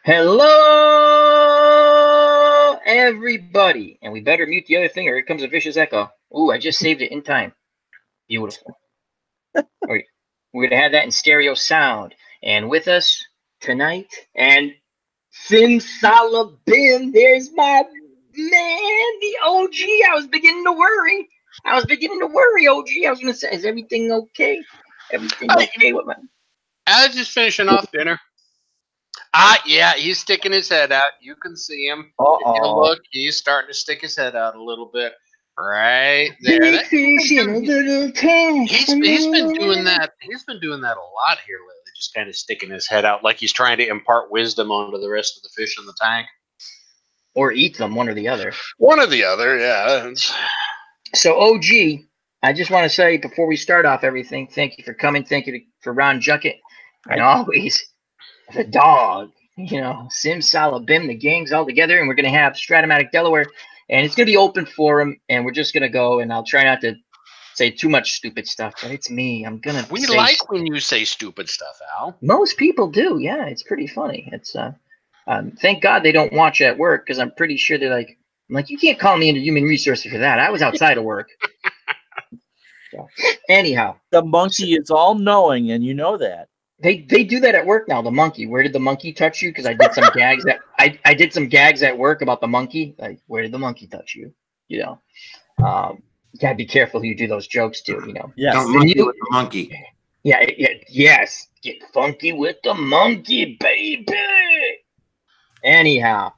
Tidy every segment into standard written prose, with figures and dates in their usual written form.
Hello, everybody. And we better mute the other thing or here comes a vicious echo. Ooh, I just saved it in time. Beautiful. We're going to have that in stereo sound. And with us tonight, and Simsalabim, there's my man, the OG. I was beginning to worry. OG. I was going to say, is everything okay? Everything okay with my... I was just finishing off dinner. Yeah, he's sticking his head out. You can see him. If you look, he's starting to stick his head out a little bit. Right there. Big fish in a little tank. He's been doing that. He's been doing that a lot here lately. Just kind of sticking his head out like he's trying to impart wisdom onto the rest of the fish in the tank. Or eat them, one or the other. One or the other, yeah. So, OG, I just want to say before we start off everything, thank you for coming. Thank you for Ron Juckett. And always the dog, Simsalabim, the gang's all together, and we're going to have Stratomatic Delaware, and it's going to be open forum, and we're just going to go, and I'll try not to say too much stupid stuff, but it's me. I'm going to We like when you say stupid stuff, Al. Most people do, yeah. It's pretty funny. It's thank God they don't watch at work, because I'm pretty sure they're like, you can't call me into human resources for that. I was outside of work. So, anyhow. The monkey is all-knowing, and you know that. They do that at work now. The monkey. Where did the monkey touch you? Because I did some gags I did some gags at work about the monkey. Like, where did the monkey touch you? You gotta be careful who you do those jokes to. Yes. Don't monkey with the monkey. Yeah. Yes. Get funky with the monkey, baby. Anyhow,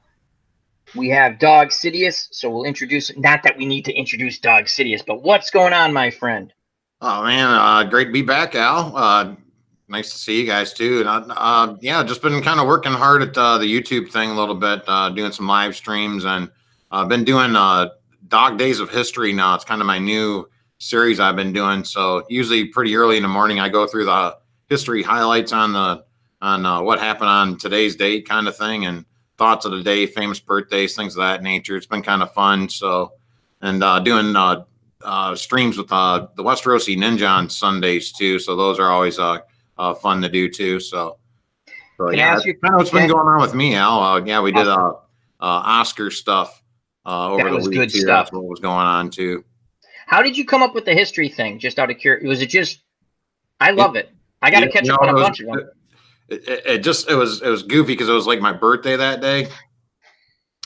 we have Dog Sidious, so we'll introduce. Not that we need to introduce Dog Sidious, but what's going on, my friend? Oh man, great to be back, Al. Nice to see you guys too. And just been kind of working hard at the YouTube thing a little bit, doing some live streams, and been doing Dog Days of History now. It's kind of my new series I've been doing. So usually pretty early in the morning, I go through the history highlights on what happened on today's date, kind of thing, and thoughts of the day, famous birthdays, things of that nature. It's been kind of fun. So, and doing streams with the Westerosi Ninja on Sundays too. So those are always fun to do too. So yeah, that's kind of what's been going on with me, Al. We did Oscar stuff over the week too. That's what was going on too. How did you come up with the history thing? Just out of curiosity, was it just? I love it. I got to catch up on a bunch of them. It was goofy because it was like my birthday that day.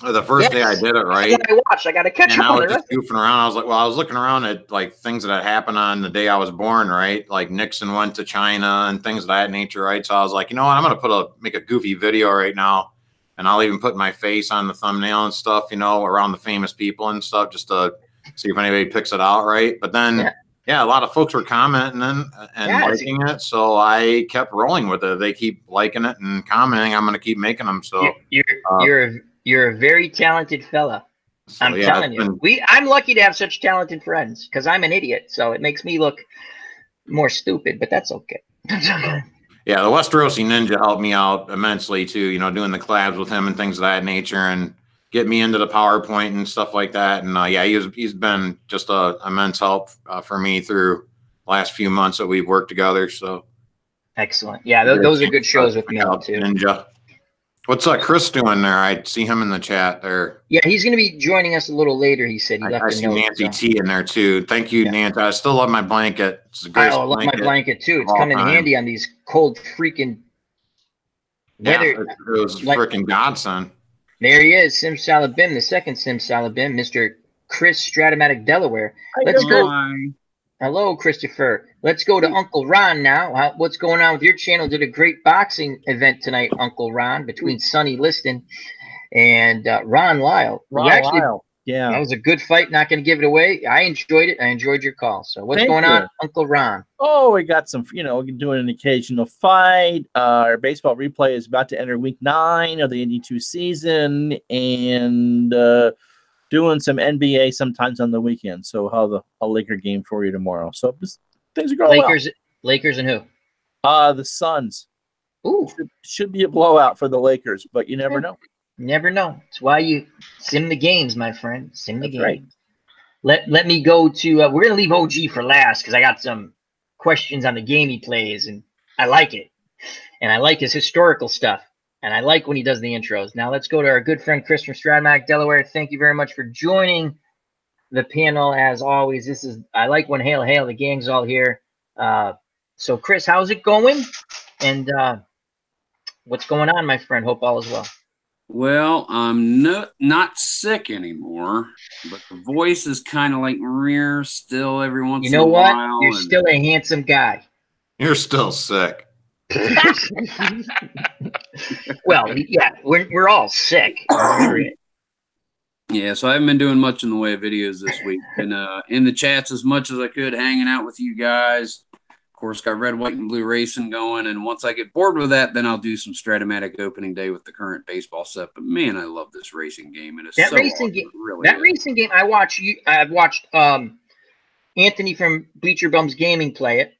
The first day I did it, right? I got to catch up on it. I was just goofing around. I was looking around at like things that had happened on the day I was born, right? Like Nixon went to China and things of that nature, right? So I was like, you know what? I'm going to make a goofy video right now, and I'll even put my face on the thumbnail and stuff, around the famous people and stuff, just to see if anybody picks it out, right? But then, a lot of folks were commenting and liking it, so I kept rolling with it. They keep liking it and commenting. I'm going to keep making them. So You're a very talented fella. So, I'm telling you. I'm lucky to have such talented friends because I'm an idiot. So it makes me look more stupid, but that's okay. Yeah, the Westerosi Ninja helped me out immensely too, doing the collabs with him and things of that nature and get me into the PowerPoint and stuff like that. And he's been just an immense help for me through the last few months that we've worked together. So excellent. Yeah, those are good shows with me too. Ninja. What's Chris doing there? I see him in the chat there. Yeah, he's going to be joining us a little later. He said he left I see Nancy T in there too. Thank you, Nancy. I still love my blanket. It's a great love my blanket too. It's coming in handy on these cold freaking weather. Yeah, it was freaking godsend. There he is, Simsalabim, the second Simsalabim, Mr. Chris Stratomatic Delaware. Let's go. Hello, Christopher. Let's go to Uncle Ron now. What's going on with your channel? Did a great boxing event tonight, Uncle Ron, between Sonny Liston and Ron Lyle. Lyle. Yeah. That was a good fight. Not going to give it away. I enjoyed it. I enjoyed your call. So what's going on, Uncle Ron? Oh, we got some, we're doing an occasional fight. Our baseball replay is about to enter week 9 of the 82 season and doing some NBA sometimes on the weekend. So I'll have a Laker game for you tomorrow. So things are going well. Lakers and who? The Suns. Ooh. Should be a blowout for the Lakers, but you never know. Never know. It's why you sim the games, my friend. Sim the games. Right. Let me go to we're gonna leave OG for last because I got some questions on the game he plays, and I like it. And I like his historical stuff. And I like when he does the intros. Now let's go to our good friend Chris from Stratamac, Delaware. Thank you very much for joining the panel as always. I like when hail, the gang's all here. So Chris, how's it going? And what's going on, my friend? Hope all is well. Well, I'm not sick anymore, but the voice is kind of like rare still every once in a while. You know what? You're still a handsome guy. You're still sick. Well, yeah, we're all sick. Yeah, so I haven't been doing much in the way of videos this week. And in the chats as much as I could, hanging out with you guys. Of course, got red, white, and blue racing going. And once I get bored with that, then I'll do some Stratomatic opening day with the current baseball set. But man, I love this racing game. And it's that so racing awesome. game. Really that racing game. I've watched Anthony from Bleacher Bums Gaming play it.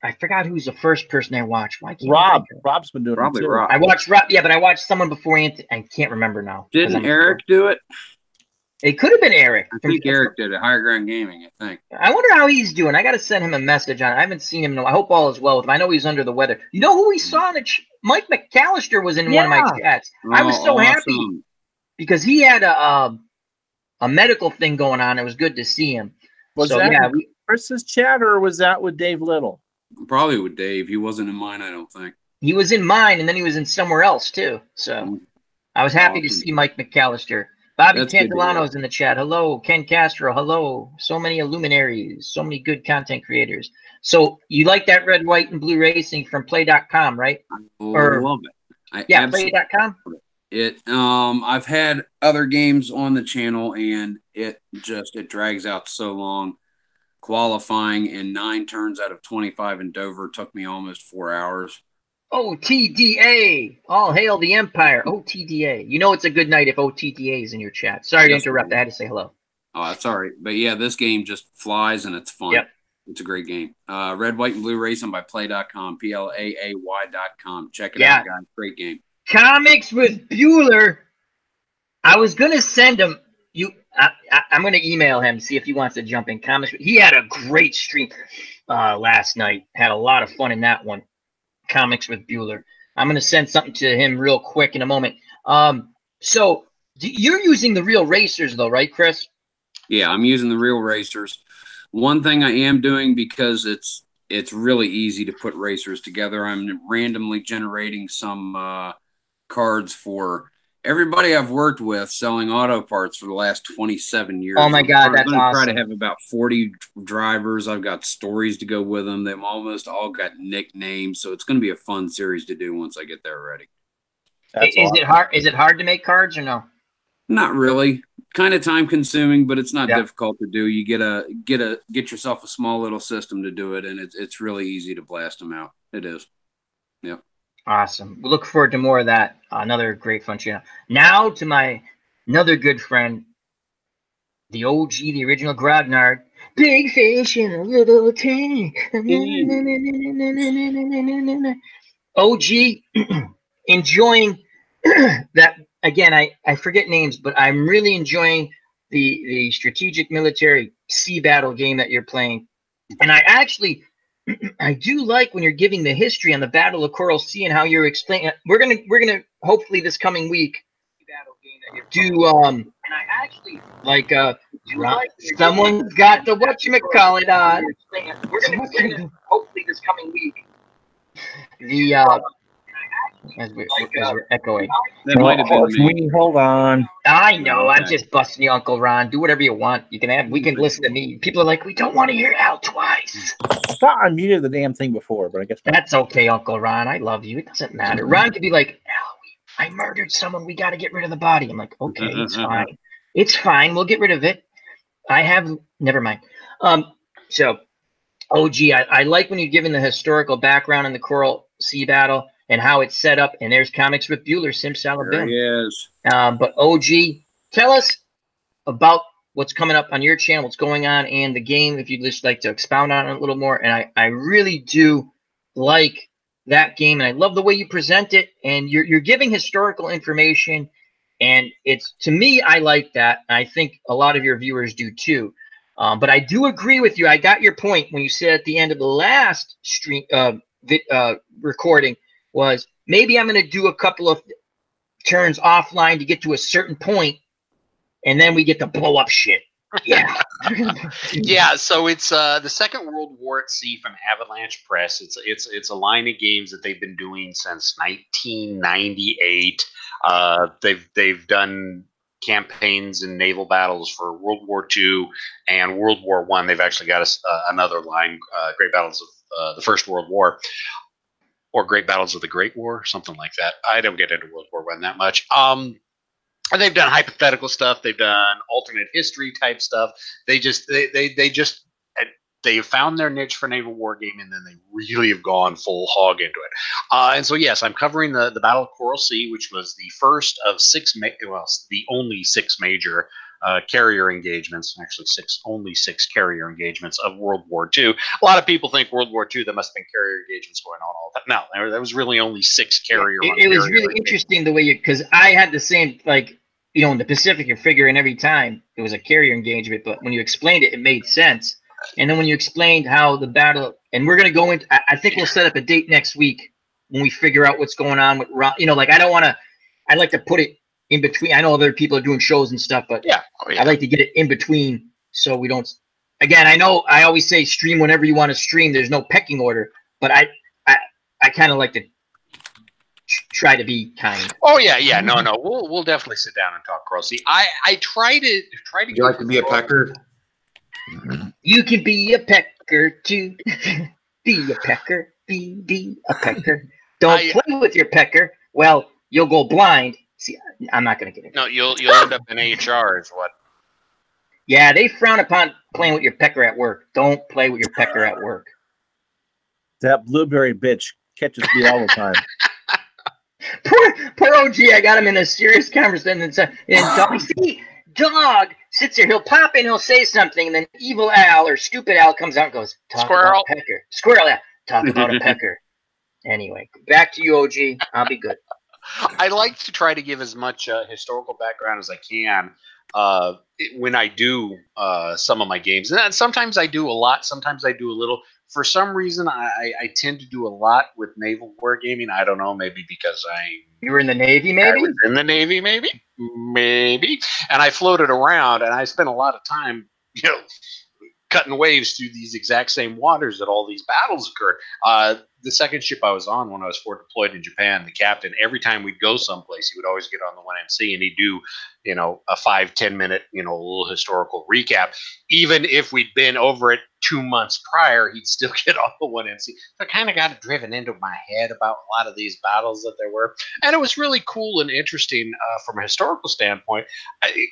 I forgot who's the first person I watched. Why can't Rob. Rob's been doing Probably it too. Rob. I watched Rob. Yeah, but I watched someone before Anthony. I can't remember now. Didn't Eric do it? It could have been Eric. I think Eric did it. Higher Ground Gaming, I think. I wonder how he's doing. I got to send him a message on it. I haven't seen him. I hope all is well with him. I know he's under the weather. You know who we saw in the Mike McAllister was in one of my chats. I was so happy because he had a medical thing going on. It was good to see him. Was that Chris's chat or was that with Dave Little? Probably with Dave. He wasn't in mine, I don't think. He was in mine, and then he was in somewhere else too. So I was happy to see Mike McAllister. Bobby Cantolano's in the chat. Hello, Ken Castro. Hello. So many luminaries. So many good content creators. So you like that red, white, and blue racing from Play.com, right? I love it. Play.com. I've had other games on the channel, and it drags out so long. Qualifying in 9 turns out of 25 in Dover took me almost 4 hours. OTDA. All hail the Empire. OTDA. You know it's a good night if OTDA is in your chat. Sorry to interrupt. I had to say hello. Oh, that's all right. But yeah, this game just flies and it's fun. Yep. It's a great game. Red, White, and Blue Racing by Play.com. PLAAY.com. Check it out, guys. Great game. Comics with Bueller. I was going to send him. I'm going to email him, see if he wants to jump in. Comics. He had a great stream last night. Had a lot of fun in that one. Comics with Bueller. I'm going to send something to him real quick in a moment. So you're using the real racers though, right, Chris? Yeah, I'm using the real racers. One thing I am doing, because it's really easy to put racers together, I'm randomly generating some cards for everybody I've worked with selling auto parts for the last 27 years. Oh my God, that's awesome. I'm going to try to have about 40 drivers. I've got stories to go with them. They've almost all got nicknames, so it's going to be a fun series to do once I get there ready. Is it hard to make cards or no? Not really. Kind of time consuming, but it's not difficult to do. You get yourself a small little system to do it, and it's really easy to blast them out. It is. Yep. Awesome. We look forward to more of that. Another great fun channel. Now to my another good friend, the OG, the original Grognard. Big fish in a little tank. OG, enjoying that. Again, I forget names, but I'm really enjoying the strategic military sea battle game that you're playing. And I do like when you're giving the history on the Battle of Coral Sea and how you're explaining. We're gonna hopefully this coming week do someone's got the whatchamacallit on. We're gonna hopefully this coming week as we're echoing. That might have been me. Hold on. I know. I'm just busting you, Uncle Ron. Do whatever you want. We can listen to me. People are like, we don't want to hear Al twice. I thought I muted the damn thing before, but I guess that's okay, Uncle Ron. I love you. It doesn't matter. Ron could be like, Al, I murdered someone. We got to get rid of the body. I'm like, okay, it's fine. It's fine. We'll get rid of it. Never mind. So, OG, I like when you're giving the historical background in the Coral Sea battle and how it's set up. And there's Comics with Bueller, Simsalabim. There he is. But OG, tell us about what's coming up on your channel, what's going on, and the game, if you'd just like to expound on it a little more. And I really do like that game, and I love the way you present it, and you're giving historical information, and it's, to me, I like that. I think a lot of your viewers do too. But I do agree with you. I got your point when you said at the end of the last stream recording was maybe I'm going to do a couple of turns offline to get to a certain point, and then we get to blow up shit. Yeah. Yeah, so it's the Second World War at Sea from Avalanche Press. It's a line of games that they've been doing since 1998. They've done campaigns and naval battles for World War II and World War I. They've actually got another line, Great Battles of the First World War, or Great Battles of the Great War, something like that. I don't get into World War I that much. And they've done hypothetical stuff. They've done alternate history type stuff. They found their niche for naval wargaming, and then they really have gone full hog into it. And so, yes, I'm covering the Battle of Coral Sea, which was the first of the only six major carrier engagements, actually only six carrier engagements of World War II. A lot of people think World War II, there must have been carrier engagements going on all that. No, there was really only six carrier. It was really interesting the way because I had the same, like, in the Pacific, you're figuring every time it was a carrier engagement, but when you explained it, it made sense. And then when you explained how the battle, and we're going to go into, I think we'll set up a date next week when we figure out what's going on with, like, I'd like to put it in between. I know other people are doing shows and stuff, but yeah. I'd like to get it in between so we don't, again, I know I always say stream whenever you want to stream. There's no pecking order, but I kind of like to try to be kind. Oh yeah, no. We'll definitely sit down and talk Coral Sea. I try to. Would you like to be a pecker? You can be a pecker too. Be a pecker. Be a pecker. Don't play with your pecker. Well, you'll go blind. See, I'm not going to get it. No, you'll end up in HR is what. Yeah, they frown upon playing with your pecker at work. Don't play with your pecker at work. That blueberry bitch catches me all the time. Poor OG, I got him in a serious conversation, and dog sits there, he'll pop in, he'll say something, and then evil Al or stupid Al comes out and goes, talk about a pecker. Squirrel, yeah, talk about a pecker. Anyway, back to you, OG. I'll be good. I like to try to give as much historical background as I can when I do some of my games. And sometimes I do a lot, sometimes I do a little. For some reason, I tend to do a lot with naval wargaming. I don't know, maybe because you were in the Navy, maybe? I was in the Navy, maybe. And I floated around, and I spent a lot of time, cutting waves through these exact same waters that all these battles occurred. The second ship I was on when I was forward deployed in Japan, the captain, every time we'd go someplace, he would always get on the 1MC and he'd do, a 5-10 minute, little historical recap. Even if we'd been over it 2 months prior, he'd still get on the 1MC. So I kind of got it driven into my head about a lot of these battles that there were. And it was really cool and interesting from a historical standpoint.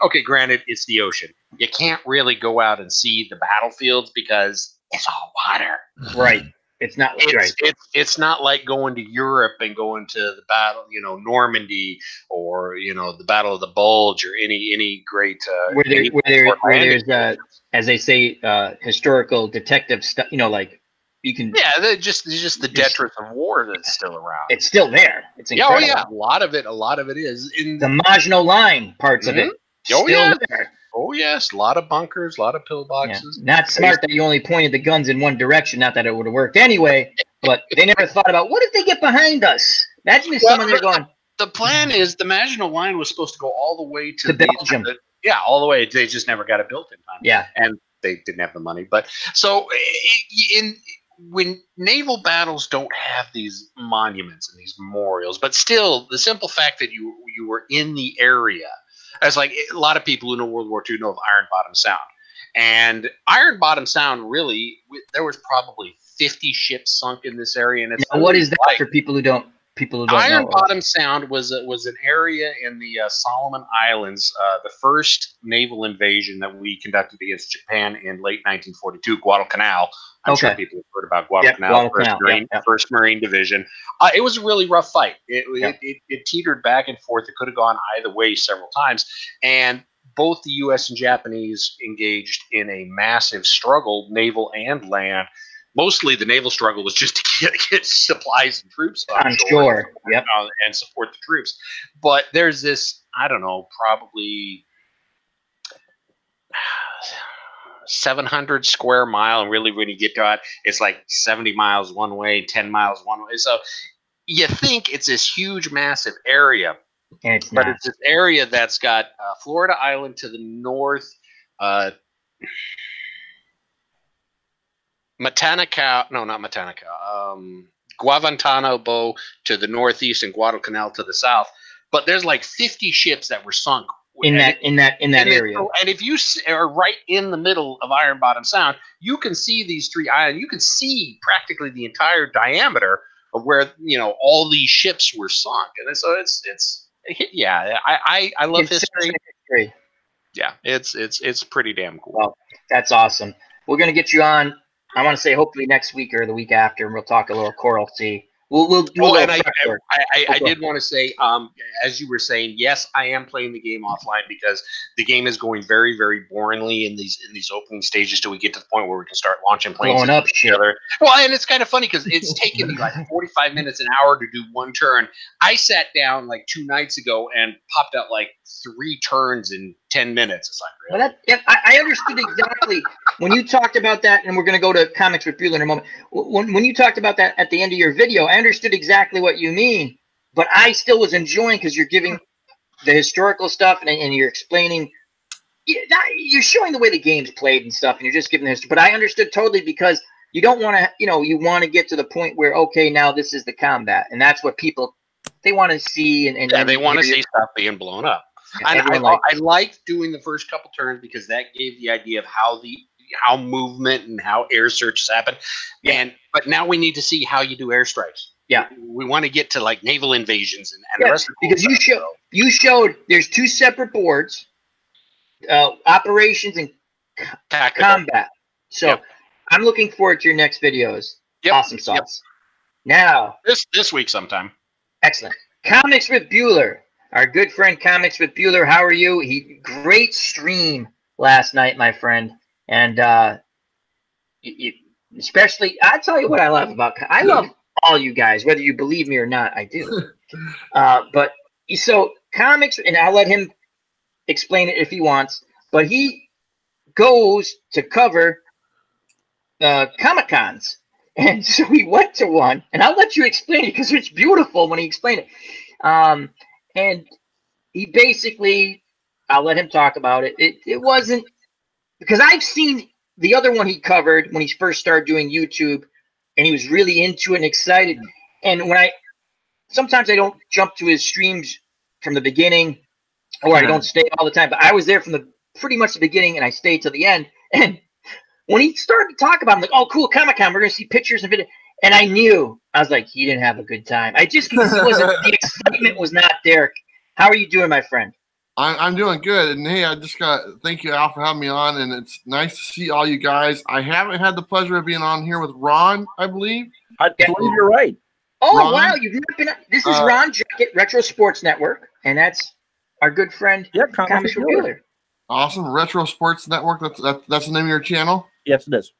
Okay, granted, it's the ocean. You can't really go out and see the battlefields because it's all water. Right. It's not right. It's not like going to Europe and going to the battle, Normandy or the Battle of the Bulge or any great where there's as they say historical detective stuff. Like you can just the detritus of war that's still around. It's still there. It's incredible. A lot of it is in the Maginot Line parts of it. Oh yeah. There. Oh yes, a lot of bunkers, a lot of pillboxes. Yeah. Not smart that you only pointed the guns in one direction. Not that it would have worked anyway, but they never thought about what if they get behind us. Imagine if someone there going. The plan is the Maginot Line was supposed to go all the way to Belgium. All the way. They just never got it built in time. Yeah, and they didn't have the money. But so when naval battles don't have these monuments and these memorials, but still the simple fact that you were in the area. As like a lot of people who know World War II know of Iron Bottom Sound. And Iron Bottom Sound, really, there was probably 50 ships sunk in this area. And it's now, what is that for people who don't Iron know? Bottom Sound was an area in the Solomon Islands, the first naval invasion that we conducted against Japan in late 1942, Guadalcanal. I'm sure people have heard about Guadalcanal, First Marine Division. It was a really rough fight. It teetered back and forth. It could have gone either way several times. And both the U.S. and Japanese engaged in a massive struggle, naval and land. Mostly the naval struggle was just to get supplies and troops on shore. Yep. And support the troops. But there's this, I don't know, probably 700 square mile. And really, when you get to it, it's like 70 miles one way, 10 miles one way. So you think it's this huge, massive area, And it's but not. it's this area that's got Florida Island to the north, Guantanamo to the northeast, and Guadalcanal to the south. But there's like 50 ships that were sunk In that area. And if you are right in the middle of Iron Bottom Sound, you can see these 3 islands. You can see practically the entire diameter of where all these ships were sunk. And so it's yeah. I love history. Yeah, it's pretty damn cool. Well, that's awesome. We're gonna get you on. I want to say hopefully next week or the week after, and we'll talk a little Coral Sea. We'll do a little prep work. I did want to say, as you were saying, yes, I am playing the game offline because the game is going very, very boringly in these opening stages till we get to the point where we can start launching planes Blowing up shit. together. Well, and it's kind of funny because it's taken me like 45 minutes, an hour to do one turn. I sat down like 2 nights ago and popped out like 3 turns in 10 minutes. It's like, really? Well, I understood exactly when you talked about that, and we're going to go to Comics with Bueller in a moment. When you talked about that at the end of your video, I understood exactly what you mean, but I still was enjoying because you're giving the historical stuff and you're explaining. You're showing the way the game's played and stuff, and you're just giving the history. But I understood totally because you don't want to, you want to get to the point where, okay, now this is the combat, and that's what people they want to see. And they want to see stuff being blown up. And I liked doing the first couple turns because that gave the idea of how movement and how air searches happen. Yeah. But now we need to see how you do airstrikes. Yeah. We want to get to like naval invasions and the rest of the because you showed there's 2 separate boards, operations and combat. So I'm looking forward to your next videos. Awesome sauce. Now this week sometime. Excellent. Comics with Bueller. Our good friend Comics with Bueller. How are you? Great stream last night, my friend. And especially, I tell you what I love about. I love all you guys, whether you believe me or not. I do. But so Comics, and I'll let him explain it if he wants. But he goes to cover Comic-Cons, and so he went to one. And I'll let you explain it because it's beautiful when he explained it. And he basically, I'll let him talk about it. It wasn't, because I've seen the other one he covered when he first started doing YouTube, and he was really into it and excited. And sometimes I don't jump to his streams from the beginning, or I don't stay all the time, but I was there from pretty much the beginning, and I stayed till the end. And when he started to talk about it, I'm like, oh, cool, Comic-Con, we're going to see pictures and video. And I was like, he didn't have a good time. I just the excitement was not there. How are you doing, my friend? I'm doing good. And hey, I just thank you, Al, for having me on. And it's nice to see all you guys. I haven't had the pleasure of being on here with Ron, I believe. I believe you're right. Oh, Ron? Wow. You've not been. This is Ron Jacket, Retro Sports Network. And that's our good friend, Comics with Bueller. Awesome. Retro Sports Network. That's the name of your channel? Yes, it is.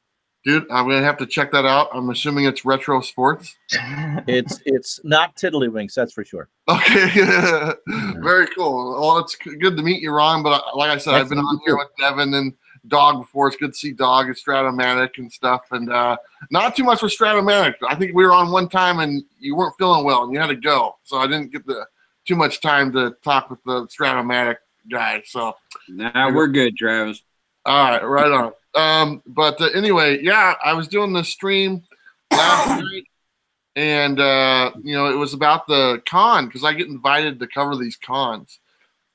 Dude, I'm gonna have to check that out. I'm assuming it's Retro Sports. It's not Tiddlywinks, that's for sure. Okay, very cool. Well, it's good to meet you, Ron. But like I said, I've been on here with Devin and Dog before. It's good to see Dog and Stratomatic and stuff. And not too much with Stratomatic. I think we were on one time and you weren't feeling well and you had to go, so I didn't get too much time to talk with the Stratomatic guy. So nah, we're good, Travis. All right, right on. But anyway, yeah, I was doing the stream last night, and it was about the con because I get invited to cover these cons.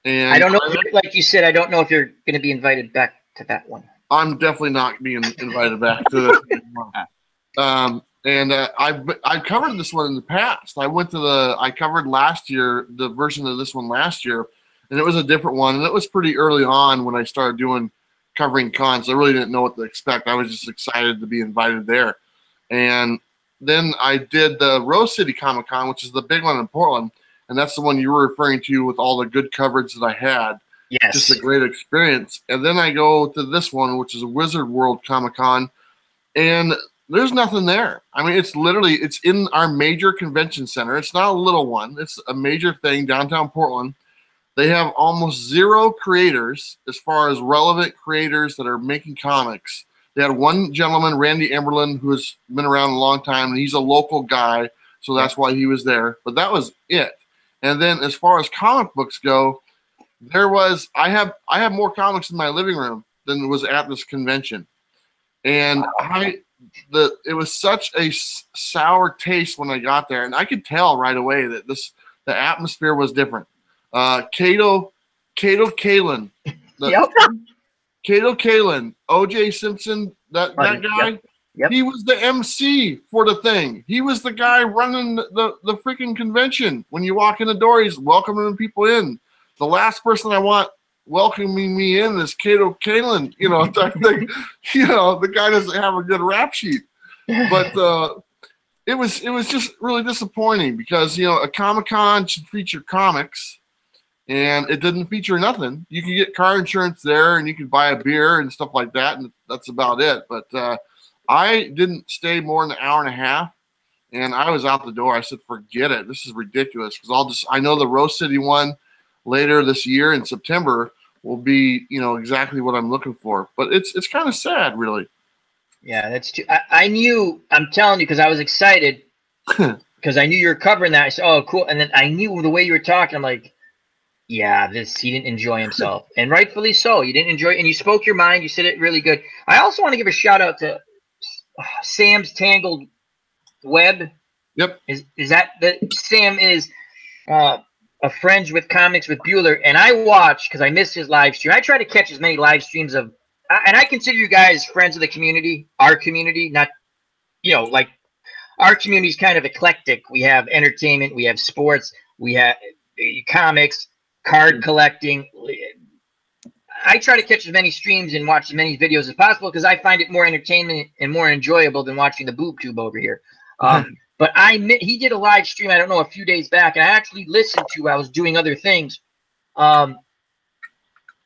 And I don't know, like you said, I don't know if you're going to be invited back to that one. I'm definitely not being invited back to this one. And I've covered this one in the past. I covered last year, the version of this one last year, and it was a different one, and it was pretty early on when I started covering cons. I really didn't know what to expect. I was just excited to be invited there. And then I did the Rose City Comic Con, which is the big one in Portland, and that's the one you were referring to with all the good coverage that I had. Yes. Just a great experience. And then I go to this one, which is a Wizard World Comic Con, and there's nothing there. I mean, it's in our major convention center. It's not a little one. It's a major thing, downtown Portland. They have almost zero creators as far as relevant creators that are making comics. They had one gentleman, Randy Emberlin, who has been around a long time, and he's a local guy. so that's why he was there. But that was it. And then as far as comic books go, I have more comics in my living room than was at this convention, and it was such a sour taste when I got there, and I could tell right away that the atmosphere was different. Kato Kaelin, Kato Kaelin, O.J. Simpson, that guy. Yep. He was the MC for the thing. He was the guy running the freaking convention. When you walk in the door, he's welcoming people in. The last person I want welcoming me in is Kato Kaelin, type thing. The guy doesn't have a good rap sheet. But it was just really disappointing because, a Comic-Con should feature comics, and it didn't feature nothing. You could get car insurance there, and you could buy a beer and stuff like that, and that's about it. But I didn't stay more than an hour and a half, and I was out the door. I said, forget it. This is ridiculous because I know the Rose City one later this year in September will be, exactly what I'm looking for. But it's kind of sad, really. Yeah, that's too. I'm telling you, because I was excited because I knew you were covering that. I said, oh, cool. And then I knew the way you were talking. I'm like, yeah, he didn't enjoy himself. And rightfully so. You didn't enjoy it. And you spoke your mind. You said it really good. I also want to give a shout out to Sam's Tangled Web. Yep. Is that Sam is a Friends with Comics with Bueller, and I watch because I missed his live stream. I try to catch as many live streams and I consider you guys friends of the community, our community, not, like our community is kind of eclectic. We have entertainment, we have sports, we have comics, card collecting. I try to catch as many streams and watch as many videos as possible because I find it more entertainment and more enjoyable than watching the boob tube over here. But he did a live stream, I don't know, a few days back, and I actually listened to. I was doing other things, and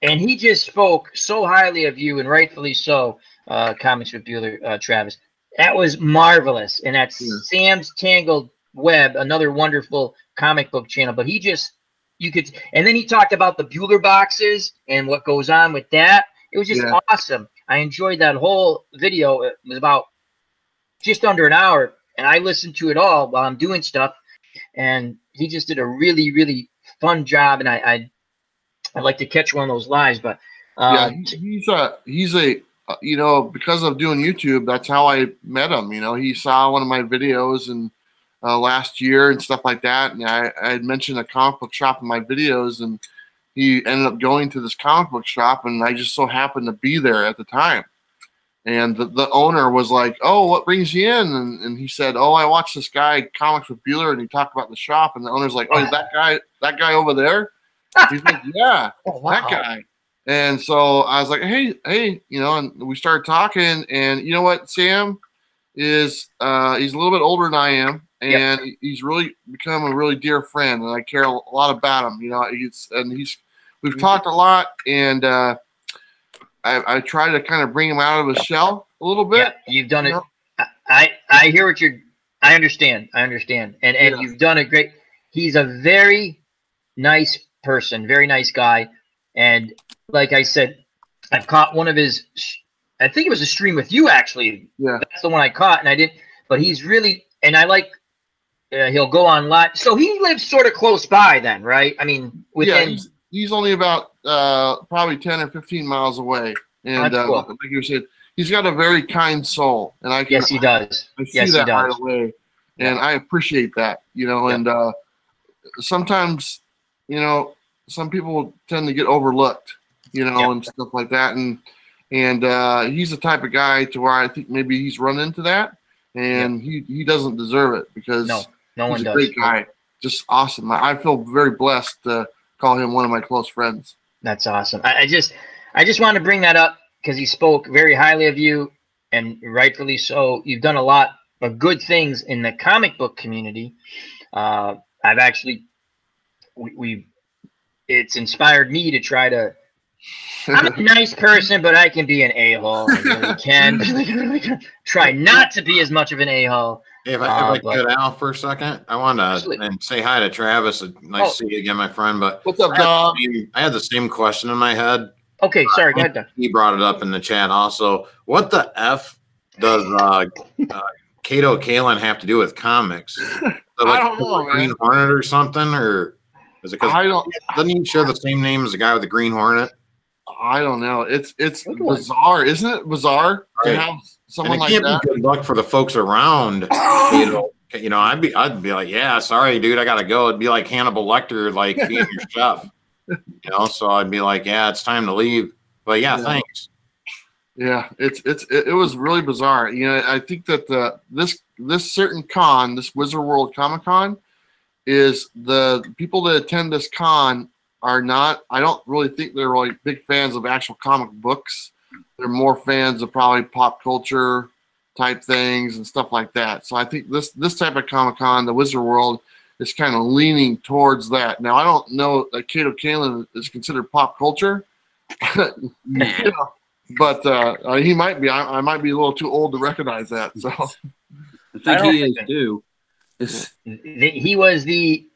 he just spoke so highly of you, and rightfully so. Comics with Bueller, Travis, that was marvelous, and that's Sam's Tangled Web, another wonderful comic book channel. But and then he talked about the Bueller boxes and what goes on with that. It was just awesome. I enjoyed that whole video. It was about just under an hour. And I listened to it all while I'm doing stuff, and he just did a really, really fun job. And I'd like to catch one of those lives, but he's a because of doing YouTube, that's how I met him. He saw one of my videos and last year and stuff like that, and I had mentioned a comic book shop in my videos, and he ended up going to this comic book shop, and I just so happened to be there at the time. And the owner was like, oh, what brings you in? And he said, oh, I watched this guy, Comics with Bueller, and he talked about the shop. And the owner's like, oh, that guy over there? He's like, yeah, that guy. And so I was like, hey, and we started talking. And you know what? Sam is he's a little bit older than I am. And he's really become a really dear friend. And I care a lot about him. We've talked a lot. And I try to kind of bring him out of his shell a little bit. Yeah, you've done it. I hear what I understand. And you've done a great. He's a very nice person, very nice guy. And like I said, I've caught one of his. I think it was a stream with you actually. Yeah, that's the one I caught, and I didn't. But he's really, and I like. He'll go on live. So he lives sort of close by, then, right? I mean, within. Yeah, he's only about probably 10 or 15 miles away. And cool. like you said, he's got a very kind soul. And yes, he does. I see that right away. And I appreciate that, and sometimes, some people tend to get overlooked, and stuff like that. And he's the type of guy to where I think maybe he's run into that, and he doesn't deserve it because no one he's does. A great guy. Just awesome. I feel very blessed to call him one of my close friends. That's awesome. I just want to bring that up because he spoke very highly of you, and rightfully so. You've done a lot of good things in the comic book community. I've actually, it's inspired me to try to. I'm a nice person, but I can be an a-hole. I really can. Try not to be as much of an a-hole. If I could, Al, for a second, I want to say hi to Travis. Nice to see you again, my friend. But what's up, Dom? I had the same question in my head. Okay, sorry, go ahead, Don. He brought it up in the chat also. What the F does Kato Kaelin have to do with comics? like I don't know, Green man. Hornet or something, or is it because I don't. doesn't he share the same name as the guy with the Green Hornet? I don't know. It's Good one. bizarre, isn't it? Bizarre to Right. have someone And it like can't that. be good luck for the folks around. You know, I'd be like, yeah, sorry, dude, I gotta go. It'd be like Hannibal Lecter, like being your chef. You know, so I'd be like, yeah, it's time to leave. But yeah, thanks. Yeah, it was really bizarre. You know, I think that this certain con, this Wizard World Comic Con, is the people that attend this con are not. I don't really think they're really big fans of actual comic books. They're more fans of probably pop culture type things and stuff like that. So I think this type of Comic Con, the Wizard World, is kind of leaning towards that. Now I don't know that Kato Kaelin is considered pop culture. Nah. You know, but he might be. I might be a little too old to recognize that. So I think he is too. He was the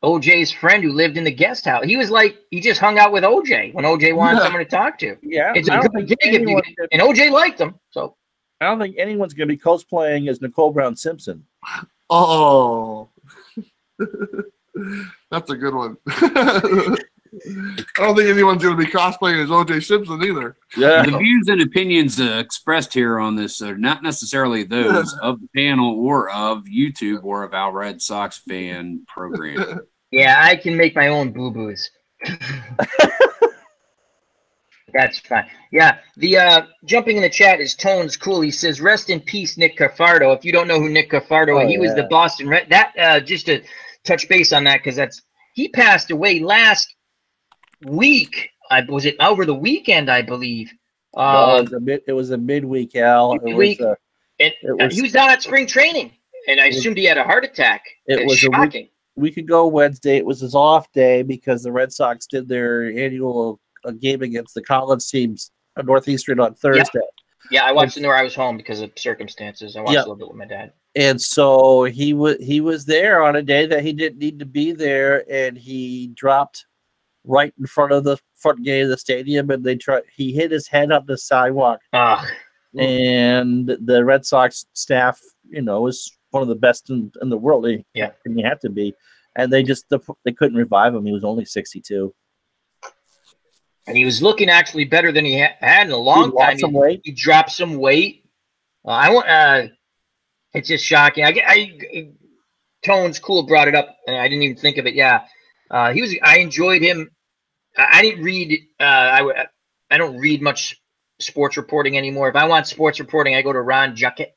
OJ's friend who lived in the guest house. He was like, he just hung out with OJ when OJ wanted someone to talk to. Yeah, It's I a don't good think gig if you, anyone- and OJ liked him. So I don't think anyone's going to be cosplaying as Nicole Brown Simpson. oh, that's a good one. I don't think anyone's going to be cosplaying as OJ Simpson either. Yeah, The views and opinions expressed here on this are not necessarily those of the panel or of YouTube or of our Red Sox fan program. yeah, I can make my own boo-boos. That's fine. Yeah, the jumping in the chat is Tones Cool. He says, "Rest in peace, Nick Cafardo." If you don't know who Nick Cafardo, he was the Boston Red. That just to touch base on that, because he passed away last week. Was it over the weekend? I believe. it was a midweek, Al. Midweek. He was down at spring training, and I assumed he had a heart attack. It was shocking. a week ago Wednesday. It was his off day because the Red Sox did their annual game against the college teams at Northeastern on Thursday. Yeah, I watched it where I was home because of circumstances. I watched a little bit with my dad. And so he was there on a day that he didn't need to be there, and he dropped right in front of the front gate of the stadium, and he hit his head up the sidewalk. And the Red Sox staff, is one of the best in the world. And he had to be. And they couldn't revive him. He was only 62. And he was looking actually better than he had in a long time. He dropped some weight. It's just shocking. Tones Cool brought it up, and I didn't even think of it. Yeah, I enjoyed him. I didn't read. I don't read much sports reporting anymore. If I want sports reporting, I go to Ron Juckett.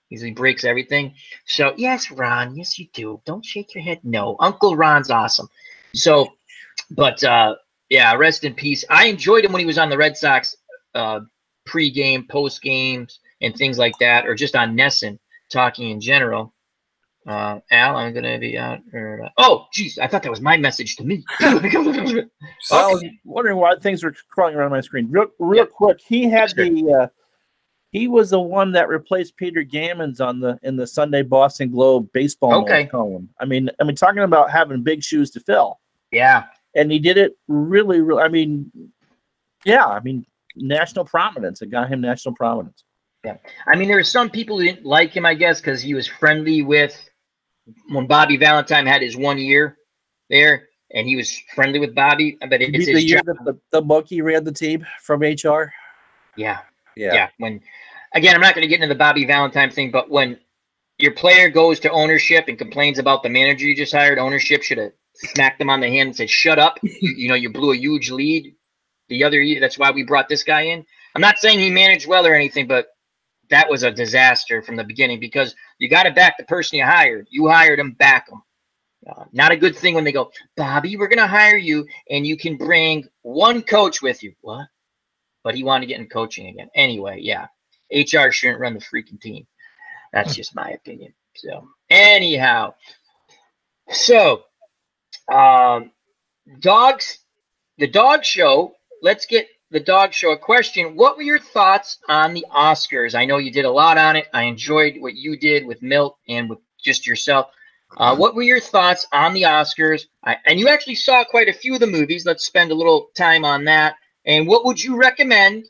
He breaks everything. So yes, Ron. Yes, you do. Don't shake your head. No, Uncle Ron's awesome. So, but. Yeah, rest in peace. I enjoyed him when he was on the Red Sox pre-game, post-games, and things like that, or just on Nesson, talking in general. Al, I'm going to be out. Oh, geez, I thought that was my message to me. I was wondering why things were crawling around my screen. Real quick, he was the one that replaced Peter Gammons in the Sunday Boston Globe baseball column. I mean, talking about having big shoes to fill. Yeah. And he did it really, really. National prominence. It got him national prominence. Yeah, there were some people who didn't like him, I guess, because he was friendly with when Bobby Valentine had his 1 year there, and he was friendly with Bobby. But it's the year that the monkey ran the team from HR. Yeah. When again, I'm not going to get into the Bobby Valentine thing, but when your player goes to ownership and complains about the manager you just hired, ownership should have smacked them on the hand and said, "Shut up! You blew a huge lead the other year. That's why we brought this guy in." I'm not saying he managed well or anything, but that was a disaster from the beginning because you got to back the person you hired. You hired him, back him. Not a good thing when they go, "Bobby, we're going to hire you, and you can bring one coach with you." What? But he wanted to get in coaching again. Anyway, yeah, HR shouldn't run the freaking team. That's just my opinion. So anyhow, dogs, the dog show. Let's get the dog show a question. What were your thoughts on the Oscars? I know you did a lot on it. I enjoyed what you did with Milt and with just yourself. What were your thoughts on the Oscars? And you actually saw quite a few of the movies. Let's spend a little time on that. And what would you recommend?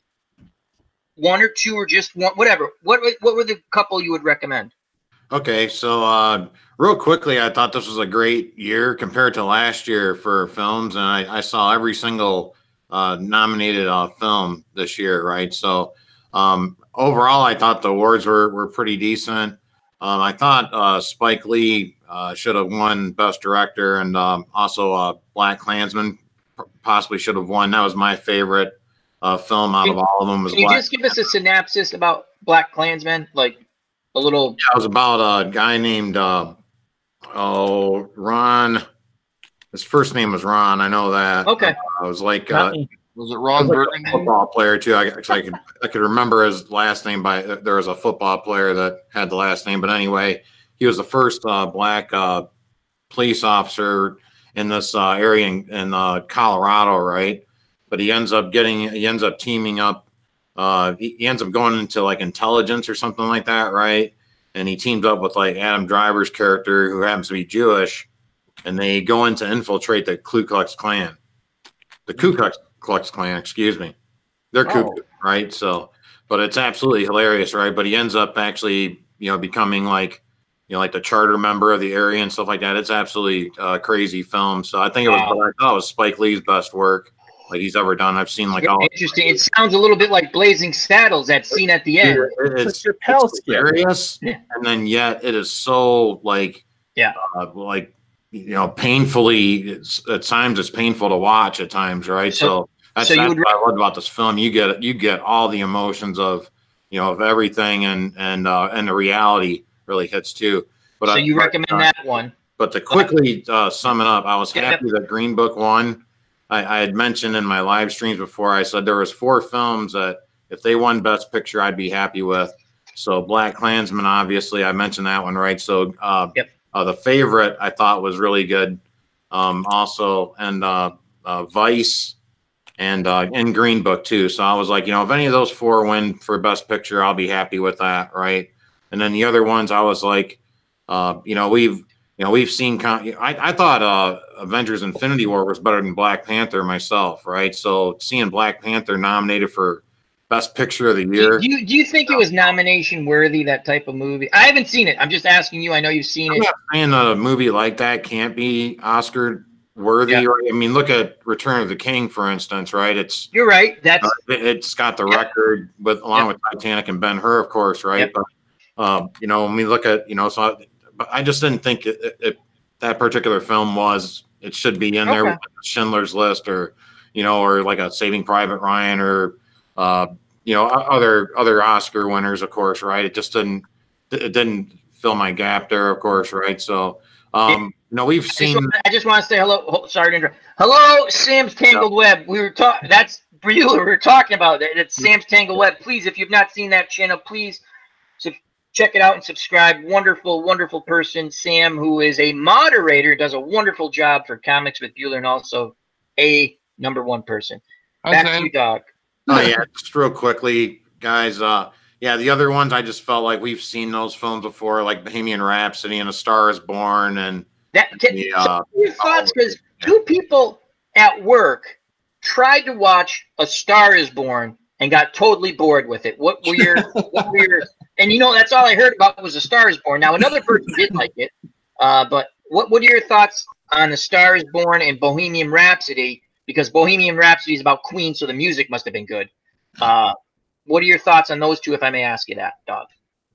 One or two or just one, whatever. What were the couple you would recommend? Okay, so real quickly, I thought this was a great year compared to last year for films, and I saw every single nominated film this year, right? So overall, I thought the awards were pretty decent. I thought Spike Lee should have won Best Director, and also Black Klansman possibly should have won. That was my favorite film out of all of them. Was Can you Black just give us a synopsis about Black Klansman, like a little? Yeah, it was about a guy named Ron. His first name was Ron. I know that. Okay. I was like Was it Ron Burgundy? football player too. I could remember his last name by there was a football player that had the last name, but anyway, he was the first black police officer in this area in Colorado, right? But he ends up teaming up. He ends up going into like intelligence or something like that, right? And he teams up with like Adam Driver's character, who happens to be Jewish, and they go in to infiltrate the Ku Klux Klan. The Ku Klux Klan, excuse me. They're Ku, right? So, but it's absolutely hilarious, right? But he ends up actually, becoming like, like the charter member of the area and stuff like that. It's absolutely crazy film. So I think I thought it was Spike Lee's best work like he's ever done. I've seen like all interesting. It sounds a little bit like Blazing Saddles, that scene at the end. It's hilarious, and then yet it is so like painfully. At times it's painful to watch. At times, right? So that's what I love about this film. You get all the emotions of of everything, and the reality really hits too. But you recommend that one? But to quickly sum it up, I was happy that Green Book won. I had mentioned in my live streams before, I said there was 4 films that if they won Best Picture, I'd be happy with. So Black Klansman, obviously, I mentioned that one, right? So The Favorite, I thought was really good. Also, and Vice and Green Book too. So I was like, if any of those 4 win for Best Picture, I'll be happy with that, right? And then the other ones, I was like, we've seen. I thought Avengers: Infinity War was better than Black Panther myself, right? So seeing Black Panther nominated for Best Picture of the Year. Do you think it was nomination worthy, that type of movie? I haven't seen it. I'm just asking you. I know you've seen it. I'm not saying a movie like that can't be Oscar worthy. Yeah. Right? I mean, look at Return of the King, for instance, right? You're right. That's it's got the record along with Titanic and Ben-Hur, of course, right? But when we look at but I just didn't think that particular film it should be in there with Schindler's List or like a Saving Private Ryan or other Oscar winners, of course, right? It just didn't fill my gap there, of course, right? So we've seen. I just want to say hello. Sorry to interrupt. Hello, Sam's Tangled Web. We were talking. That's for you. We were talking about that. It's Sam's Tangled Web. Please, if you've not seen that channel, please check it out and subscribe. Wonderful, wonderful person, Sam, who is a moderator, does a wonderful job for Comics with Bueller, and also a #1 person. Back to you, Doc. Oh yeah, just real quickly, guys. The other ones I just felt like we've seen those films before, like Bohemian Rhapsody and A Star Is Born, and your thoughts, because 2 people at work tried to watch A Star Is Born and got totally bored with it. What were your and that's all I heard about was A Star Is Born. Now another person did like it, but what are your thoughts on A Star Is Born and Bohemian Rhapsody? Because Bohemian Rhapsody is about Queen, so the music must have been good. What are your thoughts on those 2, if I may ask you that, Doug?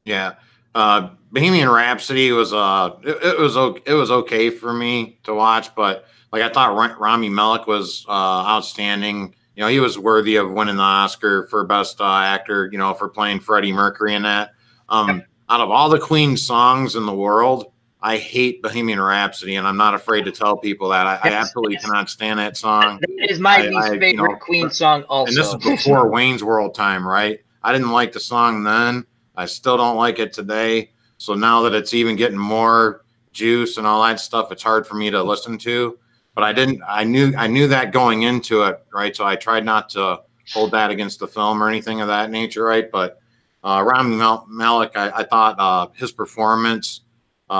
Yeah, Bohemian Rhapsody was it was okay for me to watch, but like I thought Rami Malek was outstanding. He was worthy of winning the Oscar for Best Actor, for playing Freddie Mercury in that. Out of all the Queen songs in the world, I hate Bohemian Rhapsody, and I'm not afraid to tell people that. I absolutely cannot stand that song. That is my least favorite Queen song also. And this is before Wayne's World time, right? I didn't like the song then. I still don't like it today. So now that it's even getting more juice and all that stuff, it's hard for me to listen to. But I knew that going into it, right? So I tried not to hold that against the film or anything of that nature, right? But Rami Malek, I thought his performance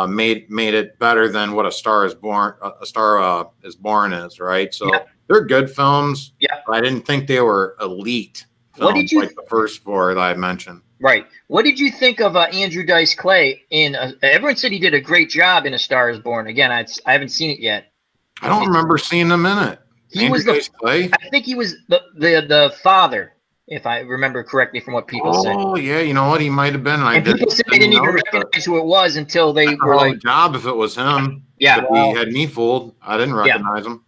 made it better than what A Star Is Born is, right? So they're good films. Yeah, but I didn't think they were elite films, like the first 4 that I mentioned. Right. What did you think of Andrew Dice Clay in? Everyone said he did a great job in A Star Is Born. Again, I haven't seen it yet. I don't remember seeing him in it. He was Dice Clay? I think he was the father, if I remember correctly from what people said. Oh yeah, you know what? He might have been. And people said they didn't even recognize who it was until they were like, "Job if it was him." Yeah, but he had me fooled. I didn't recognize him.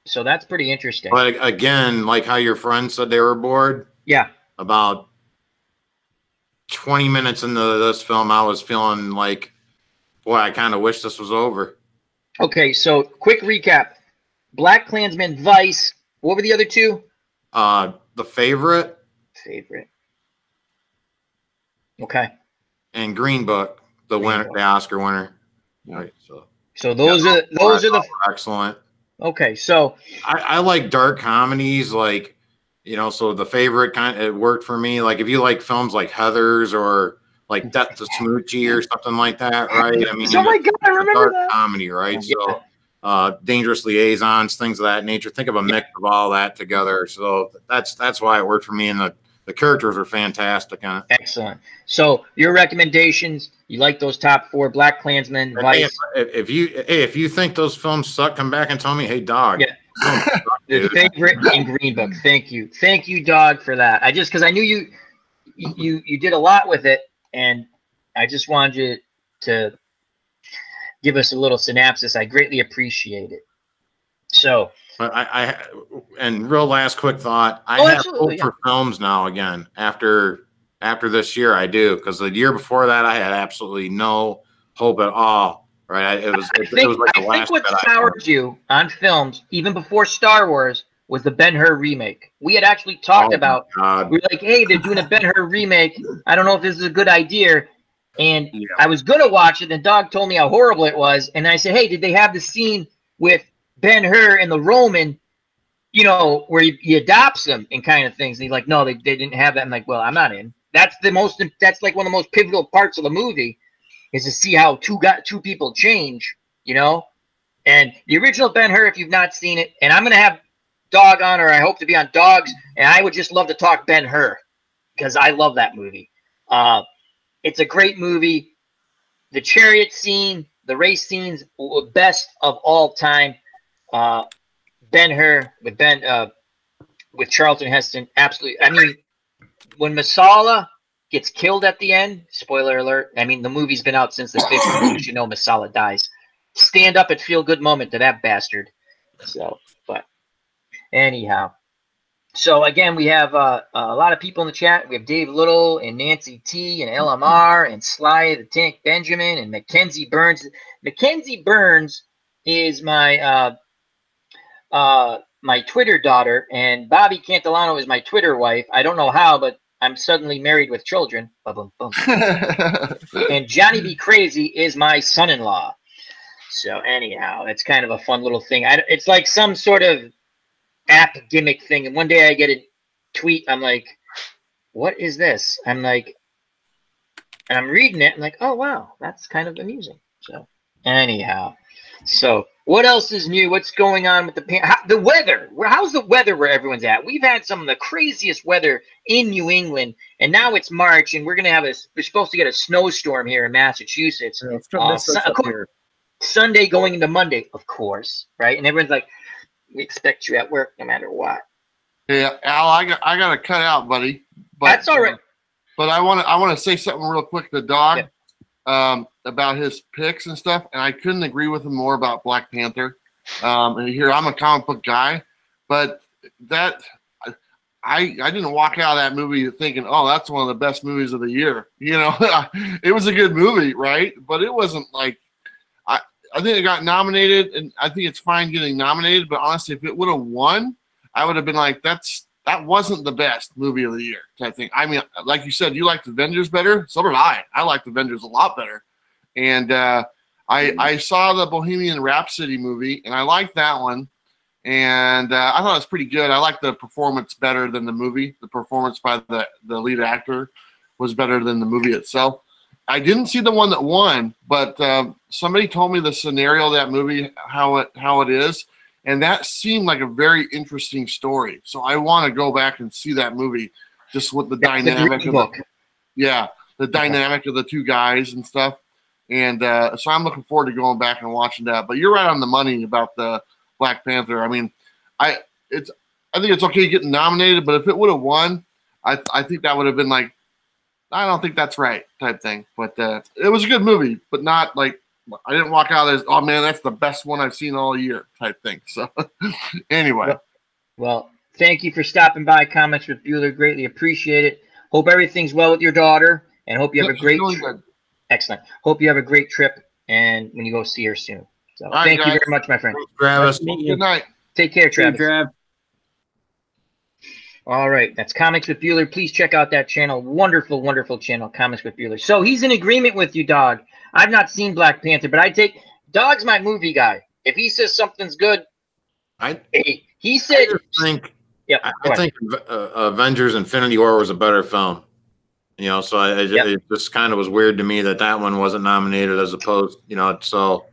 So that's pretty interesting. But again, like how your friends said they were bored. Yeah. About 20 minutes into this film, I was feeling like, boy, I kind of wish this was over. Okay, so quick recap: Black Klansman, Vice. What were the other two? The Favorite. Okay. And Green Book, the winner, the Oscar winner. All right, so those are the excellent. Okay, so I like dark comedies, like, you know, so The Favorite it worked for me. Like if you like films like Heathers or like Death to Smoochie or something like that, right? I mean, oh my God, I remember dark that comedy, right? Yeah. So Dangerous Liaisons, things of that nature. Think of a mix of all that together. So that's why it worked for me, and the characters are fantastic on it. Excellent. So your recommendations, you like those top four: Black Klansman, Vice. If you think those films suck, come back and tell me, hey, dog. Yeah. The Favorite and Green Book. Thank you, dog, for that. I just because I knew you did a lot with it, and I just wanted you to give us a little synopsis. I greatly appreciate it. So. But and real last quick thought, I have hope for films now again after this year. I do, because the year before that I had absolutely no hope at all. Right? It was like the last. I think what soured you on films, even before Star Wars, was the Ben-Hur remake. We had actually talked about. We were like, hey, they're doing a Ben-Hur remake. I don't know if this is a good idea. And I was gonna watch it, and Dog told me how horrible it was, and I said, hey, did they have the scene with Ben-Hur and the Roman, you know, where he adopts them and kind of things? And he's like, no, they didn't have that. I'm like, well, I'm not in. That's like one of the most pivotal parts of the movie, is to see how two people change, you know. And the original Ben-Hur, if you've not seen it, and I'm gonna have Dog on, or I hope to be on Dogs, and I would just love to talk Ben-Hur because I love that movie. It's a great movie. The chariot scene, the race scenes, best of all time. Ben-Hur with Charlton Heston, absolutely. I mean, when Masala gets killed at the end, spoiler alert. I mean, the movie's been out since the 50s. You should know Masala dies. Stand up and feel good moment to that bastard. So, but anyhow. So again, we have a lot of people in the chat. We have Dave Little and Nancy T and LMR and Sly the Tank Benjamin and Mackenzie Burns. Mackenzie Burns is my my Twitter daughter, and Bobby Cantillano is my Twitter wife. I don't know how, but I'm suddenly married with children. And Johnny B. Crazy is my son-in-law. So anyhow, it's kind of a fun little thing. It's like some sort of app gimmick thing. And one day I get a tweet. I'm like, what is this? I'm like, and I'm reading it. I'm like, oh, wow, that's kind of amusing. So anyhow, so what else is new? What's going on with the weather? How's the weather where everyone's at? We've had some of the craziest weather in New England, and now it's March, and we're supposed to get a snowstorm here in Massachusetts. Sunday going into Monday, of course, right? And everyone's like, we expect you at work no matter what. Yeah, Al, I got to cut out, buddy. But, that's all right. But I want to say something real quick to Dog about his picks and stuff, and I couldn't agree with him more about Black Panther. And here, I'm a comic book guy, but that I didn't walk out of that movie thinking, oh, that's one of the best movies of the year. You know, it was a good movie, right? But it wasn't like I think it got nominated, and I think it's fine getting nominated. But honestly, if it would have won, I would have been like, that wasn't the best movie of the year type thing. I mean, like you said, you liked Avengers better. So did I. I liked Avengers a lot better. And I saw the Bohemian Rhapsody movie, and I liked that one. And I thought it was pretty good. I liked the performance better than the movie. The performance by the lead actor was better than the movie itself. I didn't see the one that won, but somebody told me the scenario of that movie, how it is, and that seemed like a very interesting story. So I want to go back and see that movie, just with the dynamic of it. Yeah, the dynamic of the two guys and stuff. And so I'm looking forward to going back and watching that. But you're right on the money about the Black Panther. I mean, I think it's okay getting nominated, but if it would have won, I think that would have been like, I don't think that's right type thing. But it was a good movie, but not like, I didn't walk out as, oh man, that's the best one I've seen all year type thing. So anyway. Well, thank you for stopping by Comics with Bueller. Greatly appreciate it. Hope everything's well with your daughter, and hope you have a great trip. Excellent. Hope you have a great trip, and when you go see her soon. So thank you very much, my friend. Travis. Good night. Take care, Travis. Hey, Trav. All right, that's Comics with Bueller. Please check out that channel. Wonderful, wonderful channel, Comics with Bueller. So he's in agreement with you, Dog. I've not seen Black Panther, but Dog's my movie guy. If he says something's good, he said. I think Avengers: Infinity War was a better film. You know, so it just kind of was weird to me that one wasn't nominated as opposed. You know, so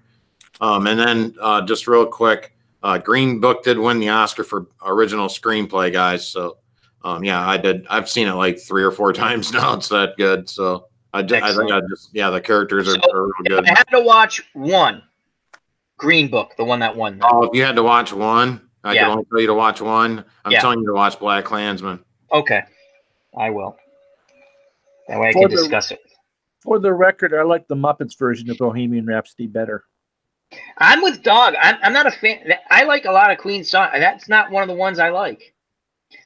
and then just real quick, Green Book did win the Oscar for original screenplay, guys. So I've seen it like 3 or 4 times now. It's that good. So I think the characters are real good. I had to watch one. Green Book, the one that won. Oh, if you had to watch one, I can only tell you to watch one. I'm telling you to watch Black Klansman. Okay, I will. That way I can discuss it. For the record, I like the Muppets version of Bohemian Rhapsody better. I'm with Dog. I'm not a fan. I like a lot of Queen songs. That's not one of the ones I like.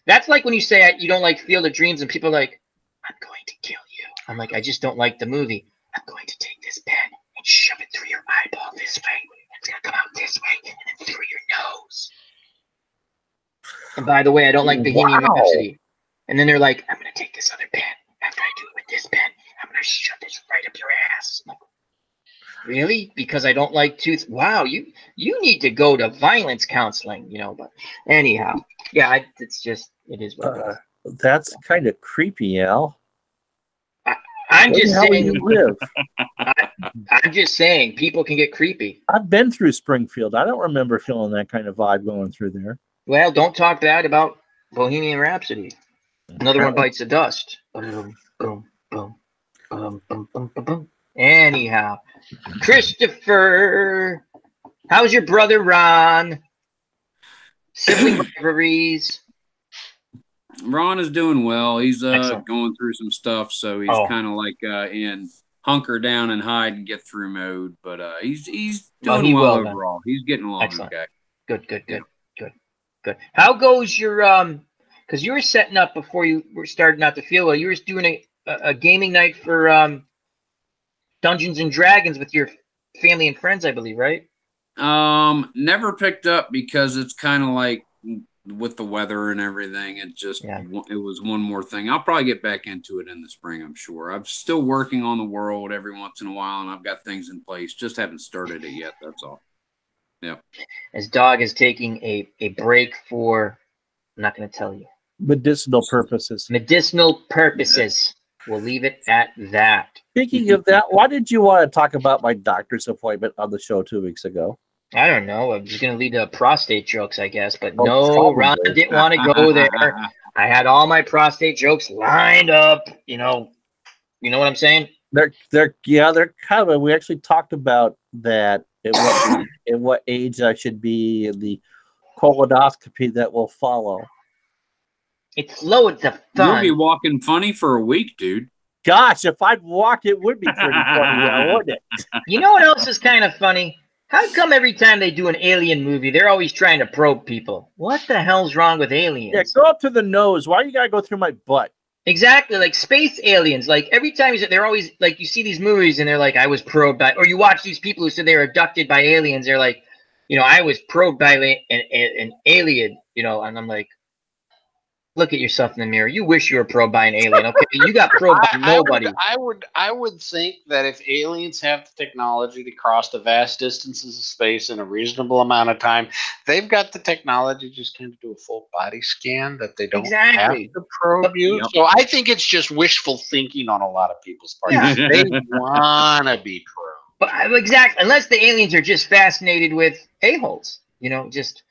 That's like when you say you don't like Field of Dreams and people are like, I'm going to kill you. I'm like, I just don't like the movie. I'm going to take this pen and shove it through your eyeball this way. It's going to come out this way and then through your nose. And by the way, I don't like Bohemian Rhapsody. And then they're like, I'm going to take this other pen. After I do it with this pen, I'm going to shove this right up your ass. Like, really? Because I don't like tooth. Wow, you need to go to violence counseling, you know. But anyhow, it is what it is. That's kind of creepy, Al. I'm just saying. I'm just saying, people can get creepy. I've been through Springfield. I don't remember feeling that kind of vibe going through there. Well, don't talk bad about Bohemian Rhapsody. Another one bites the dust. Boom, boom, boom, boom, boom, boom, boom, boom. Anyhow, Christopher, how's your brother Ron? Sibling rivalries. Ron is doing well. He's going through some stuff, so he's kind of like in hunker down and hide and get through mode. But he's doing well overall. He's getting along. Excellent. Okay. Good. How goes your because you were setting up before you were starting out the field. Well, you were doing a gaming night for Dungeons and Dragons with your family and friends, I believe, right? Never picked up because it's kind of like with the weather and everything. It just it was one more thing. I'll probably get back into it in the spring, I'm sure. I'm still working on the world every once in a while, and I've got things in place. Just haven't started it yet. That's all. Yeah. As Dog is taking a break for, I'm not going to tell you. Medicinal purposes. We'll leave it at that. Speaking of that, why did you want to talk about my doctor's appointment on the show 2 weeks ago? I don't know. I'm just going to lead to prostate jokes, I guess. But no, Ron didn't want to go there. I had all my prostate jokes lined up. You know what I'm saying? They're kind of. We actually talked about that. At what age I should be in the colonoscopy that will follow. It's loads of fun. You'll be walking funny for a week, dude. Gosh, if I'd walk, it would be pretty funny, wouldn't it? You know what else is kind of funny? How come every time they do an alien movie, they're always trying to probe people? What the hell's wrong with aliens? Yeah, go up to the nose. Why you gotta go through my butt? Exactly, like space aliens. Like every time they're always like, you see these movies and they're like, I was probed by, or you watch these people who said they were abducted by aliens. They're like, I was probed by an alien, and I'm like, look at yourself in the mirror. You wish you were probed by an alien. Okay, you got probed by nobody. I would think that if aliens have the technology to cross the vast distances of space in a reasonable amount of time, they've got the technology to just kind of do a full body scan that they don't have to probe you. Yep. So I think it's just wishful thinking on a lot of people's part. Yeah. They want to be probed. But exactly, unless the aliens are just fascinated with a-holes. Just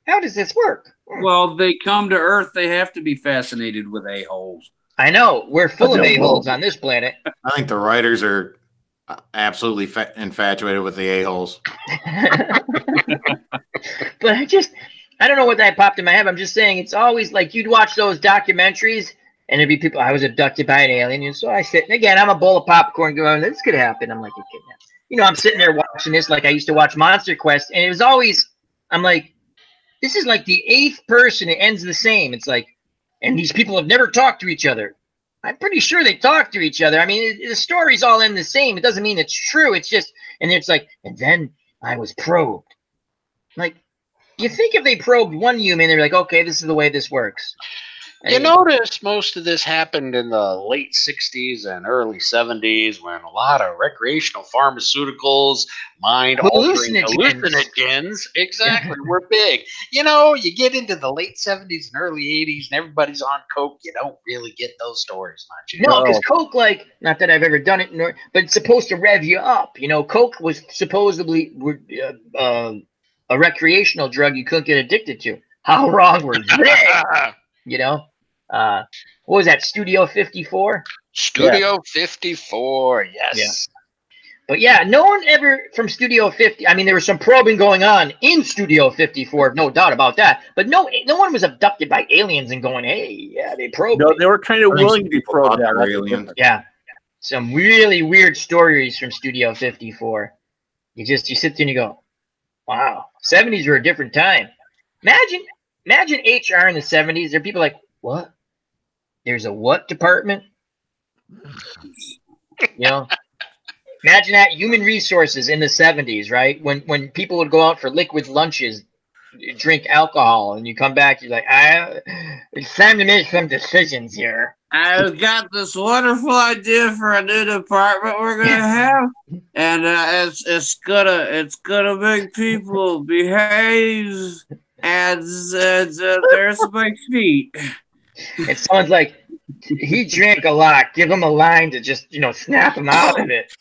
how does this work? Well, they come to Earth, they have to be fascinated with a-holes. I know we're full of a-holes on this planet. I think the writers are absolutely infatuated with the a-holes. But I don't know what that popped in my head. I'm just saying it's always like you'd watch those documentaries and there'd be people, I was abducted by an alien. And so I sit, and again, I'm a bowl of popcorn going, this could happen. I'm like, it could happen. You know, I'm sitting there watching this like I used to watch Monster Quest. And it was always, I'm like, this is like the 8th person. It ends the same. It's like, and these people have never talked to each other. I'm pretty sure they talk to each other. I mean, the stories all end the same. It doesn't mean it's true. It's just, and it's like, and then I was probed. Like, you think if they probed one human, they're like, okay, this is the way this works. You notice most of this happened in the late 60s and early 70s when a lot of recreational pharmaceuticals, mind-altering hallucinogens, exactly, were big. You know, you get into the late 70s and early 80s and everybody's on coke, you don't really get those stories much. No, because coke, like, not that I've ever done it, but it's supposed to rev you up. You know, coke was supposedly a recreational drug you couldn't get addicted to. How wrong were they? You know, what was that? Studio 54? Studio 54, yes. Yeah. But yeah, no one ever from Studio 50. I mean, there was some probing going on in Studio 54, no doubt about that. But no one was abducted by aliens and going, hey, yeah, they probed. No, they were kind of willing to be probed out. Aliens. Yeah. Some really weird stories from Studio 54. You sit there and you go, wow, 70s were a different time. Imagine HR in the 70s. There are people like, what? There's a what department? You know? Imagine that, human resources in the 70s, right? When people would go out for liquid lunches, drink alcohol, and you come back, you're like, it's time to make some decisions here. I've got this wonderful idea for a new department we're gonna have, and it's gonna make people behave. And there's my feet. And someone's like, he drank a lot. Give him a line to just, snap him out of it.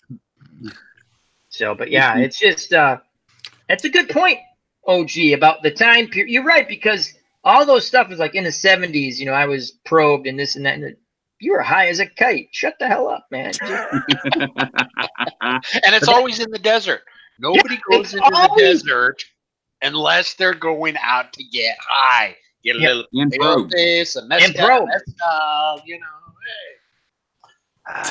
So, but yeah, it's just, that's a good point, OG, about the time period. You're right, because all those stuff is like in the 70s, I was probed and this and that. And you were high as a kite. Shut the hell up, man. And it's always in the desert. Nobody goes into the desert unless they're going out to get high. Get a little this, a mezcal, hey.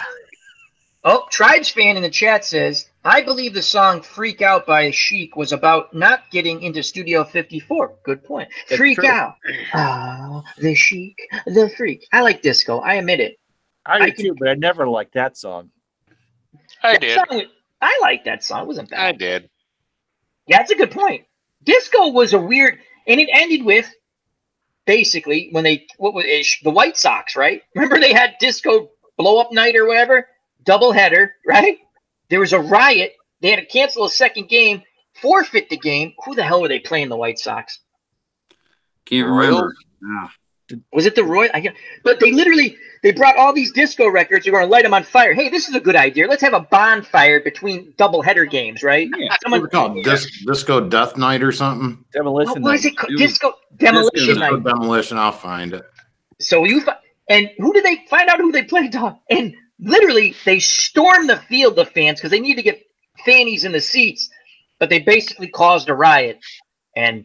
Oh, Tribes fan in the chat says, I believe the song Freak Out by Chic was about not getting into Studio 54. Good point. That's Freak true. Out. The Chic, the Freak. I like disco. I admit it. I do too, but I never liked that song. I did. I liked that song. It wasn't bad. I did. Yeah, that's a good point. Disco was a weird, and it ended with basically when the White Sox, right? Remember they had disco blow up night or whatever, double header, right? There was a riot. They had to cancel a second game, forfeit the game. Who the hell were they playing? The White Sox? Can't remember. No. Was it the Royals? But they brought all these disco records. They're going to light them on fire. Hey, this is a good idea. Let's have a bonfire between doubleheader games, right? Yeah. What's it called? Disco Death Night or something? Demolition. What was it called? Disco Demolition Night. Demolition. I'll find it. So and who did they find out who they played? And literally, they stormed the field, the fans, because they need to get fannies in the seats. But they basically caused a riot. And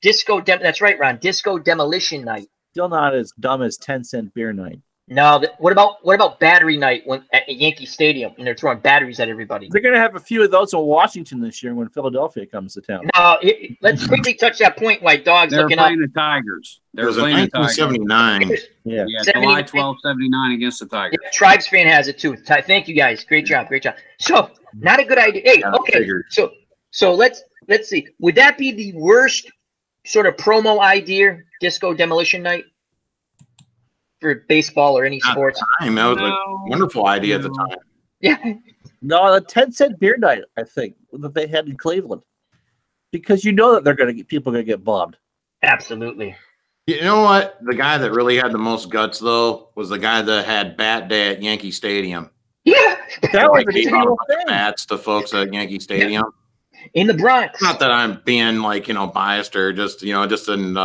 that's right, Ron. Disco Demolition Night. Still not as dumb as 10-cent beer night. No, what about battery night at Yankee Stadium and they're throwing batteries at everybody? They're going to have a few of those in Washington this year when Philadelphia comes to town. No, let's quickly touch that point. White Dogs They're looking playing up. The Tigers. It was in 1979. Yeah, July 12, 79 against the Tigers. Yeah, Tribes fan has it too. Thank you guys. Great job. So not a good idea. Hey, okay. So let's see. Would that be the worst sort of promo idea? Disco Demolition Night? For baseball or any sports. That was a wonderful idea at the time. Yeah. No, the 10-cent beer night, I think, that they had in Cleveland. Because you know that people are going to get bombed. Absolutely. You know what? The guy that really had the most guts, though, was the guy that had Bat Day at Yankee Stadium. Yeah. That was a deal thing. Bats to folks at Yankee Stadium. In the Bronx. Not that I'm being, biased or just in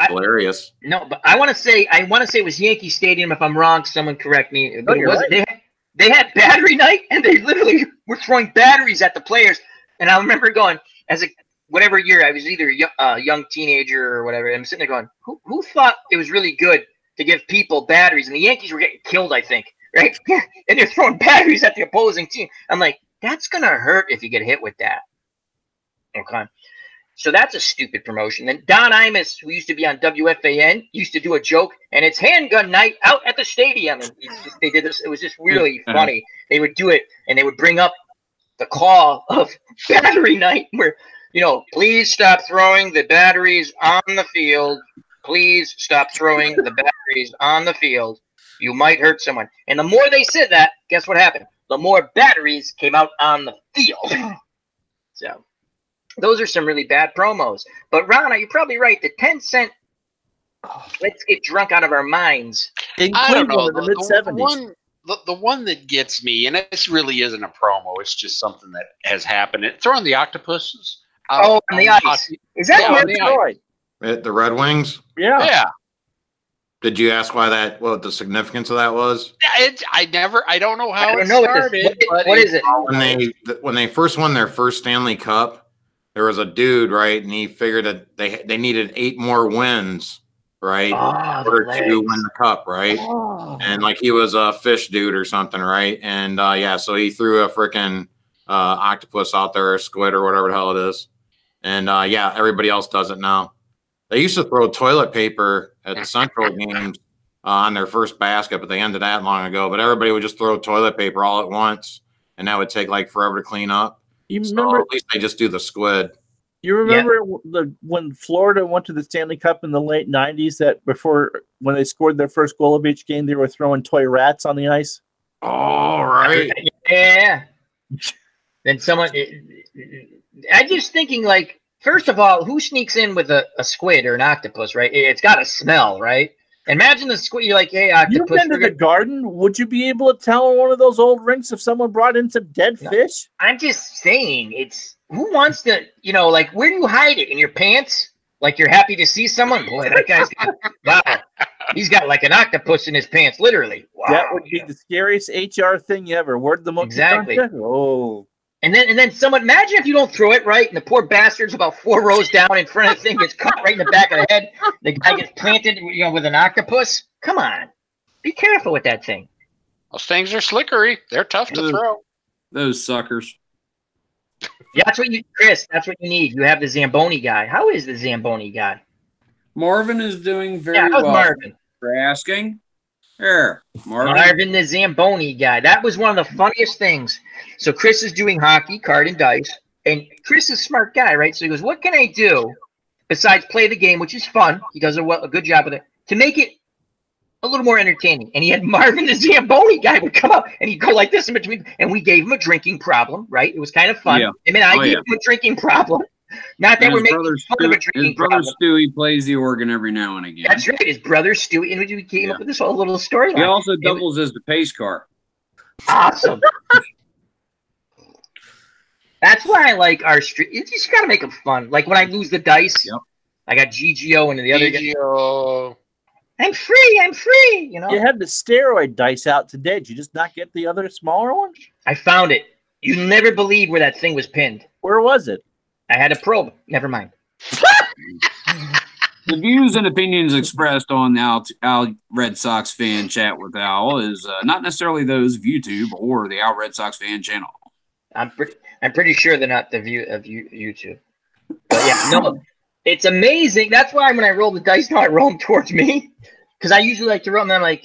Hilarious. No, but I want to say it was Yankee Stadium. If I'm wrong, someone correct me. But No, it wasn't. They had battery night, and they literally were throwing batteries at the players. And I remember going, as a whatever year I was, either a young teenager or whatever. And I'm sitting there going, who thought it was really good to give people batteries? And the Yankees were getting killed, I think, right? And they're throwing batteries at the opposing team. I'm like, that's gonna hurt if you get hit with that. Okay. So that's a stupid promotion. Then Don Imus, who used to be on WFAN, used to do a joke, and it's handgun night out at the stadium. And they did this. It was just really funny. They would do it, and they would bring up the call of battery night, where, please stop throwing the batteries on the field. Please stop throwing the batteries on the field. You might hurt someone. And the more they said that, guess what happened? The more batteries came out on the field. So those are some really bad promos. But Rana, you're probably right. The 10-cent, let's get drunk out of our minds. In I don't know. Cleveland in the mid-70s. The one that gets me, and this really isn't a promo, it's just something that has happened. Throwing the octopuses. On the ice. Is that on the Detroit? At the Red Wings? Yeah. Yeah. Did you ask what the significance of that was? I don't know how it know started. what is it? When they first won their first Stanley Cup, there was a dude, right, and he figured that they needed 8 more wins, right, in order to win the cup, right? Oh. And like he was a fish dude or something, right? And so he threw a freaking octopus out there, or squid, or whatever the hell it is. And everybody else does it now. They used to throw toilet paper at the Central games on their first basket, but they ended that long ago. But everybody would just throw toilet paper all at once, and that would take like forever to clean up. You So remember? at least they just do the squid. You remember when Florida went to the Stanley Cup in the late '90s? That when they scored their first goal of each game, they were throwing toy rats on the ice. All right. Yeah. Then I'm just thinking, like, first of all, who sneaks in with a squid or an octopus, right? It's got to smell, right? Imagine the squid. You're like, hey, octopus. You've been to the garden. Would you be able to tell on one of those old rinks if someone brought in some dead fish? I'm just saying, who wants to, like, where do you hide it? In your pants? Like, you're happy to see someone? Boy, that guy's wow. He's got like an octopus in his pants, literally. Wow. That would be the scariest HR thing you ever. Word the most. Exactly. Oh. And then someone, imagine if you don't throw it right, and the poor bastard's about 4 rows down in front of the thing, gets caught right in the back of the head. The guy gets planted, with an octopus. Come on, be careful with that thing. Those things are slickery. They're tough to throw. Those suckers. Yeah, Chris. That's what you need. You have the Zamboni guy. How is the Zamboni guy? Marvin is doing very how's well. Marvin? For asking. Here, Marvin the Zamboni guy. That was one of the funniest things. So Chris is doing hockey, card, and dice. And Chris is a smart guy, right? So he goes, what can I do besides play the game, which is fun? He does a good job with it, to make it a little more entertaining. And he had Marvin the Zamboni guy would come up, and he'd go like this in between. And we gave him a drinking problem, right? It was kind of fun. Yeah. I gave him a drinking problem. Not that we're making fun of a drinking problem. His brother Stewie plays the organ every now and again. That's right. His brother Stewie. And we came up with this whole little storyline. He also doubles as the pace car. Awesome. That's why I like our street. You just got to make them fun. Like when I lose the dice, I got GGO and the other GGO. I'm free. You had the steroid dice out today. Did you just not get the other smaller one? I found it. You'll never believe where that thing was pinned. Where was it? I had a probe. Never mind. The views and opinions expressed on the Al Red Sox fan chat with Al is not necessarily those of YouTube or the Al Red Sox fan channel. I'm pretty sure they're not the view of YouTube. But yeah, no, it's amazing. That's why when I roll the dice, now I roll them towards me, because I usually like to roll them. I'm like,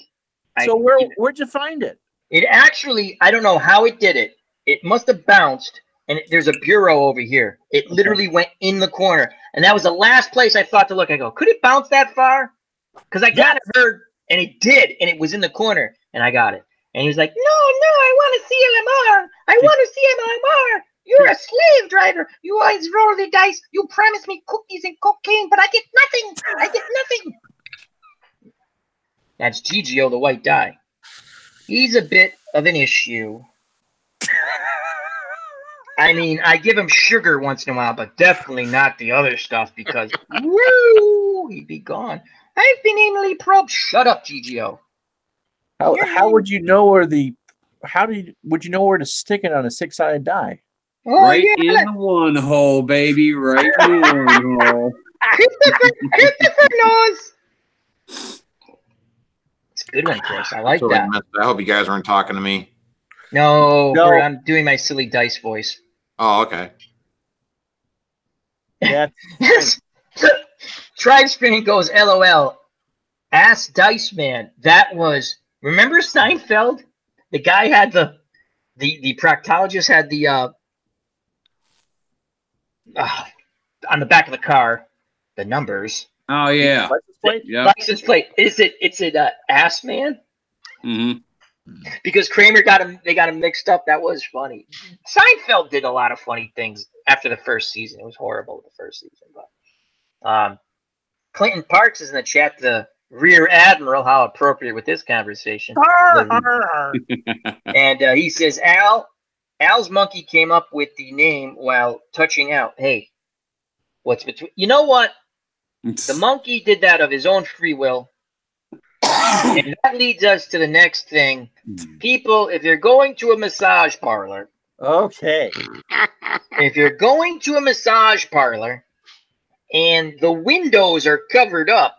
so where'd you find it? It actually, I don't know how it did it. It must have bounced. And there's a bureau over here. It literally went in the corner. And that was the last place I thought to look. I go, could it bounce that far? Because I kind of heard, and it did, and it was in the corner, and I got it. And he was like, no, I want to see LMR. I want to see LMR. You're a slave driver. You always roll the dice. You promise me cookies and cocaine, but I get nothing. That's GGO, the white die. He's a bit of an issue. I mean, I give him sugar once in a while, but definitely not the other stuff because, woo! know he'd be gone. I've been anally probed. Shut up, GGO. How would you know where would you know where to stick it on a 6-sided die? Oh, right yeah. in the one hole, baby. Right in the one hole. Christopher knows. It's a good one, Chris. I like Totally that. missed it. I hope you guys weren't talking to me. No, No. I'm doing my silly dice voice. Oh, okay. Yeah. Yes. Tribespan goes, LOL. Ask Dice Man. That was, remember Seinfeld? The guy had the proctologist had the on the back of the car, the numbers. Oh yeah. License plate? Yeah. License plate. It's Ass Man? Mm-hmm. Because Kramer they got him mixed up. That was funny. Seinfeld did a lot of funny things after the first season. It was horrible the first season, but Clinton Parks is in the chat. The Rear Admiral, how appropriate with this conversation. And he says, Al's monkey came up with the name while touching out. Hey, what's between? You know what? The monkey did that of his own free will. And that leads us to the next thing. People, if you're going to a massage parlor, Okay. if you're going to a massage parlor and the windows are covered up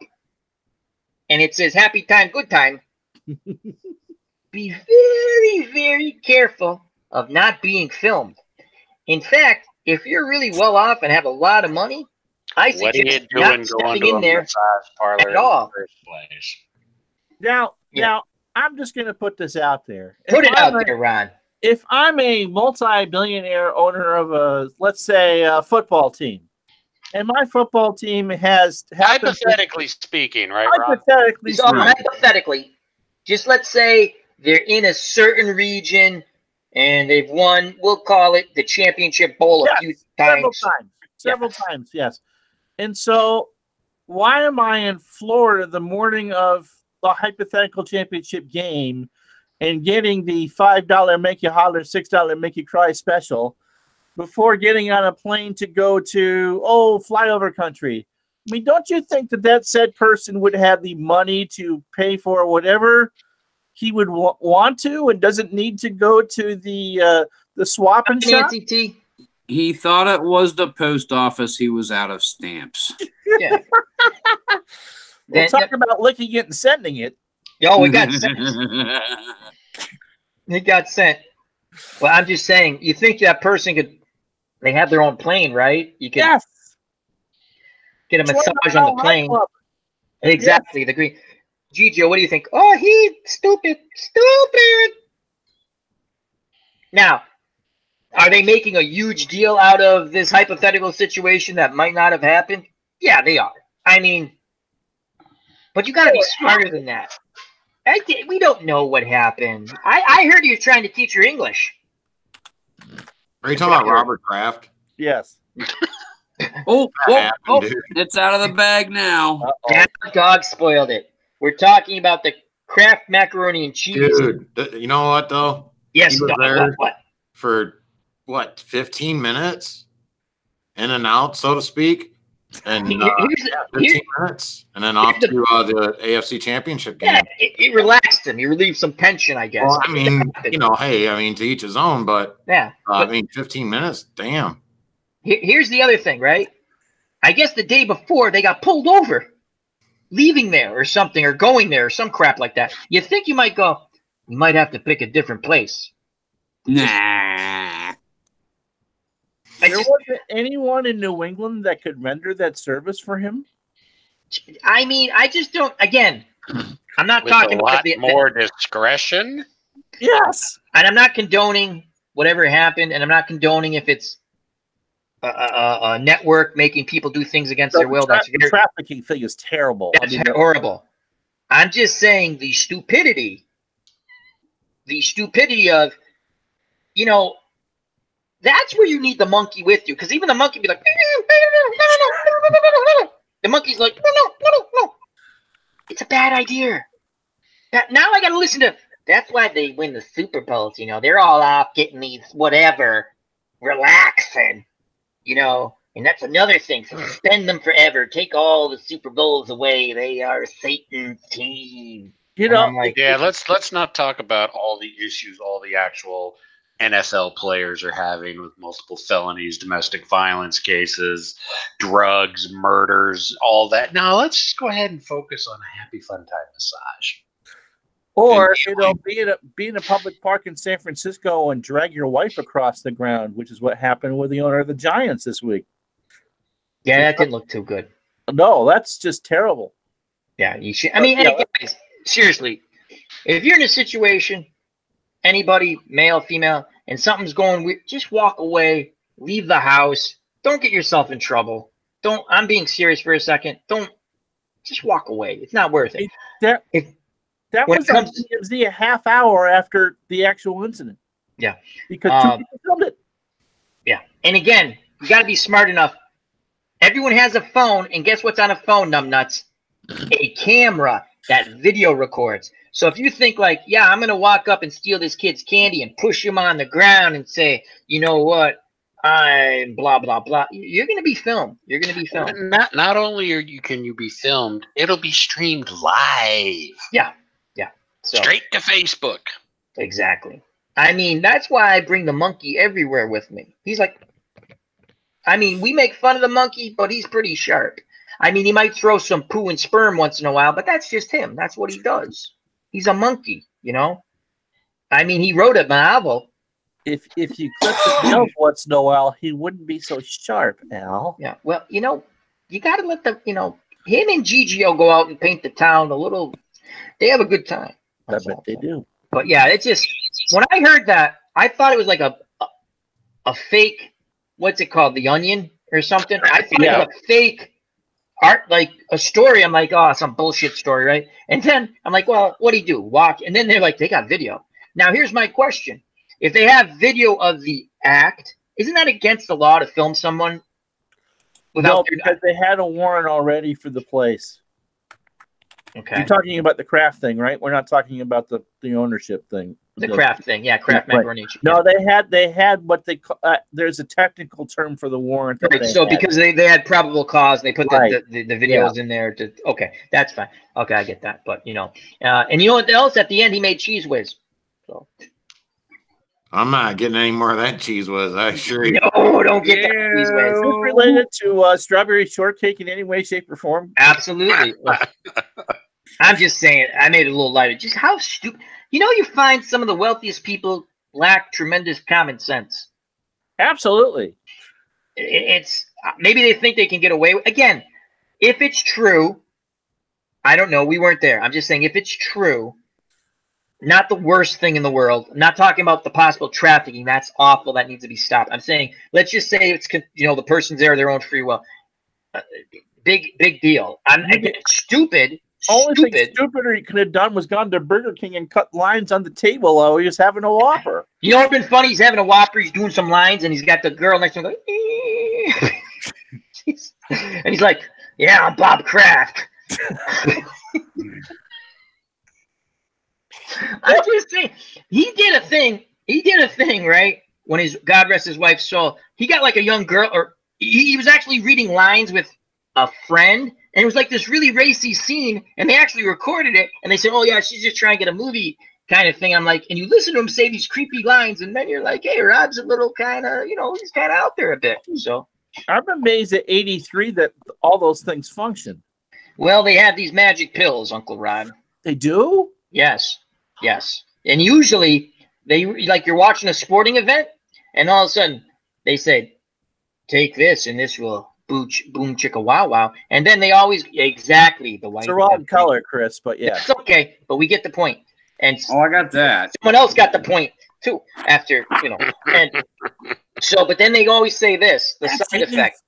and it says happy time, good time, be very, very careful of not being filmed. In fact, if you're really well off and have a lot of money, I What are you suggest doing not going stepping to in a there massage parlor at all. in the first place? Now, I'm just going to put this out there. Put If it out I'm there, Ron. If I'm a multi-billionaire owner of let's say, a football team, and my football team has Hypothetically speaking, right, Ron? hypothetically So speaking, hypothetically, just let's say they're in a certain region and they've won, we'll call it the championship bowl a few times. several times, yes. And so, why am I in Florida the morning of the hypothetical championship game and getting the $5 make you holler, $6 make you cry special before getting on a plane to go to flyover country? I mean, don't you think that said person would have the money to pay for whatever he would want to, and doesn't need to go to the swap and shop? Nancy T. He thought it was the post office. He was out of stamps. Yeah. We'll talk about licking it and sending it. Oh, it got sent. It got sent. Well, I'm just saying, you think that person they have their own plane, right? You can get a massage on the plane. Exactly. The green. Gigio, what do you think? Oh, he's stupid. Stupid. Now, are they making a huge deal out of this hypothetical situation that might not have happened? Yeah, they are. I mean, but you got to be smarter than that. We don't know what happened. I heard he was trying to teach her English. Are you talking about Robert Kraft? Yes. It's out of the bag now. That dog spoiled it. We're talking about the Kraft macaroni and cheese. Dude, you know what, though? Yes, He was dog, there what? For, 15 minutes? In and out, so to speak? And 15 minutes, and then off to the AFC Championship game. Yeah, it relaxed him. He relieved some tension, I guess. Well, I mean, to each his own, but yeah. 15 minutes, damn. Here's the other thing, right? I guess the day before they got pulled over, leaving there or something, or going there or some crap like that. You think you might have to pick a different place. Nah. There wasn't anyone in New England that could render that service for him? I mean, I just don't. Again, I'm not With talking a lot about more discretion. Yes, and I'm not condoning whatever happened, and I'm not condoning if it's a network making people do things against their will. That's the trafficking thing is terrible. That's horrible. I'm just saying the stupidity of, that's where you need the monkey with you, because even the monkey be like, the monkey's like, no. It's a bad idea. Now I got to listen to. That's why they win the Super Bowls. They're all out getting these whatever, relaxing, and And that's another thing. Suspend them forever. Take all the Super Bowls away. They are Satan's team. You And know, I'm like, Yeah, let's not talk about all the issues all the actual NFL players are having with multiple felonies, domestic violence cases, drugs, murders, all that. No, let's just go ahead and focus on a happy, fun time massage. or be in a public park in San Francisco and drag your wife across the ground, which is what happened with the owner of the Giants this week. yeah, that didn't look too good. No, that's just terrible. Yeah, you should. I mean, hey, guys, seriously, if you're in a situation, anybody, male, female, and something's going weird, just walk away, leave the house. Don't get yourself in trouble. Don't. I'm being serious for a second. Don't. Just walk away. It's not worth it. That When was it comes on TMZ a half hour after the actual incident. Yeah. Because two people filmed it. Yeah. And again, you got to be smart enough. Everyone has a phone, and guess what's on a phone, numbnuts? A camera that video records. So if you think like, yeah, I'm going to walk up and steal this kid's candy and push him on the ground and say, you know what, I'm blah, blah, blah, you're going to be filmed. You're going to be filmed. Not only can you be filmed, it'll be streamed live. Yeah. Yeah. So Straight to Facebook. exactly. I mean, that's why I bring the monkey everywhere with me. He's like, I mean, we make fun of the monkey, but he's pretty sharp. I mean, he might throw some poo and sperm once in a while, but that's just him. That's what he does. He's a monkey, you know? I mean, he wrote a novel. If you clip the nails once in a while, he wouldn't be so sharp, Al. Yeah. Well, you know, you got to let the, you know, him and Gigio go out and paint the town a little. They have a good time. I bet they do. But yeah, it's just, when I heard that, I thought it was like a fake, what's it called? The Onion or something? I thought it was a fake art, like a story. I'm like, oh, some bullshit story, right? And then I'm like, well, what'd he do? Walk. And then they're like, they got video. Now, here's my question. If they have video of the act, isn't that against the law to film someone without because they had a warrant already for the place. Okay. You're talking about the Kraft thing, right? We're not talking about the ownership thing. The Kraft thing, yeah, Kraft macaroni and cheese. No, they had what they call, there's a technical term for the warrant. Right, so because they had probable cause, they put the videos in there to. Okay, that's fine. Okay, I get that. But you know, and you know what else? At the end, he made Cheese Whiz. So I'm not getting any more of that Cheese Whiz. I assure you. No, don't get that Cheese Whiz. Is this related to strawberry shortcake in any way, shape, or form? Absolutely. I'm just saying, I made it a little lighter. Just how stupid. You know, you find some of the wealthiest people lack tremendous common sense. Absolutely. It's maybe they think they can get away with. Again, if it's true, I don't know. We weren't there. I'm just saying, if it's true, not the worst thing in the world. I'm not talking about the possible trafficking. That's awful. That needs to be stopped. I'm saying, let's just say it's, you know, the person's there of their own free will. Big deal. Again, stupid. Only thing stupider he could have done was gone to Burger King and cut lines on the table while he was having a Whopper. You know what's been funny? He's having a Whopper. He's doing some lines, and he's got the girl next to him going, and he's like, "Yeah, I'm Bob Kraft." I'm just saying, he did a thing. He did a thing, right? When his God rest his wife's soul, he got like a young girl, or he was actually reading lines with a friend. And it was like this really racy scene, and they actually recorded it, and they said, oh, yeah, she's just trying to get a movie kind of thing. I'm like, and you listen to him say these creepy lines, and then you're like, hey, Rob's a little kind of, you know, he's kind of out there a bit. So I'm amazed at 83 that all those things function. Well, they have these magic pills, Uncle Rod. They do? Yes. And usually, like you're watching a sporting event, and all of a sudden, they say, take this, and this will boom chicka wow wow, and then they always exactly the white. It's the wrong color, Chris, but yeah, it's okay. But we get the point. And I got that. Someone else got the point too. After you know, and so, but then they always say this: the side effect.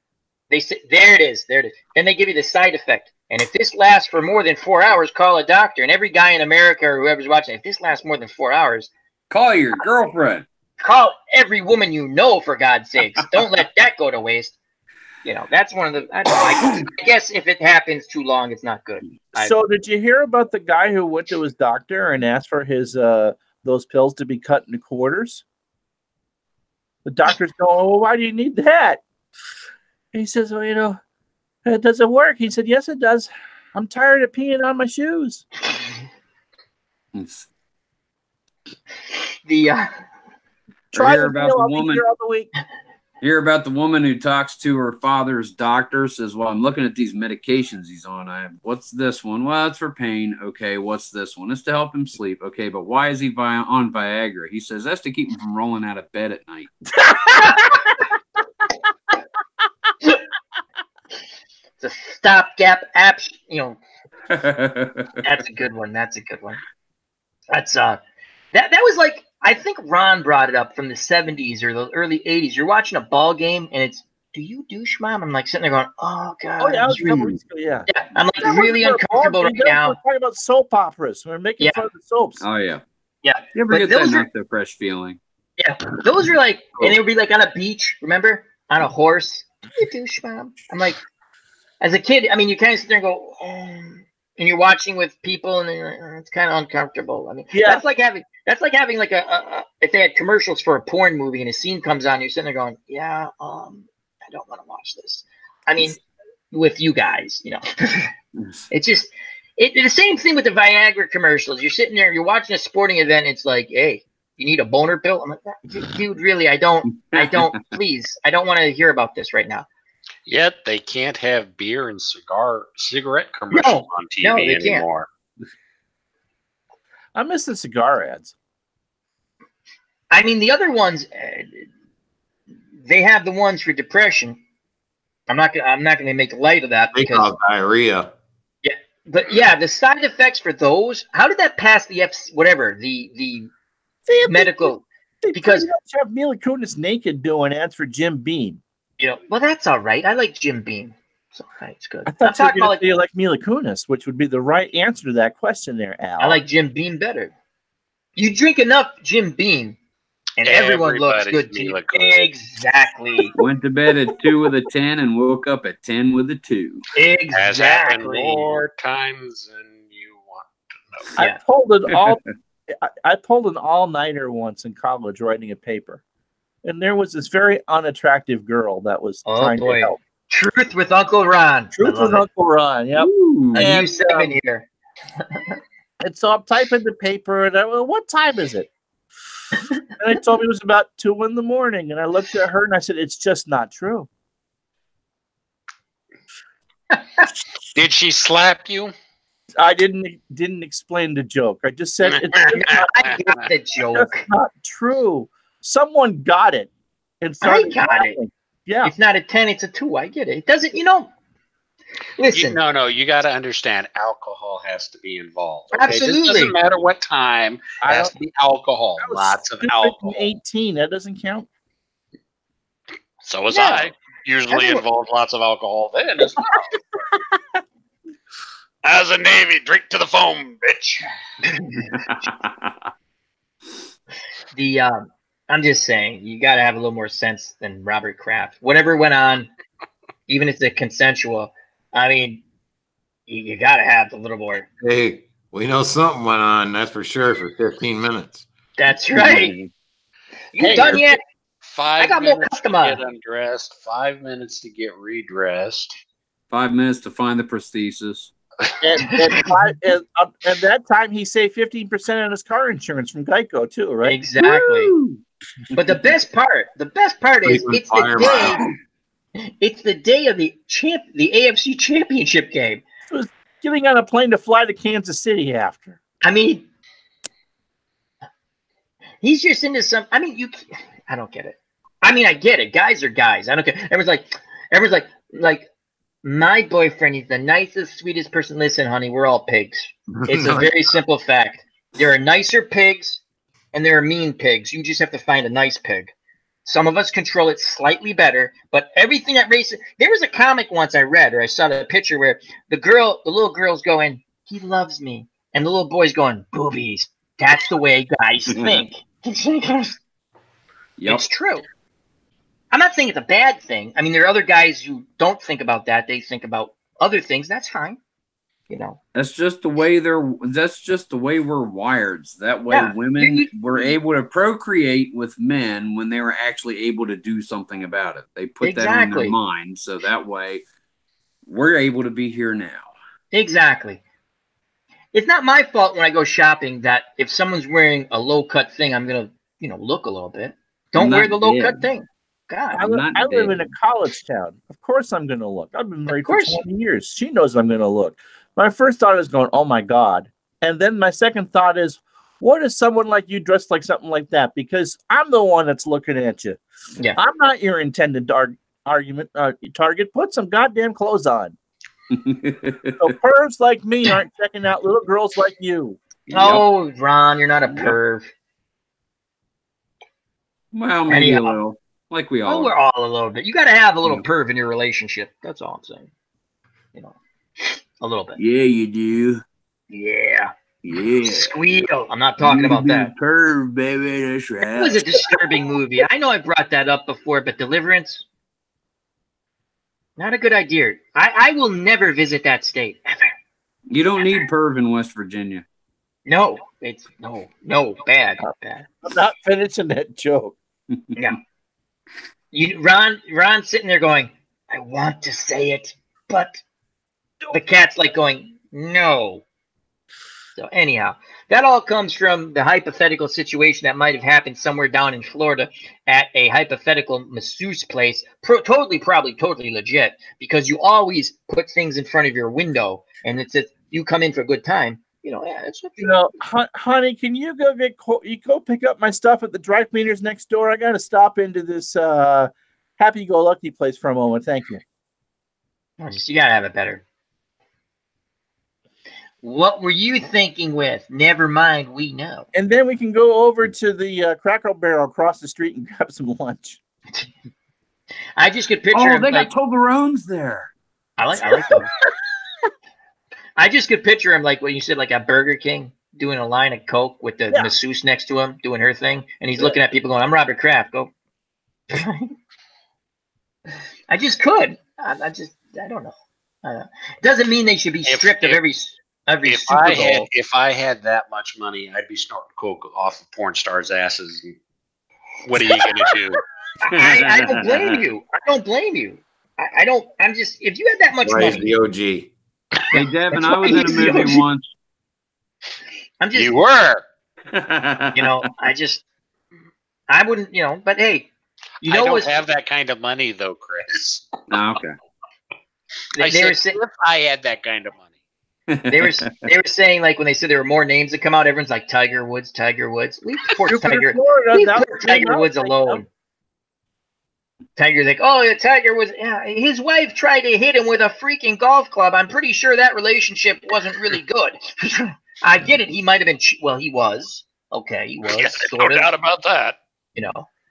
They say there it is. Then they give you the side effect. And if this lasts for more than 4 hours, call a doctor. And every guy in America or whoever's watching, if this lasts more than 4 hours, call your girlfriend. Call every woman you know, for God's sakes. Don't let that go to waste. You know, that's one of the. I don't know, I guess if it happens too long, it's not good. So, did you hear about the guy who went to his doctor and asked for his those pills to be cut into quarters? The doctor's going, "Well, why do you need that?" He says, well, does it work? He said, yes, it does. I'm tired of peeing on my shoes. Try hear the about deal. the I'll be woman. here all the week. Hear about the woman who talks to her father's doctor, says, well, I'm looking at these medications he's on. What's this one? Well, it's for pain. Okay, what's this one? It's to help him sleep. Okay, but why is he on Viagra? He says, that's to keep him from rolling out of bed at night. It's a stopgap app, That's a good one. That's that was like, I think Ron brought it up from the 70s or the early 80s. You're watching a ball game and it's, do you douche, Mom? I'm like sitting there going, oh God. Oh yeah, that was a couple weeks ago. Yeah. I'm like really uncomfortable right now. We're talking about soap operas. We're making fun of the soaps. Oh yeah. Yeah. You ever get that not so fresh feeling? Yeah. Those are like, and they would be like on a beach, remember? On a horse. Do you douche, Mom? I'm like, as a kid, I mean, you kind of sit there and go, and you're watching with people, and then you're like, it's kind of uncomfortable. I mean, that's like having like a if they had commercials for a porn movie and a scene comes on, you're sitting there going, I don't want to watch this. I mean, with you guys, it's just the same thing with the Viagra commercials. You're sitting there, you're watching a sporting event. It's like, hey, you need a boner pill? I'm like, dude, really? I don't. Please, I don't want to hear about this right now. Yet they can't have beer and cigarette commercials on TV anymore. I miss the cigar ads. I mean, the other ones, they have the ones for depression. I'm not gonna make light of that because diarrhea. Yeah, but the side effects for those. How did that pass the the medical? Because you have Mila Kunis naked doing ads for Jim Beam. Well, that's all right. I like Jim Beam, so it's good. I thought you were going to say like Mila Kunis, which would be the right answer to that question there, Al. I like Jim Beam better. You drink enough Jim Beam, and everyone looks good to you. Exactly. Went to bed at 2 with a 10 and woke up at 10 with a 2. Exactly. Has happened more times than you want to know. I pulled an all-nighter once in college writing a paper. And there was this very unattractive girl that was trying to help. Truth with Uncle Ron. Truth with Uncle Ron, yep. And 7 here. And so I'm typing the paper, and what time is it? And I told me it was about 2 in the morning. And I looked at her, and I said, it's just not true. Did she slap you? I didn't explain the joke. I just said it's I get the joke. That's not true. Someone got it. And I got it. Yeah. It's not a 10, it's a 2. I get it. It doesn't, listen. No, you got to understand alcohol has to be involved. Okay? Absolutely. It doesn't matter what time. It has to be alcohol. Lots of alcohol. 18. That doesn't count. So was I. Usually involved lots of alcohol then as well. As a Navy, drink to the foam, bitch. I'm just saying, you got to have a little more sense than Robert Kraft. Whatever went on, even if it's consensual, I mean, you got to have a little more. Hey, we know something went on, that's for sure, for 15 minutes. That's right. You done yet? 5 I got more customized. To get undressed, 5 minutes to get redressed. 5 minutes to find the prosthesis. And that time he saved 15% on his car insurance from Geico too, right? Exactly. Woo! But the best part is it's the day of the AFC Championship game. It was getting on a plane to fly to Kansas City after. I mean, he's just into some. I mean, I don't get it. I mean, I get it. Guys are guys. I don't care. Everyone's like. My boyfriend, he's the nicest, sweetest person. Listen, honey, we're all pigs. It's a very simple fact. There are nicer pigs and there are mean pigs. You just have to find a nice pig. Some of us control it slightly better, but everything that races. There was a comic once I read, or I saw the picture where the little girl's going, he loves me. And the little boy's going, boobies. That's the way guys think. It's true. I'm not saying it's a bad thing. I mean, there are other guys who don't think about that. They think about other things. That's fine. You know, That's just the way we're wired. So that way Yeah. women were able to procreate with men when they were actually able to do something about it. They put that on their Exactly. mind, so that way we're able to be here now. exactly. It's not my fault when I go shopping that if someone's wearing a low cut thing, I'm gonna, look a little bit. Don't I'm wear not the low cut dead. thing. God, I'm not I live in dead. a college town. Of course I'm going to look. I've been married for course. 20 years. She knows I'm going to look. My first thought is going, oh my God. And then my second thought is, what is someone like you dressed like something like that? Because I'm the one that's looking at you. Yeah. I'm not your intended target. Put some goddamn clothes on. So pervs like me aren't checking out little girls like you. Oh, Ron, you're not a Yep. perv. Well, maybe Anyhow. a little, like we Well, all we're are. all a little bit. You got to have a little Yeah. perv in your relationship. That's all I'm saying. A little bit. Yeah, you do. Yeah. Yeah. Squeal. I'm not talking about that. Perv, baby. That's right. It was a disturbing movie. I know I brought that up before, but Deliverance, not a good idea. I will never visit that state ever. You don't need perv in West Virginia. No, it's no bad. I'm not finishing that joke. Ron's sitting there going, I want to say it, but the cat's like going, no. So anyhow, that all comes from the hypothetical situation that might have happened somewhere down in Florida at a hypothetical masseuse place. Probably totally legit, because you always put things in front of your window and it says you come in for a good time. That's what Honey, can you go pick up my stuff at the dry cleaners next door? I got to stop into this happy-go-lucky place for a moment. Thank you. you gotta have it better. What were you thinking with? Never mind, we know. And then we can go over to the Cracker Barrel across the street and grab some lunch. I just could picture. Oh, him they like, got Toblerones there. I like those. I just could picture him like when you said, like at Burger King, doing a line of Coke with the masseuse next to him, doing her thing, and he's looking at people going, "I'm Robert Kraft." Go. I just could. I don't know. Doesn't mean they should be stripped of every Super Bowl. If I had that much money, I'd be snorting coke off of porn stars' asses. What are you gonna do? I don't blame you. I don't blame you. I don't. I'm just. If you had that much Rise money, the OG. Hey, Devin, That's I was why in a he's the movie OG. once. I'm just. You were. I wouldn't. But hey, I don't have that kind of money, though, Chris. Oh, okay. They were saying, if I had that kind of money. they were saying, like, when they said there were more names that come out, everyone's like Tiger Woods. Leave poor Tiger. Leave poor Tiger Woods alone. Tiger's like, oh, yeah, Tiger was. Yeah, his wife tried to hit him with a freaking golf club. I'm pretty sure that relationship wasn't really good. I get it. He might have been. Well, he was. Okay, he was. Yeah, sort no of. doubt about that.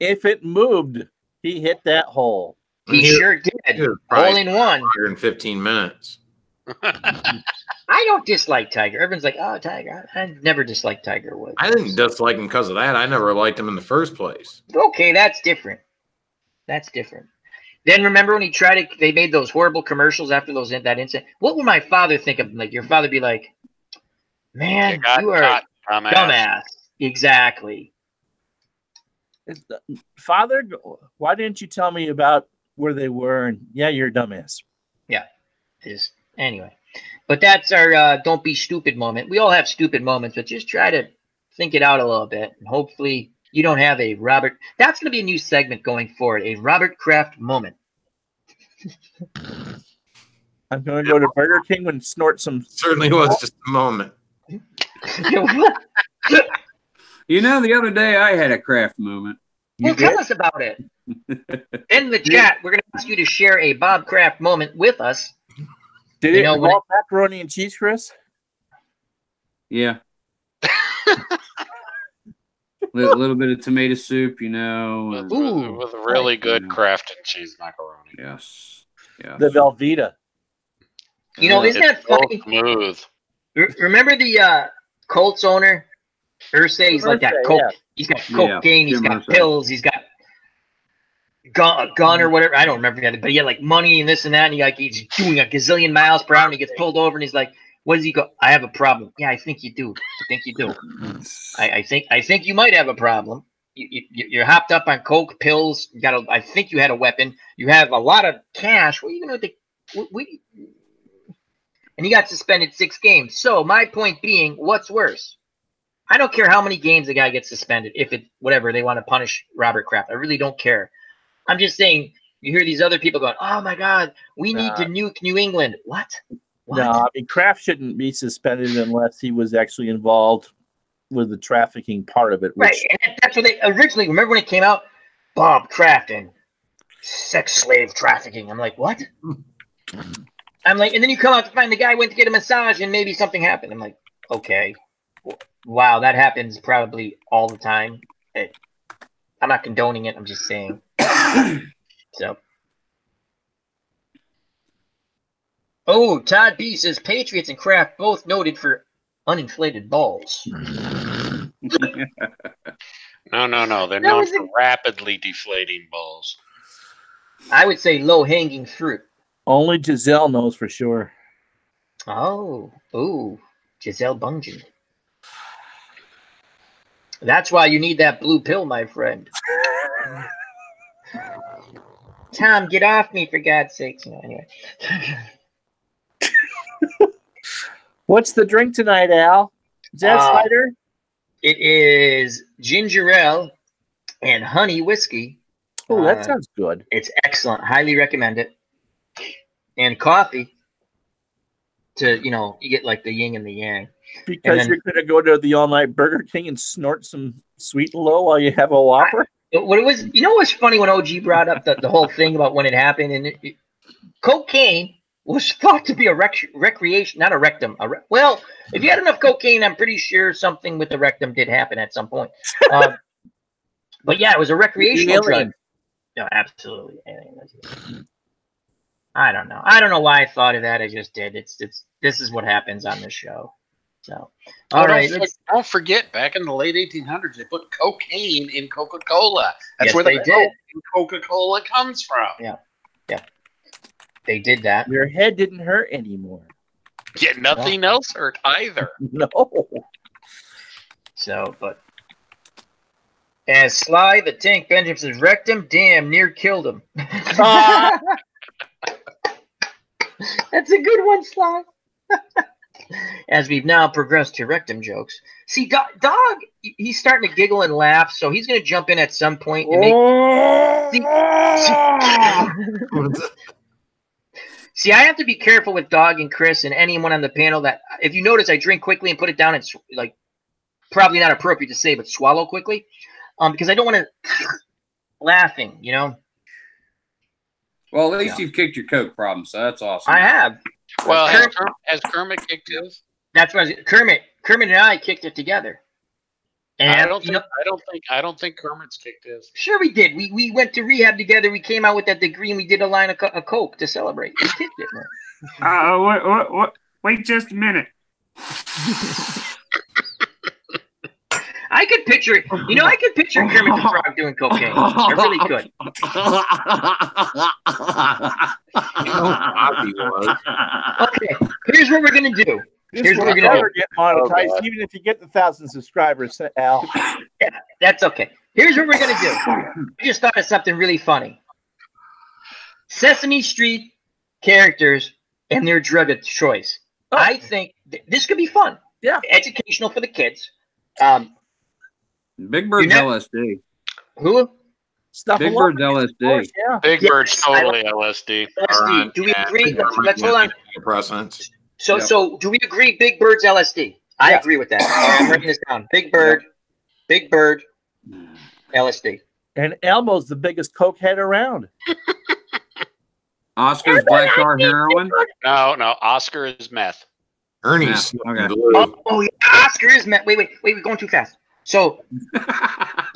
If it moved, he hit that hole. He sure did. All in one. 115 minutes. I don't dislike Tiger. Everyone's like, oh, Tiger. I never disliked Tiger Woods. I didn't dislike him because of that. I never liked him in the first place. Okay, that's different. Then remember when they made those horrible commercials after that incident? What would my father think of him? Like, your father be like, man, you are a dumbass. Exactly. Father, why didn't you tell me about where they were? And yeah, you're a dumbass. Yeah. Anyway. But that's our don't be stupid moment. We all have stupid moments, but just try to think it out a little bit. And hopefully you don't have a Robert. That's going to be a new segment going forward, a Robert Kraft moment. I'm going to go to Burger King and snort some. Certainly was just a moment. The other day I had a Kraft moment. Well, tell us about it. In the chat, we're going to ask you to share a Bob Kraft moment with us. Did it involve macaroni and cheese, Chris? Yeah. A little bit of tomato soup, and, with really good Kraft and cheese macaroni. Yes. The Velveeta. Isn't that funny? Smooth. Remember the Colts owner? Irsay, he's like that. Yeah. He's got cocaine, he's got pills, he's got a gun or whatever. I don't remember the other, but he had like money and this and that, and he's doing a gazillion miles per hour, and he gets pulled over, and he's like, What does he go? I have a problem. Yeah, I think you do. I think you do. I think you might have a problem. You're hopped up on coke, pills. You got a, I think you had a weapon. You have a lot of cash. What are you gonna do? And he got suspended 6 games. So my point being, what's worse? I don't care how many games the guy gets suspended. If it whatever they want to punish Robert Kraft, I really don't care. I'm just saying. You hear these other people going, "Oh my God, we need to nuke New England." What? No, I mean Kraft shouldn't be suspended unless he was actually involved with the trafficking part of it. Right, and that's what they originally. Remember when it came out, Bob Kraft and sex slave trafficking. I'm like, what? I'm like, and then you come out to find the guy went to get a massage and maybe something happened. I'm like, okay, wow, that happens probably all the time. I'm not condoning it. I'm just saying. So. Oh, Todd B says Patriots and Kraft both noted for uninflated balls. No. They're known for rapidly deflating balls. I would say low-hanging fruit. Only Giselle knows for sure. Oh, Giselle Bungin. That's why you need that blue pill, my friend. Tom, get off me for God's sakes. No, anyway. What's the drink tonight, Al? Is that cider? It is ginger ale and honey whiskey. Oh, that sounds good. It's excellent. Highly recommend it. And coffee to, you get like the yin and the yang. Because you're going to go to the all-night Burger King and snort some Sweet and Low while you have a Whopper? What it was, what was funny when OG brought up the whole thing about when it happened, and cocaine was thought to be a recreation, not a rectum. Well, if you had enough cocaine, I'm pretty sure something with the rectum did happen at some point. But yeah, it was a recreational drug. No, absolutely. I don't know. I don't know why I thought of that. I just did. This is what happens on this show. So, all right. Don't forget, back in the late 1800s, they put cocaine in Coca-Cola. That's where they the did. Coca-Cola comes from. Yeah. They did that. Your head didn't hurt anymore. Yeah, nothing else hurt either. No. So, but as Sly the Tank Benjamin's rectum damn near killed him. That's a good one, Sly. As we've now progressed to rectum jokes. See, Dog, he's starting to giggle and laugh, so he's going to jump in at some point and make... See, I have to be careful with Dog and Chris and anyone on the panel that, if you notice, I drink quickly and put it down. It's like probably not appropriate to say, but swallow quickly, because I don't want to laughing, Well, at least you've kicked your Coke problem, so that's awesome. I have. Well, has Kermit kicked his? That's what Kermit and I kicked it together. And I don't think Kermit's kicked his. Sure, we did. We went to rehab together. We came out with that degree, and we did a line of Coke to celebrate. We kicked it, man. Wait just a minute. I could picture it. I could picture Kermit the Frog doing cocaine. I really could. Okay, here's what we're gonna do. Here's what we're gonna do. Get monetized, even if you get the 1,000 subscribers, Al. Yeah, that's okay. Here's what we're gonna do. I just thought of something really funny. Sesame Street characters and their drug of choice. Oh. I think this could be fun. Yeah, educational for the kids. Big Bird's LSD. Who? Big Bird's LSD. Course, yeah. Big Bird's totally LSD. LSD. Do we agree? Let's hold on. So, So do we agree Big Bird's LSD? I agree with that. All right, I'm writing this down. Big Bird, LSD. And Elmo's the biggest cokehead around. Oscar's black tar heroin? No. Oscar is meth. Ernie's. Okay. Oh, yeah. Oscar is meth. Wait, we're going too fast. So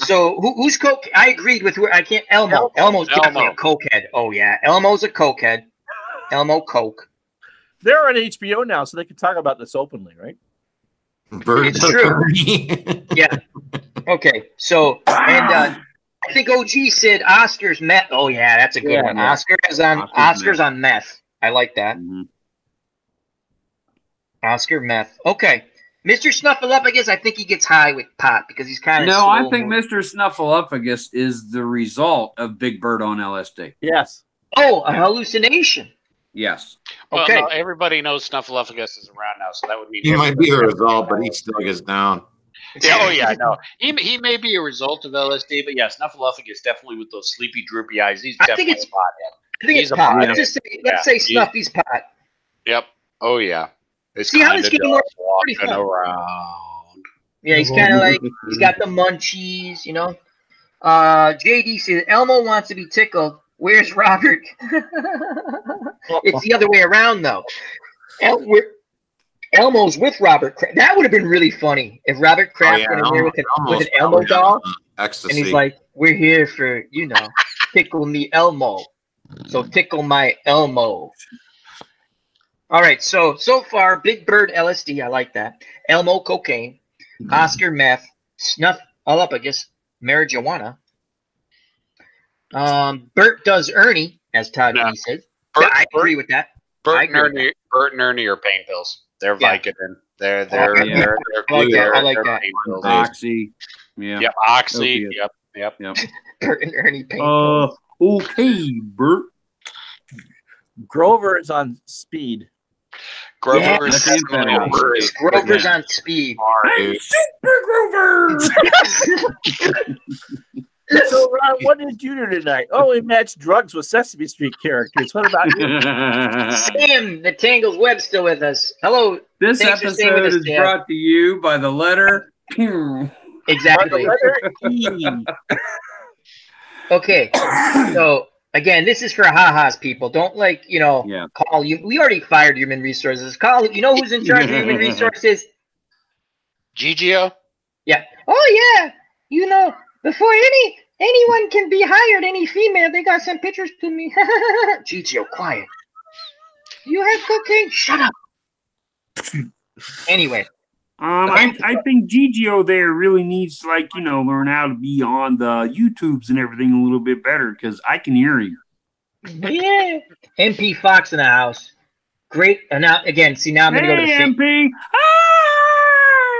who's coke? I agreed with who I can't. Elmo's definitely a cokehead. Oh yeah, Elmo's a cokehead. Elmo Coke. They're on HBO now, so they can talk about this openly, right? It's true. Yeah. Okay. So I think OG said Oscar's meth. Oh yeah, that's a good one. Yeah. Oscar's on meth. I like that. Mm-hmm. Oscar Meth. Okay. Mr. Snuffleupagus, I think he gets high with pot because he's kind of No, I think Mr. Snuffleupagus is the result of Big Bird on LSD. Yes. Oh, a hallucination. Yes. Well, Okay. no, everybody knows Snuffleupagus is around now, so that would mean He might be the result, but he still gets down. Yeah, oh yeah, no. He may be a result of LSD, but yeah, Snuffleupagus definitely with those sleepy, droopy eyes. He's I think definitely it's- a pothead. I think He's it's a pot. pothead. Let's just say, Snuffy's pot. Yep. Oh yeah. It's See how kinda this game just works? walking Pretty fun. around. Yeah, he's kind of like, he's got the munchies, you know. JD says, Elmo wants to be tickled. Where's Robert? It's the other way around, though. Elmo's with Robert Kraft. That would have been really funny if Robert Kraft went in there with an Elmo doll. Ecstasy. And he's like, we're here for, tickle me Elmo. So tickle my Elmo. All right, so far, Big Bird LSD, I like that. Elmo cocaine, Oscar meth, Snuffleupagus, marijuana. Bert does Ernie, as Todd Yeah. B said. Bert- I agree with that. Bert I and agree with Ernie are pain pills. They're Yeah. Vicodin. They're I like they're that. pain pills. Oxy. Yeah. Yep, Oxy. Opiate. Yep. Bert and Ernie pain pills. Okay, Bert. Grover is on speed. Grover Yes. is definitely Grover's on speed. I'm Super Grover. So, Ron, what did you do tonight? Oh, we matched drugs with Sesame Street characters. What about you? Sam, the Tangles Web, still with us. Hello. This Thanks for staying with episode us, is Dan. brought to you by the letter Q. Exactly. E. Okay. So again, this is for ha-has, people. Don't Yeah. call you. We already fired human resources. Call. You know who's in charge of human resources? Gigio. Yeah. Oh yeah. Before anyone can be hired, any female, they got sent pictures to me. Gigio, quiet. You have cocaine? Shut up. Anyway. I think Gigio there really needs to learn how to be on the YouTubes and everything a little bit better because I can hear you. Yeah. MP Fox in the house. Great. Now again, now I'm gonna go to the MP.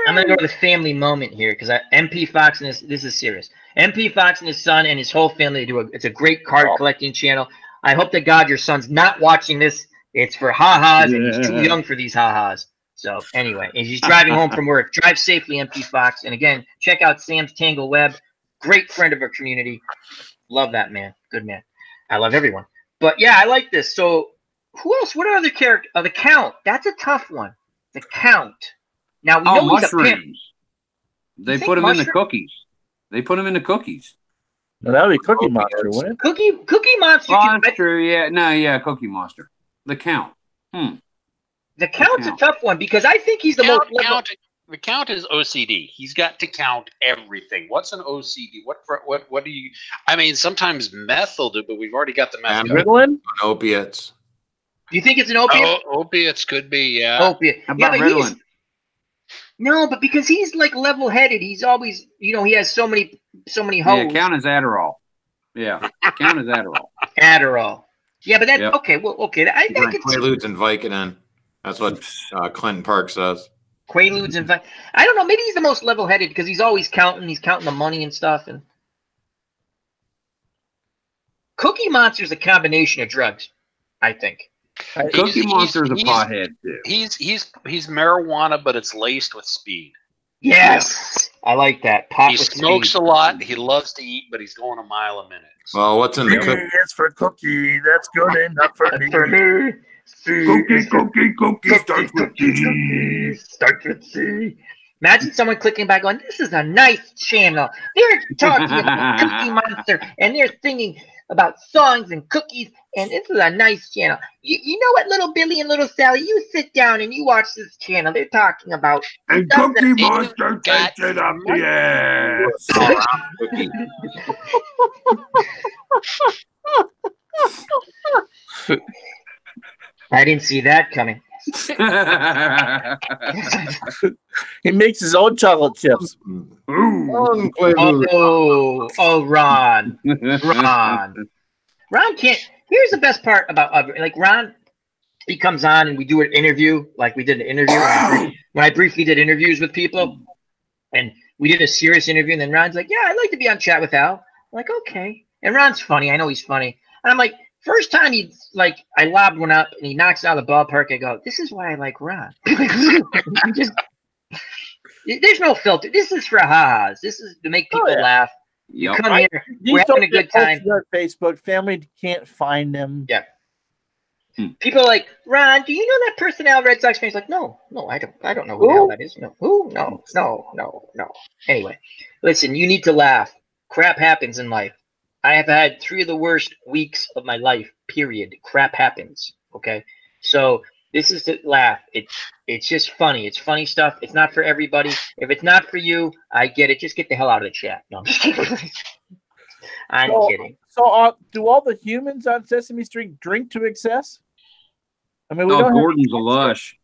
I'm gonna go to the family moment here because MP Fox and this is serious. MP Fox and his son and his whole family it's a great card collecting channel. I hope to God your son's not watching this. It's for ha-has and he's too young for these ha-has. So anyway, if he's driving home from work, drive safely, MP Fox. And again, check out Sam's Tangle Web. Great friend of our community. Love that man. Good man. I love everyone. But yeah, I like this. So who else? What are other characters? The Count. That's a tough one. The Count. Now we know he's a pimp. Mushrooms. They put them in the cookies. They put them in the cookies. No, that would be Cookie Monster, wouldn't it? Cookie Monster. Monster, yeah. No, yeah, Cookie Monster. The Count. The Count's a tough one because I think he's the most. The Count is OCD. He's got to count everything. What's an OCD? What do you? I mean, sometimes meth will do, but we've already got the meth. Ritalin? Opiates. Do you think it's an opiate? Oh, opiates could be, yeah. Opiate. How about but Ritalin? No, but because he's like level-headed, he's always, he has so many Yeah, hoes. Count is Adderall. Yeah, Count is Adderall. Adderall. Yeah, but that's Yep. okay. Well, okay. I think it's Quaaludes and Vicodin. That's what Clinton Park says. Quaaludes and I don't know. Maybe he's the most level-headed because he's always counting. He's counting the money and stuff. And Cookie Monster's a combination of drugs, I think. Cookie Monster's a pothead too. He's marijuana, but it's laced with speed. Yes, I like that. Pot He with smokes speed. a lot. He loves to eat, but he's going a mile a minute. Well, what's in the cookie? It's for Cookie. That's good enough for me. For me. Cookie starts with G. Starts with C. Imagine someone clicking back going, this is a nice channel. They're talking about Cookie Monster and they're singing about songs and cookies, and this is a nice channel. You know what, little Billy and little Sally, you sit down and you watch this channel. They're talking about And Cookie Monster takes it up the ass. Cookie. I didn't see that coming. He makes his own chocolate chips. Ooh. Oh, Ron. Ron can't. Here's the best part about Ron. he comes on and we do an interview, like we did an interview when I briefly did interviews with people, and we did a serious interview. And then Ron's like, "Yeah, I'd like to be on Chat with Al." I'm like, "Okay." And Ron's funny. I know he's funny. And I'm like, first time I lobbed one up and he knocks it out of the ballpark. I go, "This is why I like Ron." There's no filter. This is for ha-has. This is to make people laugh. You Yep. come here, we're having a good time. On Facebook, family can't find them. Yeah. People are like, "Ron, do you know that person Al Red Sox fan?" He's like, no, I don't know who the hell that is. No, who? No. Anyway, listen, you need to laugh. Crap happens in life. I have had 3 of the worst weeks of my life, period. Crap happens. Okay. So this is to laugh. It's just funny. It's funny stuff. It's not for everybody. If it's not for you, I get it. Just get the hell out of the chat. No, I'm just kidding. I'm kidding. So, do all the humans on Sesame Street drink to excess? I mean, we don't Gordon's a lush.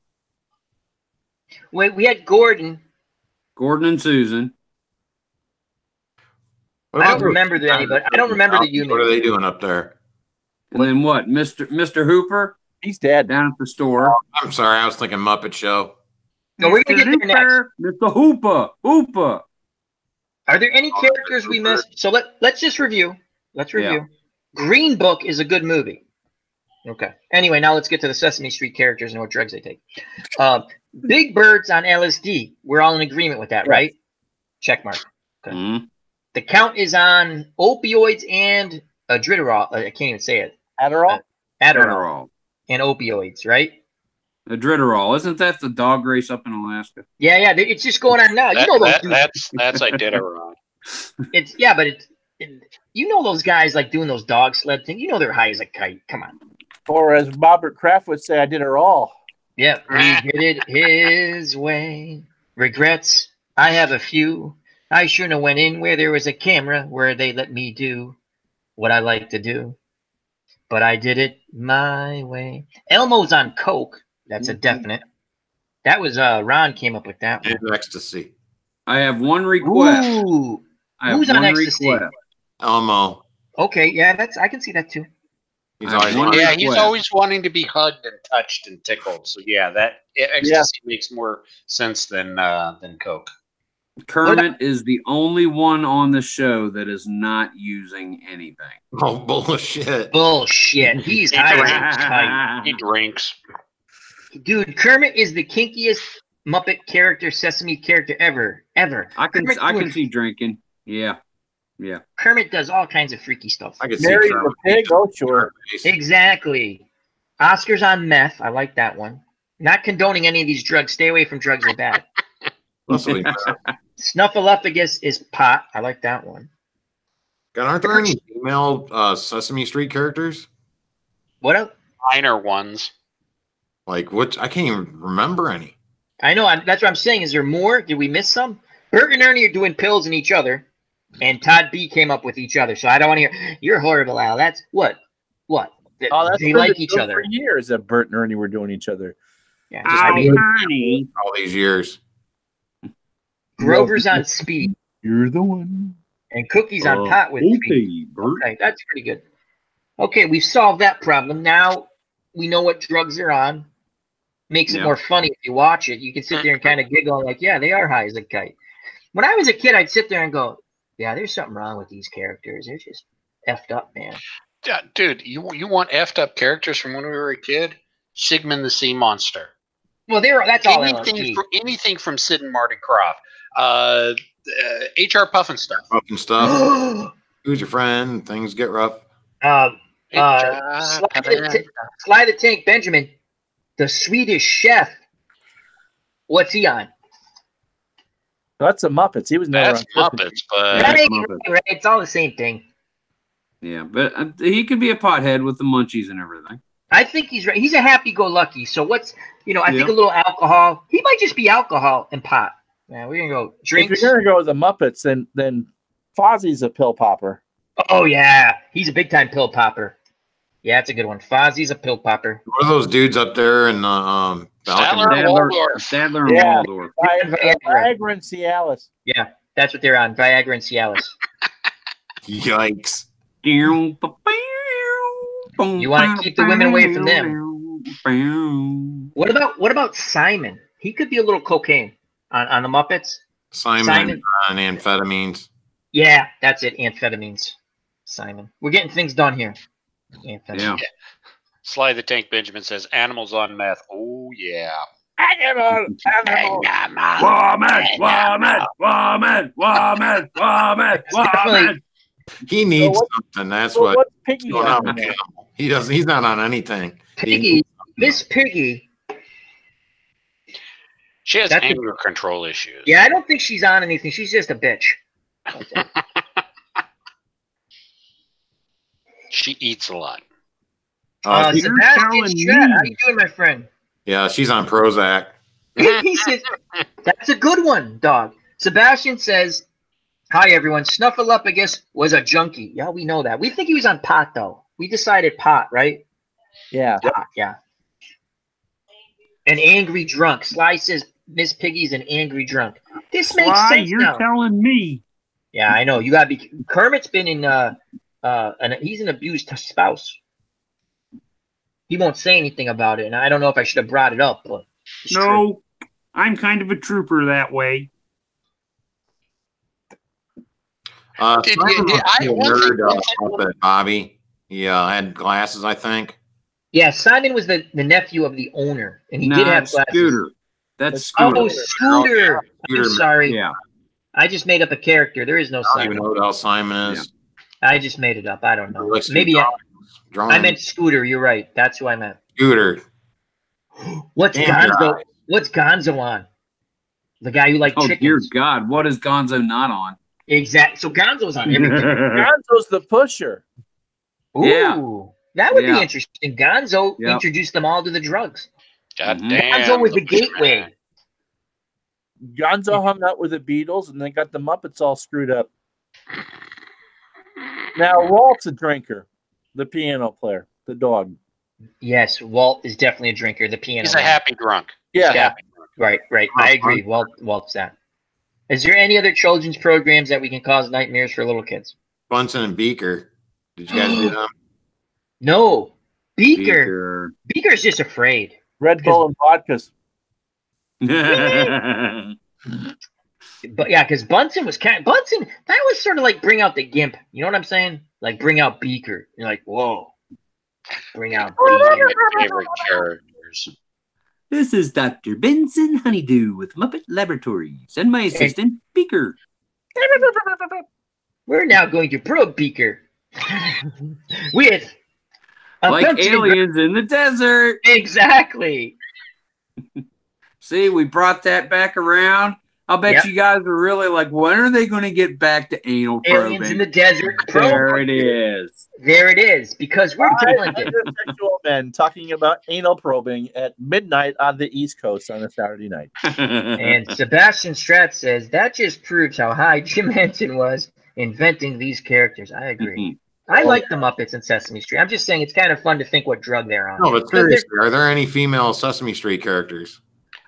Wait, we had Gordon. Gordon and Susan. What I don't about remember anybody. I don't remember the humans. What are they doing up there? And then what? Mr. Hooper He's dead. down at the store. I'm sorry, I was thinking Muppet Show. No, we're gonna get there next. Mr. Hooper. Are there any characters we missed? So let's just review. Let's review. Yeah. Green Book is a good movie. Okay. Anyway, now let's get to the Sesame Street characters and what drugs they take. Big Bird's on LSD. We're all in agreement with that, right? Check mark. Okay. Mm-hmm. The Count is on opioids and Adderall. I can't even say it. Adderall? Adderall. And opioids, right? Adderall. Isn't that the dog race up in Alaska? Yeah. It's just going on now. You know those dudes. That's Iditarod. You know those guys like doing those dog sled things. You know they're high as a kite. Come on. Or as Robert Kraft would say, I did it all. Yep, he did it his way. Regrets, I have a few. I shouldn't have went in where there was a camera where they let me do what I like to do. But I did it my way. Elmo's on coke. That's a definite. That was Ron came up with that one. And ecstasy. I have one request. Ooh. I have Who's on one ecstasy? request. Elmo. Okay, yeah, I can see that too. He's I have always one Yeah, request. he's always wanting to be hugged and touched and tickled. So yeah, that ecstasy makes more sense than Coke. Kermit is the only one on the show that is not using anything. Oh, bullshit. Bullshit. He's high as a kite. He drinks. Dude, Kermit is the kinkiest Muppet character, Sesame character ever. I Kermit can see drinking. Yeah. Kermit does all kinds of freaky stuff. I could see Mary Kermit. the Pig? Oh, sure. Exactly. Oscar's on meth. I like that one. Not condoning any of these drugs. Stay away from drugs. They're bad. Mostly. Snuffleupagus is pot. I like that one. God, aren't there any female Sesame Street characters? What else? Minor ones. Like, what? I can't even remember any. I know. That's what I'm saying. Is there more? Did we miss some? Bert and Ernie are doing pills in each other, and Todd B came up with each other. So I don't want to hear, "You're horrible, Al." That's what? What? Oh, that's They been like the each joke other. for years that Bert and Ernie were doing each other. Yeah. Ernie. All these years. Grover's on speed, You're the one. and Cookie's on pot with speed. Okay, Bert. Okay, that's pretty good. Okay, we've solved that problem. Now we know what drugs they're on. Makes it Yeah. more funny if you watch it. You can sit there and kind of giggle like, yeah, they are high as a kite. When I was a kid, I'd sit there and go, yeah, there's something wrong with these characters. They're just effed up, man. Yeah, dude, you want effed up characters from when we were a kid? Sigmund the Sea Monster. Well, that's all LSD. Anything from Sid and Marty Krofft. HR Puffin stuff. Up and stuff. Who's your friend? Things get rough. Sly the Tank Benjamin, the Swedish chef. What's he on? That's the Muppets. He was never That's on. Muppets, but That ain't Muppet. right. It's all the same thing. Yeah, but he could be a pothead with the munchies and everything. I think he's right. He's a happy-go-lucky. So what's, I think Yeah. a little alcohol. He might just be alcohol and pot. Yeah, we're gonna go If drinks. you're gonna go with the Muppets, then Fozzie's a pill popper. Oh yeah, he's a big-time pill popper. Yeah, that's a good one. Fozzie's a pill popper. What are those dudes up there in the Statler balcony? and Waldorf. Sadler and Yeah. Waldorf. Viagra and Cialis. Yeah, that's what they're on. Viagra and Cialis. Yikes. You want to keep the women away from them. What about Simon? He could be a little cocaine on the Muppets. Simon. On amphetamines. Yeah, that's it. Amphetamines. Simon. We're getting things done here. Amphetamines. Yeah. Sly the Tank Benjamin says animals on meth. Oh yeah. Animal. Definitely. He needs So something. That's So what. what's Piggy going on on? with animal. He doesn't. He's not on anything. Piggy, Miss Piggy. She has That's a- anger control issues. Yeah, I don't think she's on anything. She's just a bitch. She eats a lot. Sebastian You're telling Strat, me. how you doing, my friend? Yeah, she's on Prozac. He says, that's a good one, dog. Sebastian says, hi, everyone. Snuffleupagus was a junkie. Yeah, we know that. We think he was on pot, though. We decided pot, right? Yeah. Pot, yeah. An angry drunk. Sly says Miss Piggy's an angry drunk. This makes Sly, sense you're now. telling me. Yeah, I know. You gotta be. Kermit's been in. He's an abused spouse. He won't say anything about it, and I don't know if I should have brought it up, but it's true. No, I'm kind of a trooper that way. Simon Did- must be a one thing- nerd Muppet, Bobby. He had glasses, I think. Yeah, Simon was the nephew of the owner, and he No, did have it's glasses. Scooter. That's Oh, Scooter. Scooter. I'm Scooter, sorry. Yeah. I just made up a character. There is no I don't even Simon. know what else Simon is. I just made it up. I don't He know. likes to do Maybe drawings. I meant Scooter. You're right. That's who I meant. Scooter. What's Damn your Gonzo? eyes. What's Gonzo on? The guy who likes Oh, chickens. dear God. What is Gonzo not on? Exactly. So Gonzo's on everything. Gonzo's the pusher. Ooh, Yeah. that would Yeah. be interesting. Gonzo Yep. introduced them all to the drugs. God Mhm. damn. Gonzo was the Bushman. gateway. Gonzo hung out with the Beatles, and they got the Muppets all screwed up. Now Walt's a drinker, the piano player, the dog. Yes, Walt is definitely a drinker. The piano. He's a man. happy drunk. Yeah. He's a happy drunk. Right. I agree. Walt's that. Is there any other children's programs that we can cause nightmares for little kids? Bunsen and Beaker. Did you guys do them? No. Beaker's just afraid. Red Bull and vodkas. But yeah, because Bunsen that was sort of like bring out the gimp. You know what I'm saying? Like bring out Beaker. You're like, whoa. Bring out Beaker. My favorite characters. This is Dr. Benson Honeydew with Muppet Laboratories and my assistant, Beaker. We're now going to probe Beaker with a Like Bunsen and aliens in the desert. Exactly. See, we brought that back around. I'll bet Yep. you guys were really like, when are they going to get back to anal probing? Aliens in the desert. There it is. There it is. Because we're talented. Heterosexual men talking about anal probing at midnight on the East Coast on a Saturday night. And Sebastian Stratz says that just proves how high Jim Henson was inventing these characters. I agree. I like the Muppets and Sesame Street. I'm just saying it's kind of fun to think what drug they're on. No, but seriously, are there any female Sesame Street characters?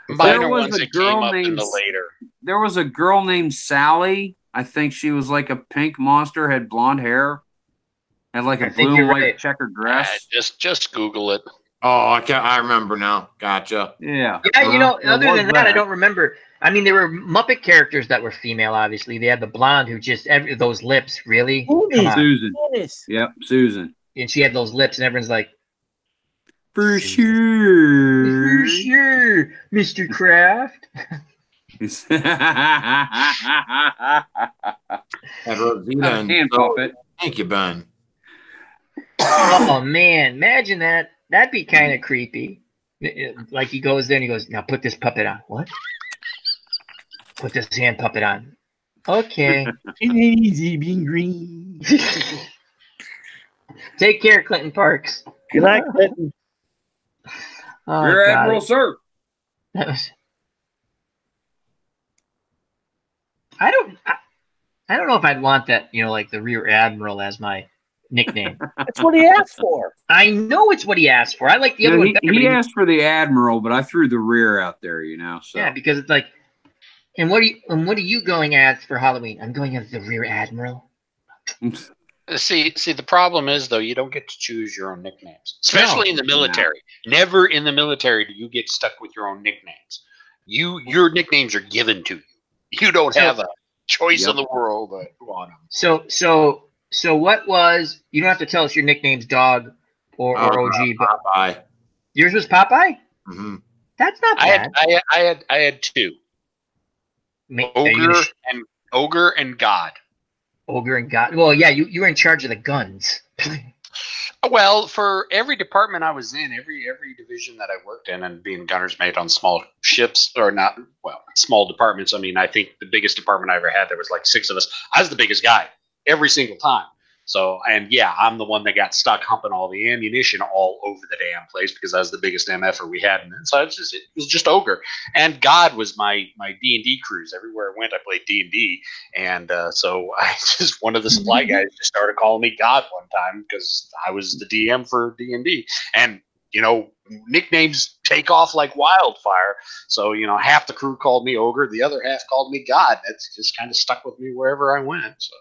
Minor was ones a that girl came up in named- the later. There was a girl named Sally. I think she was like a pink monster, had blonde hair, had like a I think blue and you're white right. checkered dress. Just Google it. Oh, I remember now. Gotcha. Yeah. Yeah, you know, There other was than that, I don't remember. I mean, there were Muppet characters that were female, obviously. They had the blonde who just, those lips, really? Come on. Susan. Yes. Yep, Susan. And she had those lips, and everyone's like, For sure. for sure, Mr. Kraft. Had Rosita and Hand Zoe. puppet. Thank you, Ben. Oh, man. Imagine that. That'd be kind of creepy. Like he goes there and he goes, now put this puppet on. What? Put this hand puppet on. Okay. Easy being green. Take care, Clinton Parks. Good night, Clinton. Oh, Rear God. Admiral, sir. That was. I don't know if I'd want that, you know, like the Rear Admiral as my nickname. That's what he asked for. I know it's what he asked for. I like the other No, one better. he but asked for the Admiral, but I threw the rear out there, you know. So Yeah, because it's like, and what are you going as for Halloween? I'm going as the Rear Admiral. See, the problem is though, you don't get to choose your own nicknames, especially in the military. Never in the military do you get stuck with your own nicknames. Your nicknames are given to you. You don't have a choice in the world on them. So what was? You don't have to tell us your nickname's Dog or OG, but Popeye. Yours was Popeye. Mm-hmm. That's not bad. I had two. Ogre and God. Ogre and God. Well, yeah, you were in charge of the guns. Well, for every department I was in, every division that I worked in, and being gunner's mate on small ships, or not, well, small departments. I mean, I think the biggest department I ever had, there was like 6 of us. I was the biggest guy every single time. So, and yeah, I'm the one that got stuck humping all the ammunition all over the damn place because I was the biggest MFer we had. And so it was just Ogre. And God was my D&D cruise. Everywhere I went, I played D&D. And so I just, one of the supply guys just started calling me God one time because I was the DM for D&D. And, you know, nicknames take off like wildfire. So, you know, half the crew called me Ogre. The other half called me God. That's just kind of stuck with me wherever I went. So.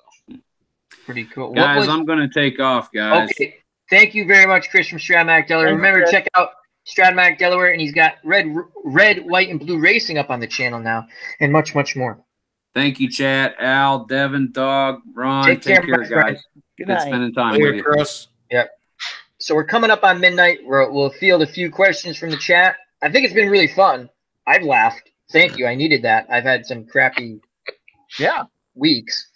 Pretty cool. Guys, I'm going to take off, guys. Okay. Thank you very much, Chris from Stratmac Delaware. Remember to check out Stratmac Delaware, and he's got red, white, and blue racing up on the channel now, and much, much more. Thank you, chat. Al, Devin, Dog, Ron. Take care, guys. Good night. Spending time with you. Chris. Yep. So we're coming up on midnight. We'll field a few questions from the chat. I think it's been really fun. I've laughed. Thank you. I needed that. I've had some crappy weeks.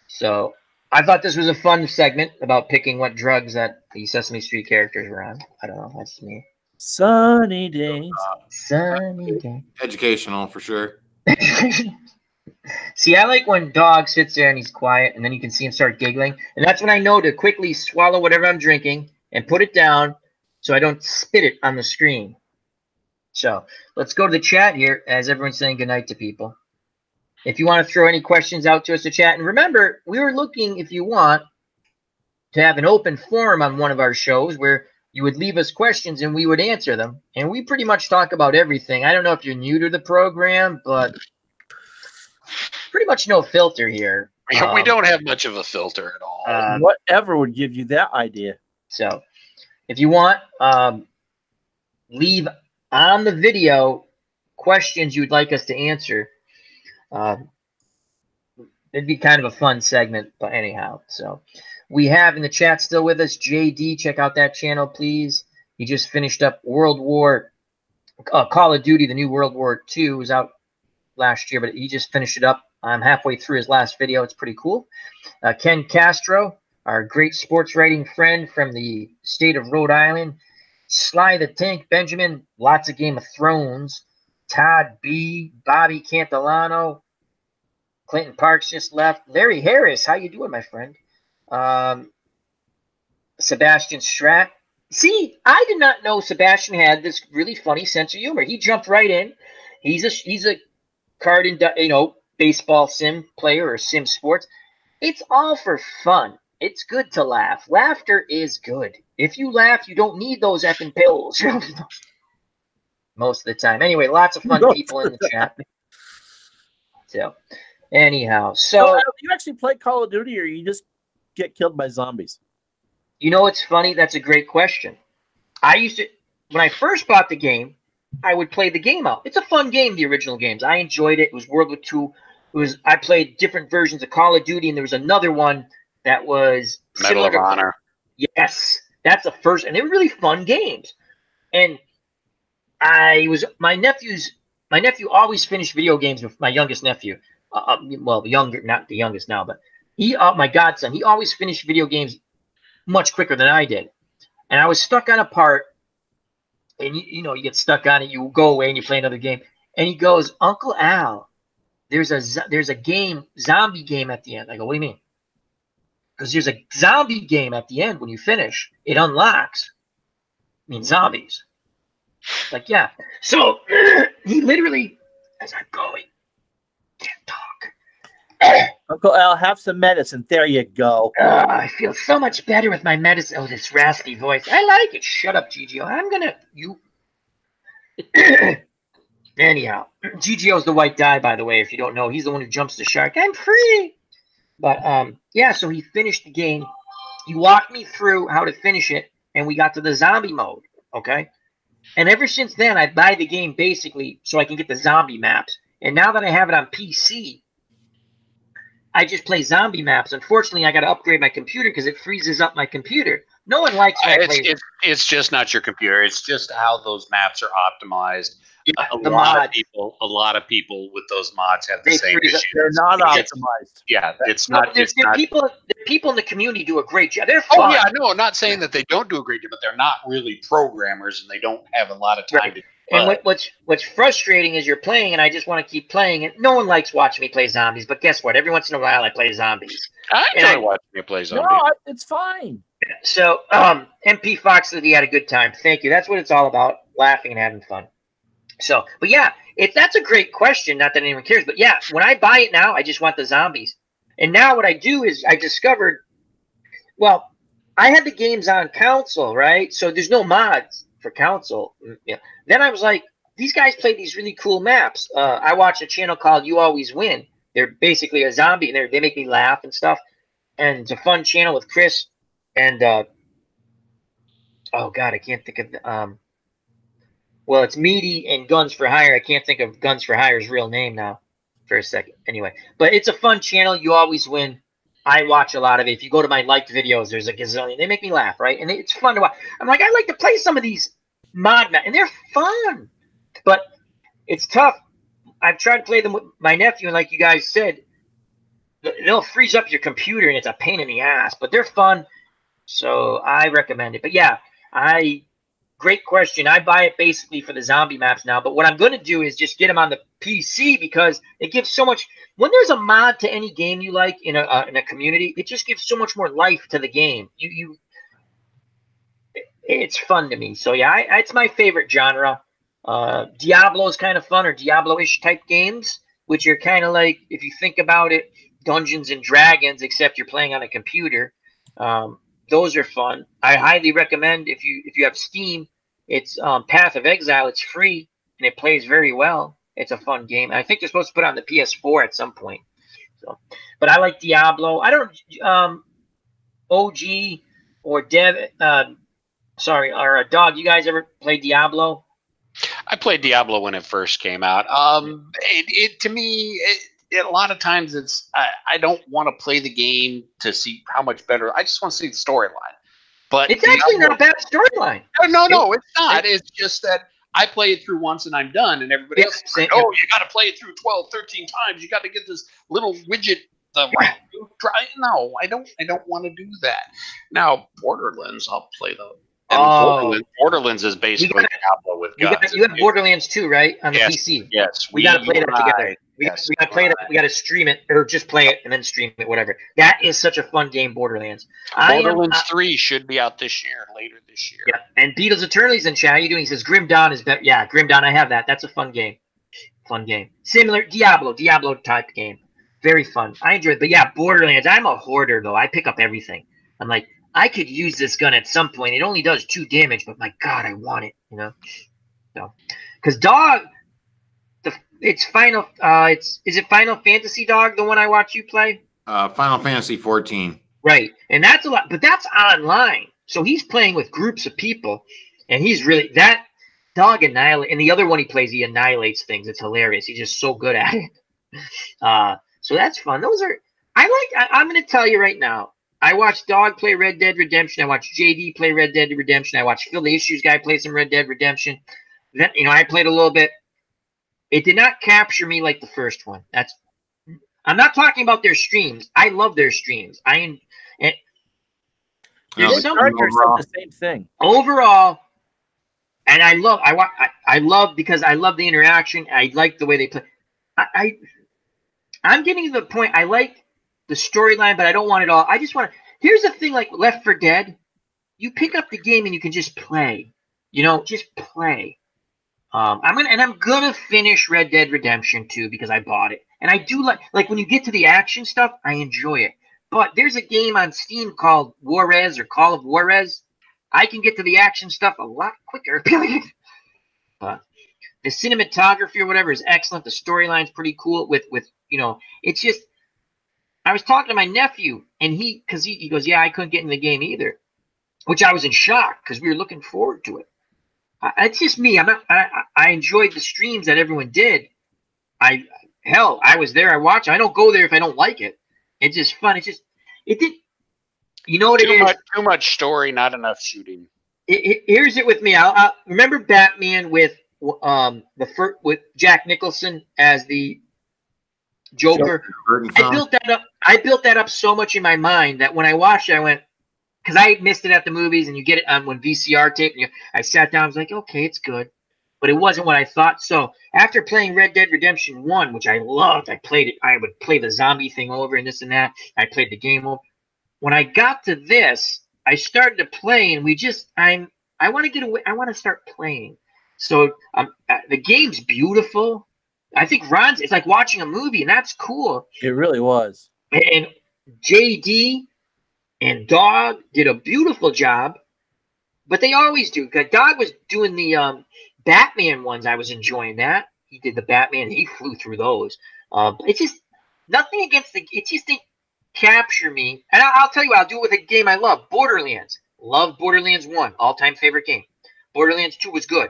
So I thought this was a fun segment about picking what drugs that the Sesame Street characters were on. I don't know. That's me. Sunny days. Sunny day. Educational for sure. See, I like when Dog sits there and he's quiet, and then you can see him start giggling. And that's when I know to quickly swallow whatever I'm drinking and put it down so I don't spit it on the screen. So let's go to the chat here as everyone's saying goodnight to people. If you want to throw any questions out to us to chat, and remember, we were looking, if you want, to have an open forum on one of our shows where you would leave us questions and we would answer them. And we pretty much talk about everything. I don't know if you're new to the program, but pretty much no filter here. We don't have much of a filter at all. Whatever would give you that idea? So if you want, leave on the video questions you'd like us to answer. It'd be kind of a fun segment, but anyhow. So we have in the chat still with us JD. Check out that channel, please. He just finished up Call of Duty. The new World War II was out last year, but he just finished it up. I'm halfway through his last video. It's pretty cool. Ken Castro, our great sports writing friend from the state of Rhode Island. Sly the Tank Benjamin, lots of Game of Thrones. Todd B, Bobby Cantillano, Clinton Parks just left. Larry Harris, how you doing, my friend? Sebastian Strat. See, I did not know Sebastian had this really funny sense of humor. He jumped right in. He's a card and baseball sim player or sim sports. It's all for fun. It's good to laugh. Laughter is good. If you laugh, you don't need those effing pills. Most of the time. Anyway, lots of fun people in the chat. So, anyhow. So, you actually play Call of Duty or you just get killed by zombies? You know what's funny? That's a great question. When I first bought the game, I would play the game out. It's a fun game, the original games. I enjoyed it. It was World War II. I played different versions of Call of Duty, and there was another one that was Medal of Honor. Yes, that's the first, and they were really fun games. And my nephew always finished video games with my youngest nephew. Younger, not the youngest now, but my godson, he always finished video games much quicker than I did. And I was stuck on a part, and you get stuck on it, you go away and you play another game. And he goes, Uncle Al, there's a game, zombie game at the end. I go, what do you mean? Because there's a zombie game at the end when you finish. It unlocks. I mean, zombies. Like, yeah. So he literally, as I'm going, can't talk. Uncle Al, have some medicine. There you go. I feel so much better with my medicine. Oh, this raspy voice. I like it. Shut up, GGO. Anyhow, GGO's the white guy, by the way, if you don't know. He's the one who jumps the shark. I'm free. But, yeah, so he finished the game You walked me through how to finish it, and we got to the zombie mode. Okay. And ever since then, I buy the game basically so I can get the zombie maps. And now that I have it on PC, I just play zombie maps. Unfortunately, I got to upgrade my computer because it freezes up my computer. No one likes when I play. It's just not your computer. It's just how those maps are optimized. Yeah, a lot of people with those mods have the same issue. They're not optimized. Yeah, it's not. It's not. People in the community do a great job. They're fun. Oh yeah, no, I'm not saying that they don't do a great job, but they're not really programmers, and they don't have a lot of time to. And what's frustrating is you're playing, and I just want to keep playing, and no one likes watching me play zombies. But guess what? Every once in a while, I play zombies. I enjoy watching you play zombies. No, it's fine. So, MP Fox said he had a good time. Thank you. That's what it's all about: laughing and having fun. So, but yeah, that's a great question. Not that anyone cares, but yeah, when I buy it now, I just want the zombies. And now what I do is I discovered, well, I had the games on console, right? So there's no mods for console. Yeah. Then I was like, these guys play these really cool maps. I watch a channel called You Always Win. They're basically a zombie, and they make me laugh and stuff. And it's a fun channel with Chris and oh god, I can't think of well, it's Meaty and Guns for Hire. I can't think of Guns for Hire's real name now for a second. Anyway, but it's a fun channel. You Always Win. I watch a lot of it. If you go to my liked videos, there's a gazillion. They make me laugh, right? And it's fun to watch. I'm like, I like to play some of these mod maps, and they're fun. But it's tough. I've tried to play them with my nephew, and like you guys said, they'll freeze up your computer, and it's a pain in the ass. But they're fun, so I recommend it. But yeah, great question. I buy it basically for the zombie maps now, but what I'm going to do is just get them on the PC because it gives so much. When there's a mod to any game you like in a community, it just gives so much more life to the game. It's fun to me. So yeah, it's my favorite genre. Diablo is kind of fun, or Diablo-ish type games, which are kind of like, if you think about it, Dungeons and Dragons, except you're playing on a computer. Those are fun. I highly recommend if you have Steam, it's Path of Exile. It's free and it plays very well. It's a fun game. I think they're supposed to put it on the PS4 at some point. So, but I like Diablo. I don't OG or Dev. Or Dog. You guys ever play Diablo? I played Diablo when it first came out. To me. A lot of times I don't want to play the game to see how much better. I just want to see the storyline. But it's actually not a bad storyline. No, it's not. It's just that I play it through once and I'm done, and everybody else is like, oh, you got to play it through 12, 13 times. You got to get this little widget. No, I don't want to do that. Now, Borderlands, I'll play them. And Borderlands is basically Diablo with guns. You have Borderlands 2, right? On the PC. Yes. We got to play that together. We got to play it. We got to stream it, or just play it and then stream it, whatever. That is such a fun game, Borderlands. Borderlands 3 should be out later this year. Yeah. And Beatles Eternally's in chat. How you doing? He says Grim Dawn is better. Yeah, Grim Dawn. I have that. That's a fun game. Similar Diablo type game. Very fun. I enjoy it. But yeah, Borderlands. I'm a hoarder though. I pick up everything. I'm like, I could use this gun at some point. It only does 2 damage, but my God, I want it. So, because Dog, it's Final. Is it Final Fantasy, Dog? The one I watch you play? Final Fantasy 14. Right, and that's a lot, but that's online. So he's playing with groups of people, and he's really that Dog annihilate. And the other one he plays, he annihilates things. It's hilarious. He's just so good at it. So that's fun. Those are I'm going to tell you right now. I watched Dog play Red Dead Redemption. I watched JD play Red Dead Redemption. I watched Phil the Issues guy play some Red Dead Redemption. Then I played a little bit. It did not capture me like the first one. I'm not talking about their streams. I love their streams. The same thing overall, and I love because I love the interaction. I like the way they play. I'm getting to the point. I like the storyline, but I don't want it all. I just want to. Here's the thing, like Left 4 Dead, you pick up the game and you can just play. Just play. I'm gonna finish Red Dead Redemption 2 because I bought it, and I do like when you get to the action stuff, I enjoy it. But there's a game on Steam called Juarez or Call of Juarez. I can get to the action stuff a lot quicker. But the cinematography or whatever is excellent. The storyline's pretty cool. It's just. I was talking to my nephew, and he goes, yeah, I couldn't get in the game either, which I was in shock because we were looking forward to it. It's just me. I enjoyed the streams that everyone did. I was there. I watched. I don't go there if I don't like it. It's just fun. It did. You know what it is? Too much story, not enough shooting. Here's it with me. I remember Batman with with Jack Nicholson as the Joker. I built that up so much in my mind that when I watched it, I went, because I missed it at the movies, and you get it on when VCR tape. And I sat down, I was like, okay, it's good, but it wasn't what I thought. So after playing Red Dead Redemption 1, which I loved, I played it. I would play the zombie thing over and this and that. I played the game over. When I got to this, I started to play, and I want to get away. I want to start playing. So the game's beautiful. I think it's like watching a movie, and that's cool. It really was. And JD and Dog did a beautiful job, but they always do. Dog was doing the Batman ones. I was enjoying that. He did the Batman. He flew through those. It's just nothing against it just didn't capture me. And I'll tell you what, I'll do it with a game I love. Borderlands. Love Borderlands 1. All-time favorite game. Borderlands 2 was good.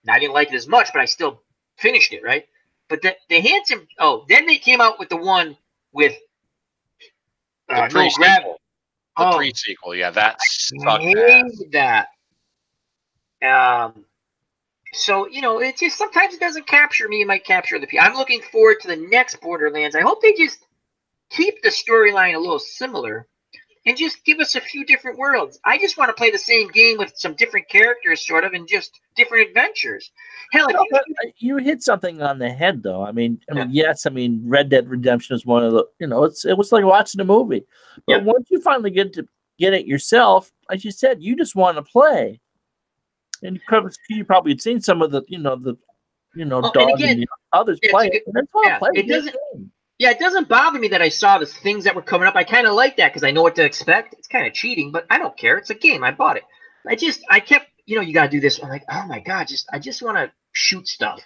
I didn't like it as much, but I still finished it, right? But the handsome... Oh, then they came out with the one with... The pre-sequel. The pre-sequel, yeah, that's... I hated that. So, it just... Sometimes it doesn't capture me. It might capture other people. I'm looking forward to the next Borderlands. I hope they just keep the storyline a little similar and just give us a few different worlds. I just want to play the same game with some different characters, sort of, and just different adventures. Hell, you hit something on the head, though. Yes. Red Dead Redemption is one of the. It was like watching a movie. But once you finally get it yourself, as you said, you just want to play. And you probably had seen some of the, Dog and the others play it. And that's why it doesn't. Yeah, it doesn't bother me that I saw the things that were coming up. I kind of like that because I know what to expect. It's kind of cheating, but I don't care. It's a game. I bought it. I kept, you got to do this. I'm like, oh my God, I just want to shoot stuff.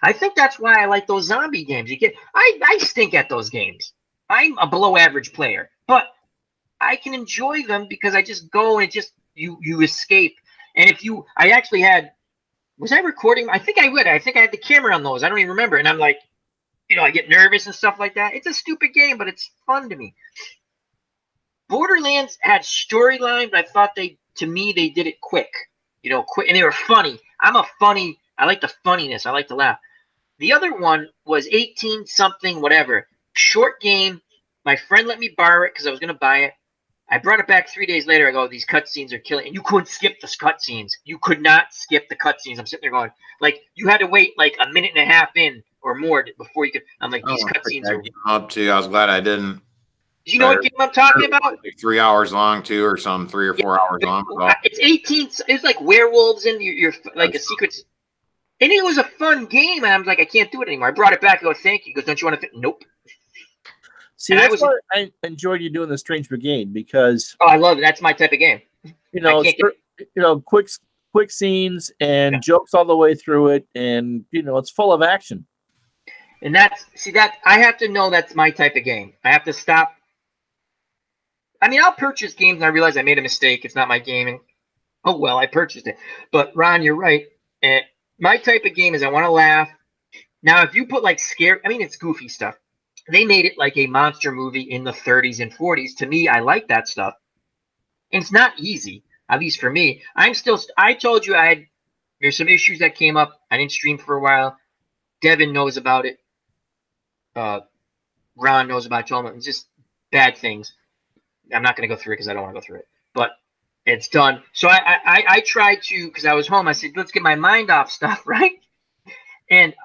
I think that's why I like those zombie games. I stink at those games. I'm a below average player, but I can enjoy them because I just go and you escape. And I actually was I recording? I think I would. I think I had the camera on those. I don't even remember. And I'm like, I get nervous and stuff like that. It's a stupid game, but it's fun to me. Borderlands had storyline, but I thought they did it quick. Quick, and they were funny. I like the funniness. I like to laugh. The other one was 18-something, whatever. Short game. My friend let me borrow it because I was going to buy it. I brought it back 3 days later. I go, these cutscenes are killing. And you couldn't skip the cutscenes. You could not skip the cutscenes. I'm sitting there going, like, you had to wait like a minute and a half in or more before you could. I'm like, these cutscenes are up to. I was glad I didn't. Do you know what game I'm talking about? Like 3 hours long too, or some 3 or 4 hours long. It's 18. It's like werewolves and you're like a secret. And it was a fun game, and I'm like, I can't do it anymore. I brought it back. I go, thank you. He goes, don't you want to? Nope. See, that's why I enjoyed you doing the Strange Brigade because. Oh, I love it. That's my type of game. Quick scenes and jokes all the way through it, and it's full of action. And I have to know that's my type of game. I have to stop. I'll purchase games and I realize I made a mistake. It's not my game. And, oh, well, I purchased it. But, Ron, you're right. My type of game is I want to laugh. Now, if you put like it's goofy stuff. They made it like a monster movie in the 30s and 40s. To me, I like that stuff. And it's not easy, at least for me. I told you there's some issues that came up. I didn't stream for a while. Devin knows about it. Ron knows about it. Told him it's just bad things. I'm not going to go through it because I don't want to go through it. But it's done. So I tried to, because I was home, I said, let's get my mind off stuff, right? And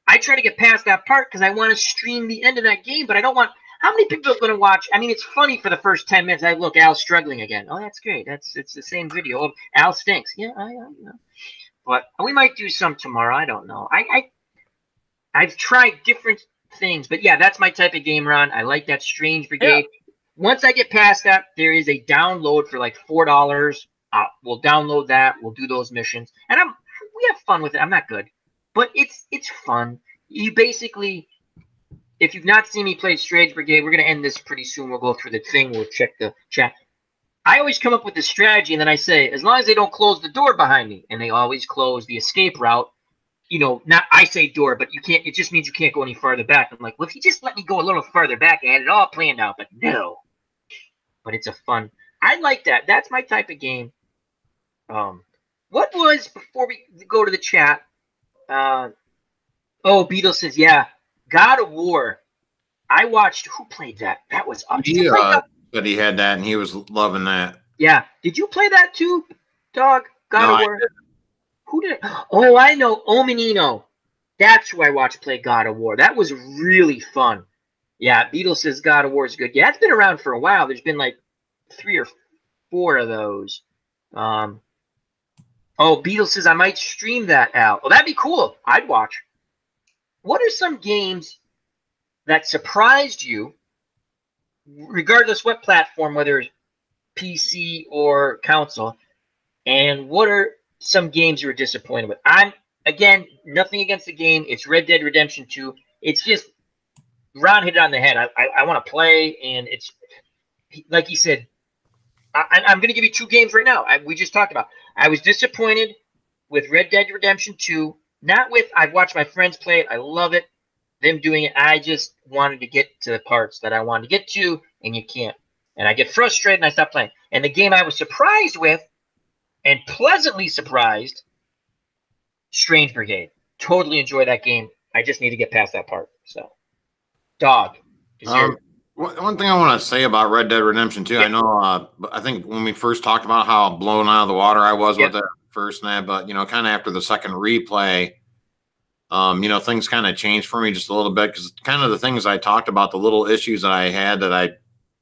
I try to get past that part because I want to stream the end of that game, but I don't want. How many people are going to watch? It's funny for the first 10 minutes. Look, Al's struggling again. Oh, that's great. It's the same video. Oh, Al stinks. Yeah, I know. But we might do some tomorrow. I don't know. I've tried different things, but yeah, that's my type of game, Ron. I like that Strange Brigade. Yeah. Once I get past that, there is a download for like $4. We'll download that. We'll do those missions, and we have fun with it. I'm not good. But it's fun. You basically if you've not seen me play Strange Brigade, we're going to end this pretty soon. We'll go through the thing. We'll check the chat. I always come up with this strategy, and then I say, as long as they don't close the door behind me, and they always close the escape route, you know, not I say door, but you can't. It just means you can't go any farther back. I'm like, well, if you just let me go a little farther back, I had it all planned out, but no. But it's a fun. I like that. That's my type of game. What was, before we go to the chat? Beetle says, yeah, God of War. I watched. Who played that? That was awesome. But he had that, and he was loving that. Yeah. Did you play that too, dog? God of War. Who did? Oh, I know. Omenino. That's who I watched play God of War. That was really fun. Yeah. Beetle says God of War is good. Yeah, it's been around for a while. There's been like 3 or 4 of those. Beetle says I might stream that, Al. Well, that'd be cool. I'd watch. What are some games that surprised you, regardless what platform, whether PC or console, and what are some games you were disappointed with? Again, nothing against the game. It's Red Dead Redemption 2. It's just, Ron hit it on the head. I want to play, and it's, like he said, I'm going to give you 2 games right now. We just talked about. I was disappointed with Red Dead Redemption 2. Not with, I've watched my friends play it. I love it. Them doing it. I just wanted to get to the parts that I wanted to get to, and you can't. And I get frustrated, and I stop playing. And the game I was surprised with, and pleasantly surprised, Strange Brigade. Totally enjoy that game. I just need to get past that part. So, dog. One thing I want to say about Red Dead Redemption 2, I know, I think when we first talked about how blown out of the water I was with it first, but, you know, kind of after the second replay, you know, things kind of changed for me just a little bit, because kind of the things I talked about, the little issues that I had that I,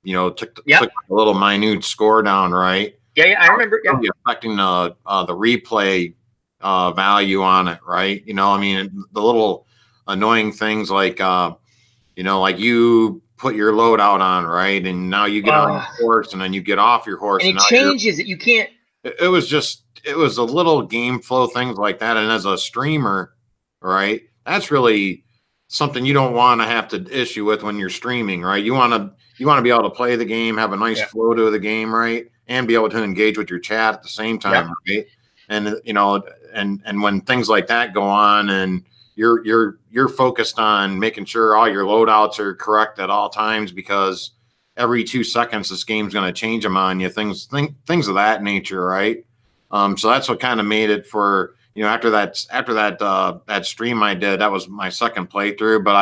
you know, took a little minute score down, right? Yeah, I remember. Yeah. Affecting the replay value on it, right? You know, I mean, the little annoying things like, you know, like you put your loadout on, right? And now you get on your horse, and then you get off your horse. And it changes it. You can't. It was a little game flow things like that. And as a streamer, right, that's really something you don't want to have to issue with when you're streaming, right? You want to be able to play the game, have a nice flow to the game, right? And be able to engage with your chat at the same time, right? And, you know, and when things like that go on, and you're focused on making sure all your loadouts are correct at all times, because every 2 seconds this game's going to change them on you, things of that nature, right? So that's what kind of made it for, you know, after that stream I did, that was my second playthrough, but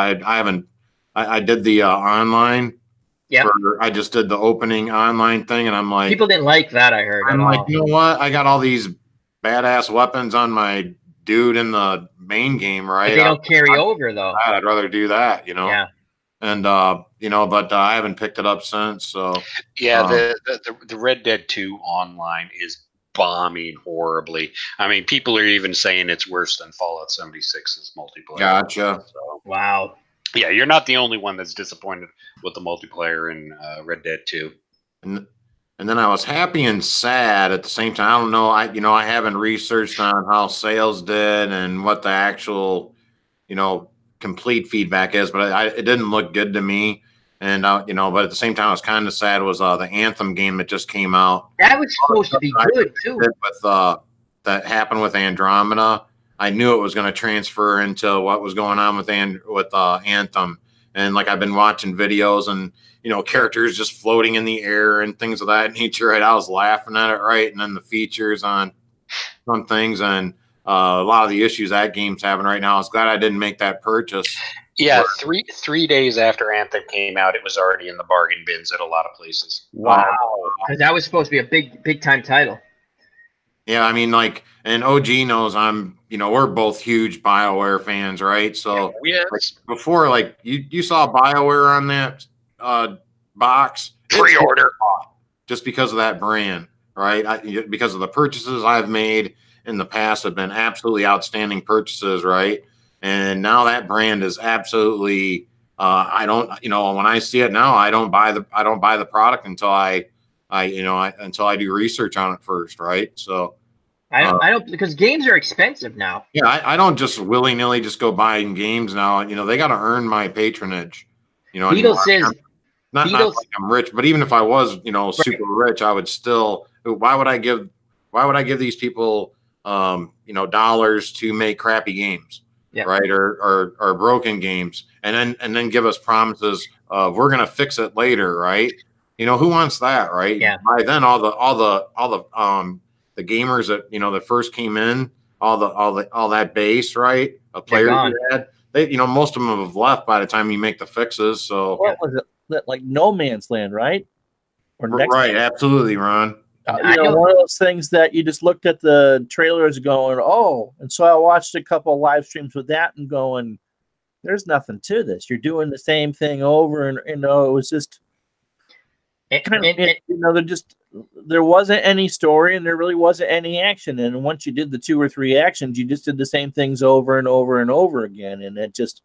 I did the online. Yeah. I just did the opening online thing, and I'm like, people didn't like that. I heard. I'm like, you know what? I got all these badass weapons on my dude in the main game, right? But they don't carry over though. I'd rather do that, you know. Yeah. And you know, but I haven't picked it up since. So yeah, the Red Dead 2 online is bombing horribly. I mean, people are even saying it's worse than Fallout 76's multiplayer. Gotcha. So, wow. Yeah, you're not the only one that's disappointed with the multiplayer in Red Dead 2. And then I was happy and sad at the same time. I don't know. I haven't researched on how sales did and what the actual, you know, complete feedback is, but it didn't look good to me. And you know, but at the same time, I was kind of sad was the Anthem game that just came out. That was supposed to be good too. With that happened with Andromeda, I knew it was going to transfer into what was going on with Anthem. And like I've been watching videos and, you know, characters just floating in the air and things of that nature. Right, I was laughing at it, right, and then the features on some things and a lot of the issues that game's having right now. I was glad I didn't make that purchase. Yeah, three days after Anthem came out, it was already in the bargain bins at a lot of places. Wow, because that was supposed to be a big time title. Yeah, I mean, like, and OG knows we're both huge BioWare fans, right? So like, before, like, you saw BioWare on that box pre-order just because of that brand, right? Because of the purchases I've made in the past have been absolutely outstanding purchases, right? And now that brand is absolutely. I don't, when I see it now, I don't buy the product until I do research on it first, right? So, I don't, because games are expensive now. Yeah, I don't just willy nilly just go buying games now. You know, they got to earn my patronage. You know, Beatles anymore. says not Beatles. like I'm rich, but even if I was, you know, super rich, I would still. Why would I give these people, you know, dollars to make crappy games, right, or broken games, and then give us promises of we're gonna fix it later, right? You know, who wants that, right? Yeah. By then, all the gamers that, you know, that first came in, all that base, right? A player had, they, you know, most of them have left by the time you make the fixes. So what was it? Like No Man's Land, right? Or right, absolutely, Ron. You know, one of those things that you just looked at the trailers going, oh, and so I watched a couple of live streams with that and going, there's nothing to this. You're doing the same thing over, and you know, it was just you know, there wasn't any story and there really wasn't any action. And once you did the 2 or 3 actions, you just did the same things over and over and over again. And it just,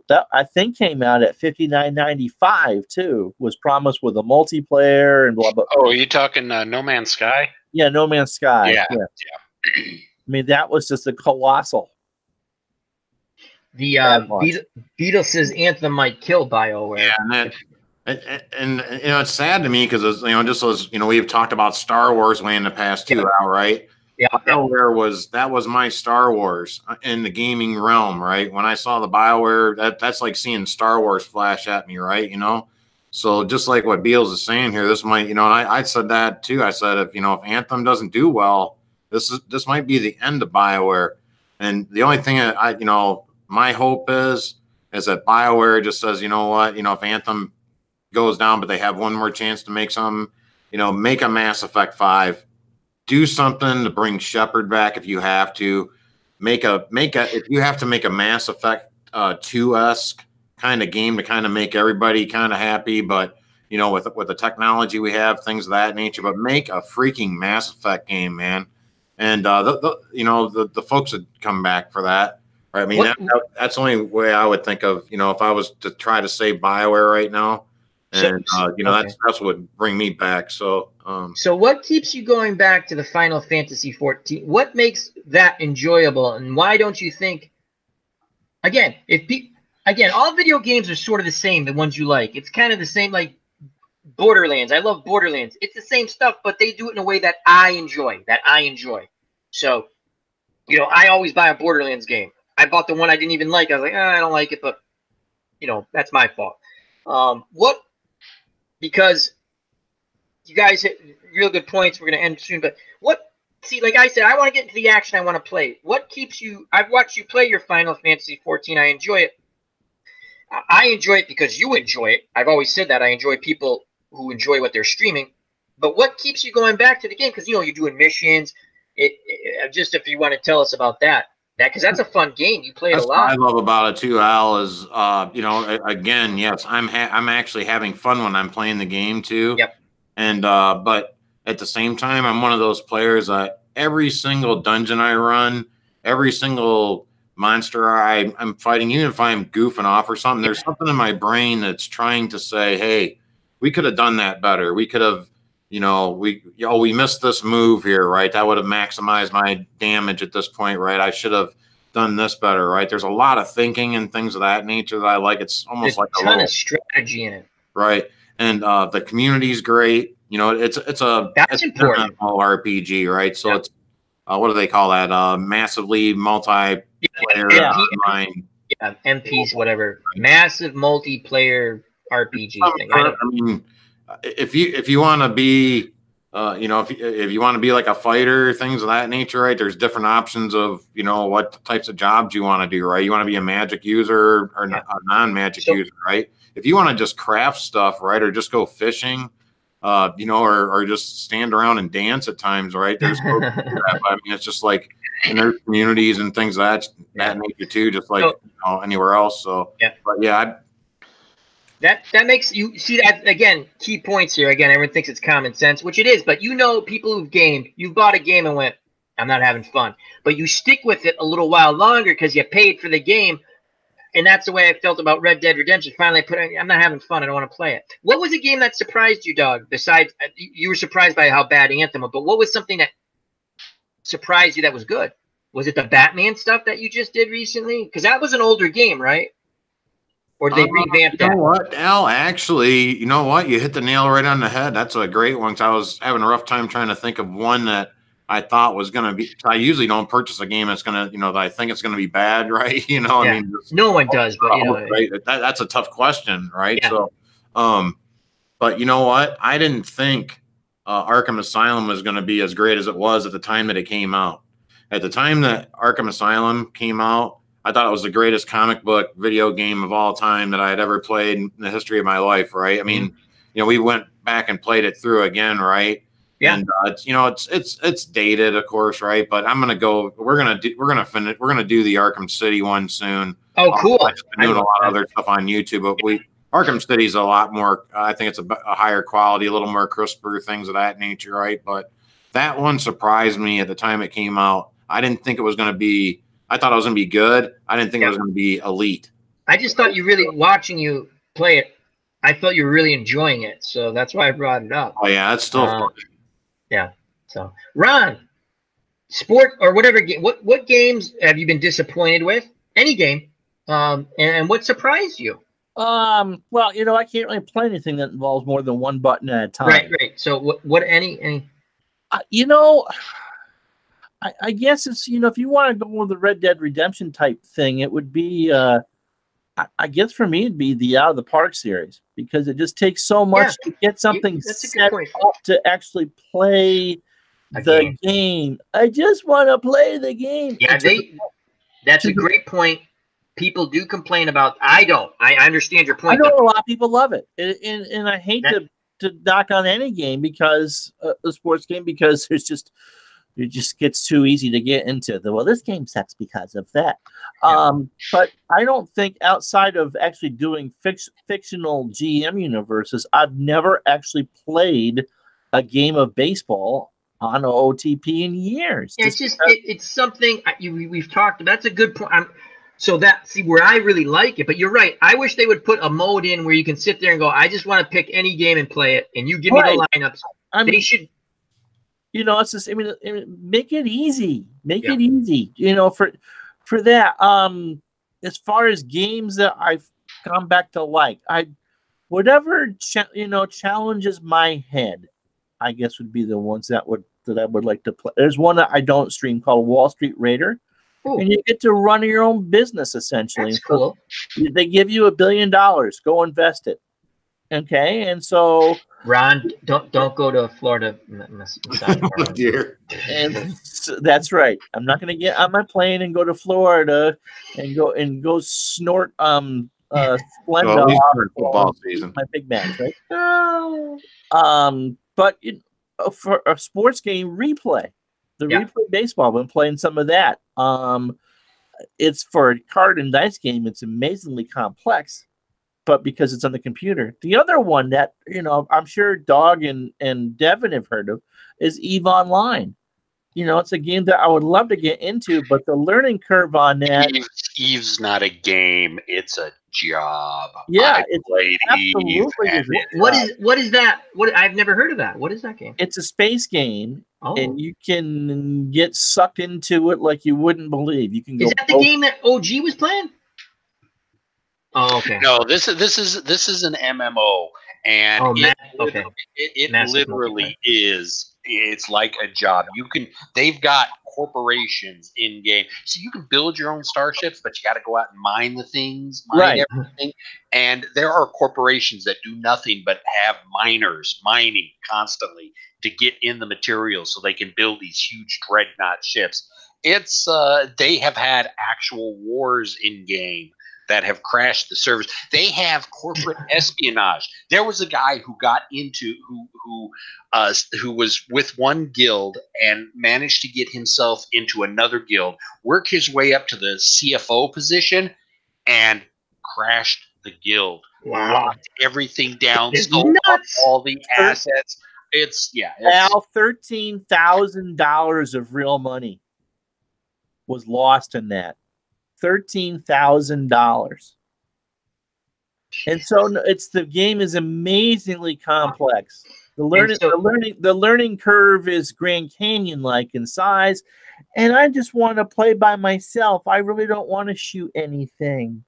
that I think came out at $59.95 too. Was promised with a multiplayer and blah blah. Oh, are you talking No Man's Sky? Yeah, No Man's Sky. Yeah. I mean, that was just a colossal. The Beatles says Anthem might kill BioWare. Yeah, and you know, it's sad to me because, you know, just as, you know, we've talked about Star Wars way in the past too, Al, right? Yeah, BioWare that was my Star Wars in the gaming realm, right? When I saw the BioWare, that's like seeing Star Wars flash at me, right? You know, so just like what Beals is saying here, this might, you know, and I said that too. I said, if, you know, if Anthem doesn't do well, this might be the end of BioWare. And the only thing you know, my hope is that BioWare just says, you know what, you know, if Anthem goes down, but they have one more chance to make some, you know, make a Mass Effect 5. Do something to bring Shepard back if you have to. If you have to make a Mass Effect 2-esque kind of game to kind of make everybody kind of happy, but, you know, with the technology we have, things of that nature, but make a freaking Mass Effect game, man. And you know, the folks would come back for that. Right? I mean, that's the only way I would think of, you know, if I was to try to save BioWare right now. And you know, that's what would bring me back. So so what keeps you going back to the Final Fantasy 14? What makes that enjoyable, and why don't you think, again, all video games are sort of the same, the ones you like. It's kind of the same, like Borderlands. I love Borderlands. It's the same stuff, but they do it in a way that I enjoy. So, you know, I always buy a Borderlands game. I bought the one I didn't even like. I was like, I don't like it, but, you know, that's my fault. Because you guys hit real good points. We're going to end soon. But like I said, I want to get into the action. I want to play. What keeps you? I've watched you play your Final Fantasy 14. I enjoy it. I enjoy it because you enjoy it. I've always said that. I enjoy people who enjoy what they're streaming. But what keeps you going back to the game? Because, you know, you're doing missions. Just if you want to tell us about that. Because that's a fun game. You play it a lot. What I love about it too, Al, is you know, again, yes, I'm actually having fun when I'm playing the game too. Yep. And but at the same time, I'm one of those players that every single dungeon I run, every single monster I'm fighting, even if I'm goofing off or something, there's something in my brain that's trying to say, hey, we could have done that better. We could have, you know, we missed this move here, right? That would have maximized my damage at this point, right? I should have done this better, right? There's a lot of thinking and things of that nature that I like. It's almost like a ton of strategy in it, right? And the community's great. You know, it's important RPG, right? So it's what do they call that? Massively multiplayer online. Yeah, MPs, whatever. Massive multiplayer RPG thing. I mean, if you want to be, you know, if you want to be like a fighter, things of that nature, right? There's different options of, you know, what types of jobs you want to do, right? You want to be a magic user or a non-magic user, right? If you want to just craft stuff, right, or just go fishing, you know, or just stand around and dance at times, right? There's that. I mean, it's just like in their communities and things of that nature too, just like, you know, anywhere else. So, but yeah. That makes you see that again. Key points here. Again, everyone thinks it's common sense, which it is. But you know, people who've gamed, you bought a game and went, "I'm not having fun." But you stick with it a little while longer because you paid for the game, and that's the way I felt about Red Dead Redemption. Finally, I'm not having fun. I don't want to play it. What was a game that surprised you, dog? Besides, you were surprised by how bad Anthem was, but what was something that surprised you that was good? Was it the Batman stuff that you just did recently? Because that was an older game, right? Or did they revamp You that? know what, Al? Actually, you know what? You hit the nail right on the head. That's a great one. 'Cause I was having a rough time trying to think of one that I thought was going to be. I usually don't purchase a game that's going to, that I think it's going to be bad, right? Yeah. I mean, No one does, but right? That's a tough question, right? Yeah. So, but you know what? I didn't think Arkham Asylum was going to be as great as it was at the time that it came out. At the time that Arkham Asylum came out, I thought it was the greatest comic book video game of all time that I had ever played in the history of my life, right? I mean, we went back and played it through again, right? Yeah. And it's dated, of course, right? But I'm gonna go. We're gonna do the Arkham City one soon. Oh, cool! I've been doing a lot of other stuff on YouTube, but Arkham City's a lot more. I think it's a higher quality, a little more crisper, things of that nature, right? But that one surprised me at the time it came out. I didn't think it was going to be. I thought it was going to be good. I didn't think it was going to be elite. I just thought watching you play it, I thought you were really enjoying it. So that's why I brought it up. Oh, yeah, it's still fun. Yeah. So, Ron, sport or whatever game, what games have you been disappointed with? Any game. And what surprised you? Well, I can't really play anything that involves more than one button at a time. Right. So any I guess it's, if you want to go with the Red Dead Redemption type thing, it would be, I guess for me, it'd be the Out of the Park series, because it just takes so much to get something set up to actually play the game. I just want to play the game. Yeah, that's a great point. People do complain about. I don't. I understand your point. I know a lot of people love it, and I hate to knock on any game because a sports game, because it just gets too easy to get into this game sucks because of that. But I don't think, outside of actually doing fictional GM universes, I've never actually played a game of baseball on OTP in years. Yeah, it's something we've talked about. That's a good point. Where I really like it, but you're right. I wish they would put a mode in where you can sit there and go, I just want to pick any game and play it, and you give me the lineups. They should. It's just. Make it easy. Make it easy. For that. As far as games that I've gone back to whatever challenges my head, I guess would be the ones that I would like to play. There's one that I don't stream called Wall Street Raider. Ooh. And you get to run your own business, essentially. That's cool. They give you $1 billion. Go invest it. Okay, and so Ron, don't go to Florida. Oh, dear. And that's right. I'm not going to get on my plane and go to Florida and go snort Splenda football season. My big match, right? But for a sports game, replay. Replay baseball. I've been playing some of that. It's for a card and dice game. It's amazingly complex, but because it's on the computer. The other one that I'm sure Dog and Devin have heard of is EVE Online. It's a game that I would love to get into, but the learning curve on that. EVE's not a game; it's a job. Yeah, it's absolutely. What is that? I've never heard of that. What is that game? It's a space game, and you can get sucked into it like you wouldn't believe. You can. Is that the game that OG was playing? Oh, okay. No, this is an MMO, and it literally is. It's like a job. They've got corporations in game, so you can build your own starships, but you got to go out and mine the things, everything. And there are corporations that do nothing but have miners mining constantly to get in the materials so they can build these huge dreadnought ships. It's they have had actual wars in game that have crashed the servers. They have corporate espionage. There was a guy who got into who was with one guild and managed to get himself into another guild, work his way up to the CFO position, and crashed the guild. Wow. Locked everything down, stole all the assets. Now $13,000 of real money was lost in that. $13,000. And so the game is amazingly complex. The learning curve is Grand Canyon like in size, and I just want to play by myself. I really don't want to shoot anything.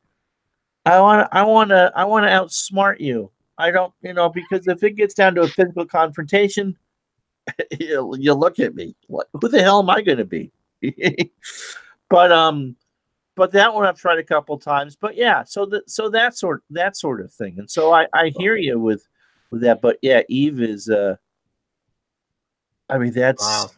I want to outsmart you. I don't, because if it gets down to a physical confrontation, you look at me. Who the hell am I going to be? But that one I've tried a couple times. But yeah, so that sort of thing. And so I hear you with that. But yeah, Eve is. I mean, that's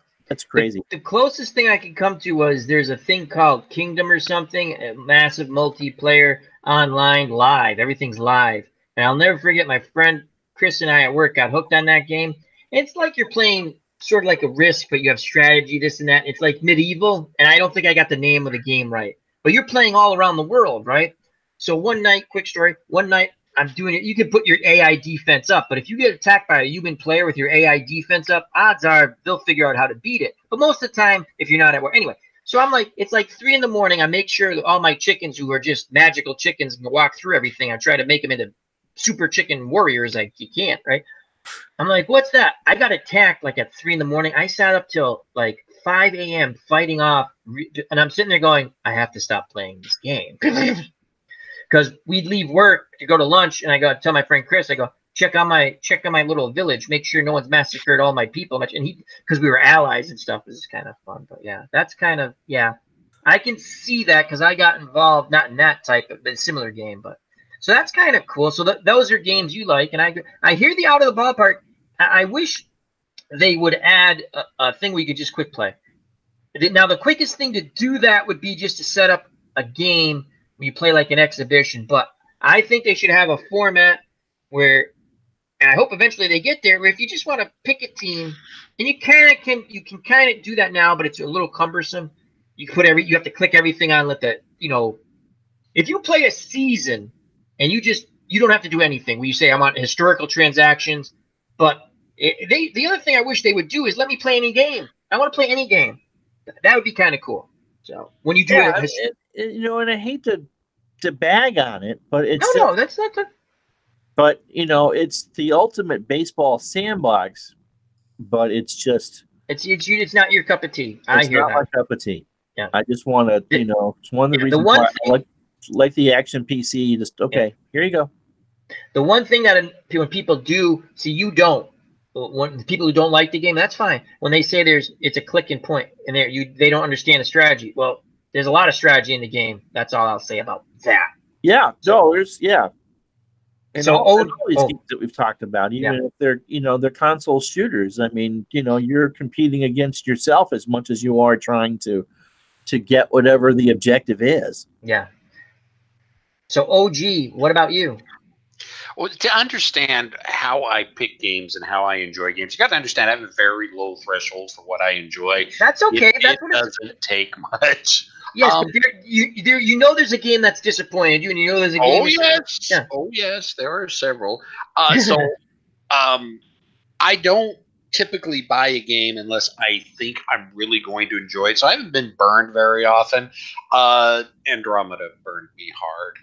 crazy. The closest thing I could come to was there's a thing called Kingdom or something, a massive multiplayer online live. Everything's live. And I'll never forget my friend Chris and I at work got hooked on that game. It's like you're playing sort of like a Risk, but you have strategy, this and that. It's like medieval, and I don't think I got the name of the game right. But you're playing all around the world, right? So one night, quick story, one night I'm doing it. You can put your AI defense up, but if you get attacked by a human player with your AI defense up, odds are they'll figure out how to beat it. But most of the time, if you're not at work. Anyway, so I'm like, it's like 3 in the morning. I make sure that all my chickens who are just magical chickens can walk through everything. I try to make them into super chicken warriors like you can't, right? I'm like, what's that? I got attacked like at 3 in the morning. I sat up till like 5 a.m. fighting off, and I'm sitting there going, I have to stop playing this game. Because we'd leave work to go to lunch, and I go tell my friend Chris, I go, check on my little village, make sure no one's massacred all my people. And because we were allies and stuff, this is kind of fun. But yeah, that's kind of, yeah. I can see that because I got involved, not in that type of, but a similar game, but. So that's kind of cool. So those are games you like, and I hear the out of the ballpark. I wish they would add a thing where you could just quick play. Now the quickest thing to do that would be just to set up a game where you play like an exhibition. But I think they should have a format where, and I hope eventually they get there, where if you just want to pick a team, and you can kind of do that now, but it's a little cumbersome. You have to click everything on, if you play a season. And you don't have to do anything. When you say I want historical transactions, but the other thing I wish they would do is let me play any game. I want to play any game. That would be kind of cool. So when you do and I hate to bag on it, but it's no, that's not the. But it's the ultimate baseball sandbox. But it's just it's not your cup of tea. I hear that. My cup of tea. Yeah, I just want to it's one of the reasons why I like the action PC. Here you go. The one thing that when people do, see, you don't. When people who don't like the game, that's fine. When they say it's a click and point, and they don't understand the strategy. Well, there's a lot of strategy in the game. That's all I'll say about that. Yeah. And so all these games that we've talked about, even if they're they're console shooters. I mean, you're competing against yourself as much as you are trying to get whatever the objective is. Yeah. So, OG, what about you? Well, to understand how I pick games and how I enjoy games, you got to understand I have a very low threshold for what I enjoy. That's okay. It doesn't take much. Yes, but there's a game that's disappointed you, and there's a game. Oh yes, Oh yes, there are several. I don't typically buy a game unless I think I'm really going to enjoy it. So I haven't been burned very often. Andromeda burned me hard.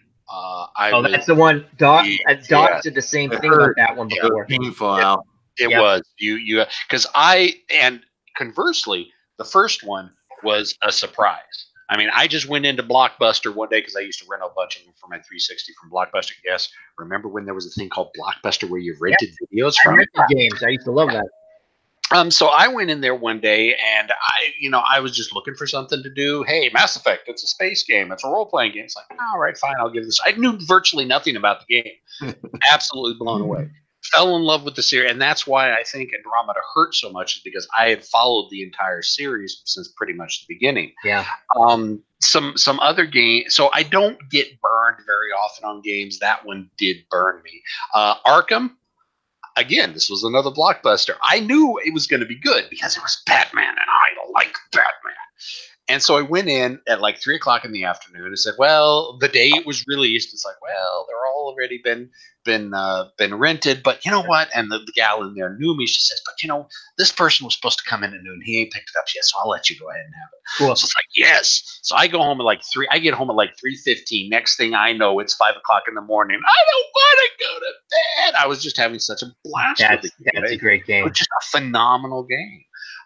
That's the one. Doc did the same thing with that one before. Painful. It was you because conversely, the first one was a surprise. I mean, I just went into Blockbuster one day because I used to rent a bunch of them for my 360 from Blockbuster. Yes, remember when there was a thing called Blockbuster where you rented videos from? I rented games. I used to love that. So I went in there one day and I was just looking for something to do. Hey, Mass Effect, it's a space game. It's a role-playing game. It's like, all right, fine, I'll give this. I knew virtually nothing about the game. Absolutely blown away. Fell in love with the series. And that's why I think Andromeda hurt so much, is because I had followed the entire series since pretty much the beginning. Yeah. Some other games. So I don't get burned very often on games. That one did burn me. Arkham. Again, this was another Blockbuster. I knew it was going to be good because it was Batman, and I like Batman. And so I went in at like 3 o'clock in the afternoon and said, well, the day it was released, it's like, well, they're all already been rented. But you know what? And the gal in there knew me. She says, but you know, this person was supposed to come in at noon. He ain't picked it up yet, so I'll let you go ahead and have it. Cool. So it's like, yes. So I go home at like 3. I get home at like 3:15. Next thing I know, it's 5 o'clock in the morning. I don't want to go to bed. I was just having such a blast with the game. That's a great game. It was just a phenomenal game.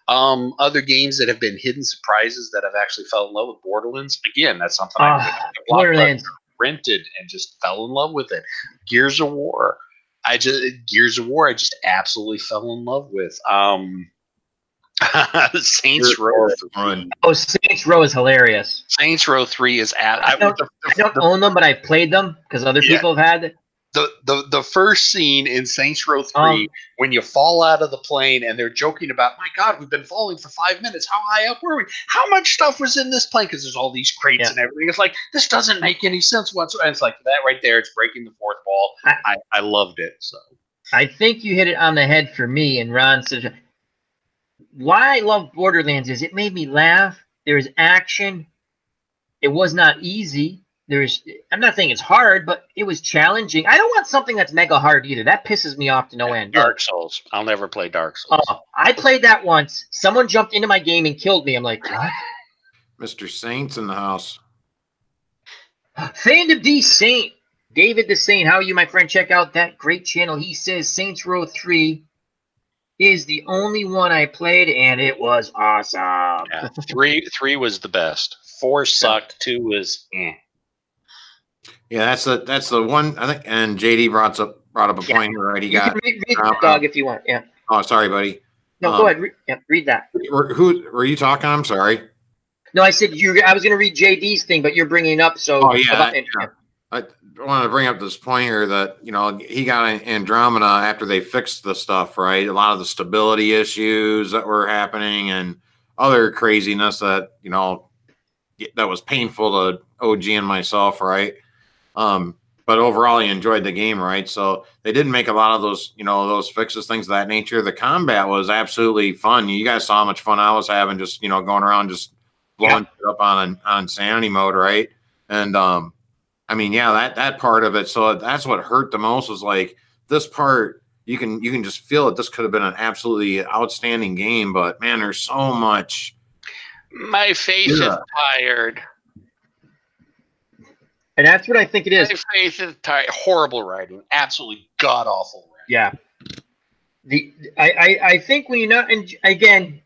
Other games that have been hidden surprises that I've actually fell in love with. Borderlands. Again, that's something I Borderlands rented and just fell in love with it. Gears of War. I just absolutely fell in love with. Saints Row 3. Oh, Saints Row is hilarious. Saints Row 3 is I don't own them, but I've played them because other people have had it. The first scene in Saints Row 3 when you fall out of the plane and they're joking about, my God, we've been falling for 5 minutes. How high up were we? How much stuff was in this plane? Because there's all these crates and everything. It's like, this doesn't make any sense whatsoever. And it's like that right there. It's breaking the fourth wall. I loved it. So I think you hit it on the head for me. And Ron said, why I love Borderlands is it made me laugh. There's action. It was not easy. I'm not saying it's hard, but it was challenging. I don't want something that's mega hard either. That pisses me off to no end. Dark Souls. I'll never play Dark Souls. I played that once. Someone jumped into my game and killed me. I'm like, what? Mr. Saint's in the house. Fandom D Saint. David the Saint. How are you, my friend? Check out that great channel. He says Saints Row 3 is the only one I played, and it was awesome. Yeah, 3 was the best. 4 sucked. 2 was Yeah, that's the one I think. And JD brought up a point here, right? You can read the dog if you want. Yeah. Oh, sorry, buddy. No, go ahead. Read that. Who were you talking? I'm sorry. No, I said I was going to read JD's thing, but you're bringing it up. So. Oh yeah. I wanted to bring up this point here that he got Andromeda after they fixed the stuff, right? A lot of the stability issues that were happening and other craziness that that was painful to OG and myself, right? But overall, he enjoyed the game, right? So they didn't make a lot of those, those fixes, things of that nature. The combat was absolutely fun. You guys saw how much fun I was having, just going around, just blowing it up on insanity mode, right? And I mean, yeah, that part of it. So that's what hurt the most was like this part. You can just feel it. This could have been an absolutely outstanding game, but man, there's so much. My face is tired. And that's what I think it is. My face is tired. Horrible writing. Absolutely god awful writing. Yeah. I think when you're not, and again,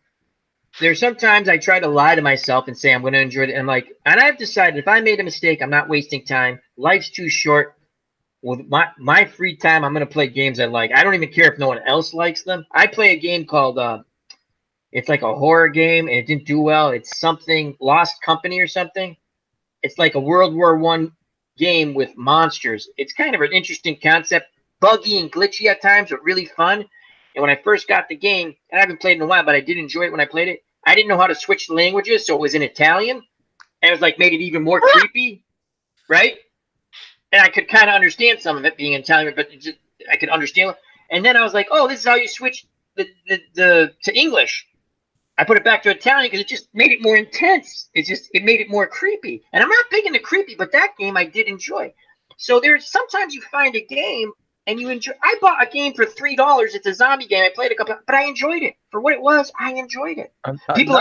there's sometimes I try to lie to myself and say I'm going to enjoy it. And I'm like, and I've decided if I made a mistake, I'm not wasting time. Life's too short. With my free time, I'm going to play games I like. I don't even care if no one else likes them. I play a game called, it's like a horror game, and it didn't do well. It's something Lost Company or something. It's like a World War I game with monsters. It's kind of an interesting concept, buggy and glitchy at times, but really fun. And when I first got the game, and I haven't played in a while, but I did enjoy it when I played it. I didn't know how to switch languages, so it was in Italian, and it was like made it even more creepy, right? And I could kind of understand some of it being Italian, but I could understand it. And then I was like, oh, this is how you switch to English. I put it back to Italian because it just made it more intense. It made it more creepy. And I'm not big into creepy, but that game I did enjoy. So there's sometimes you find a game and you enjoy. I bought a game for $3. It's a zombie game. I played a couple, but I enjoyed it for what it was. I enjoyed it. People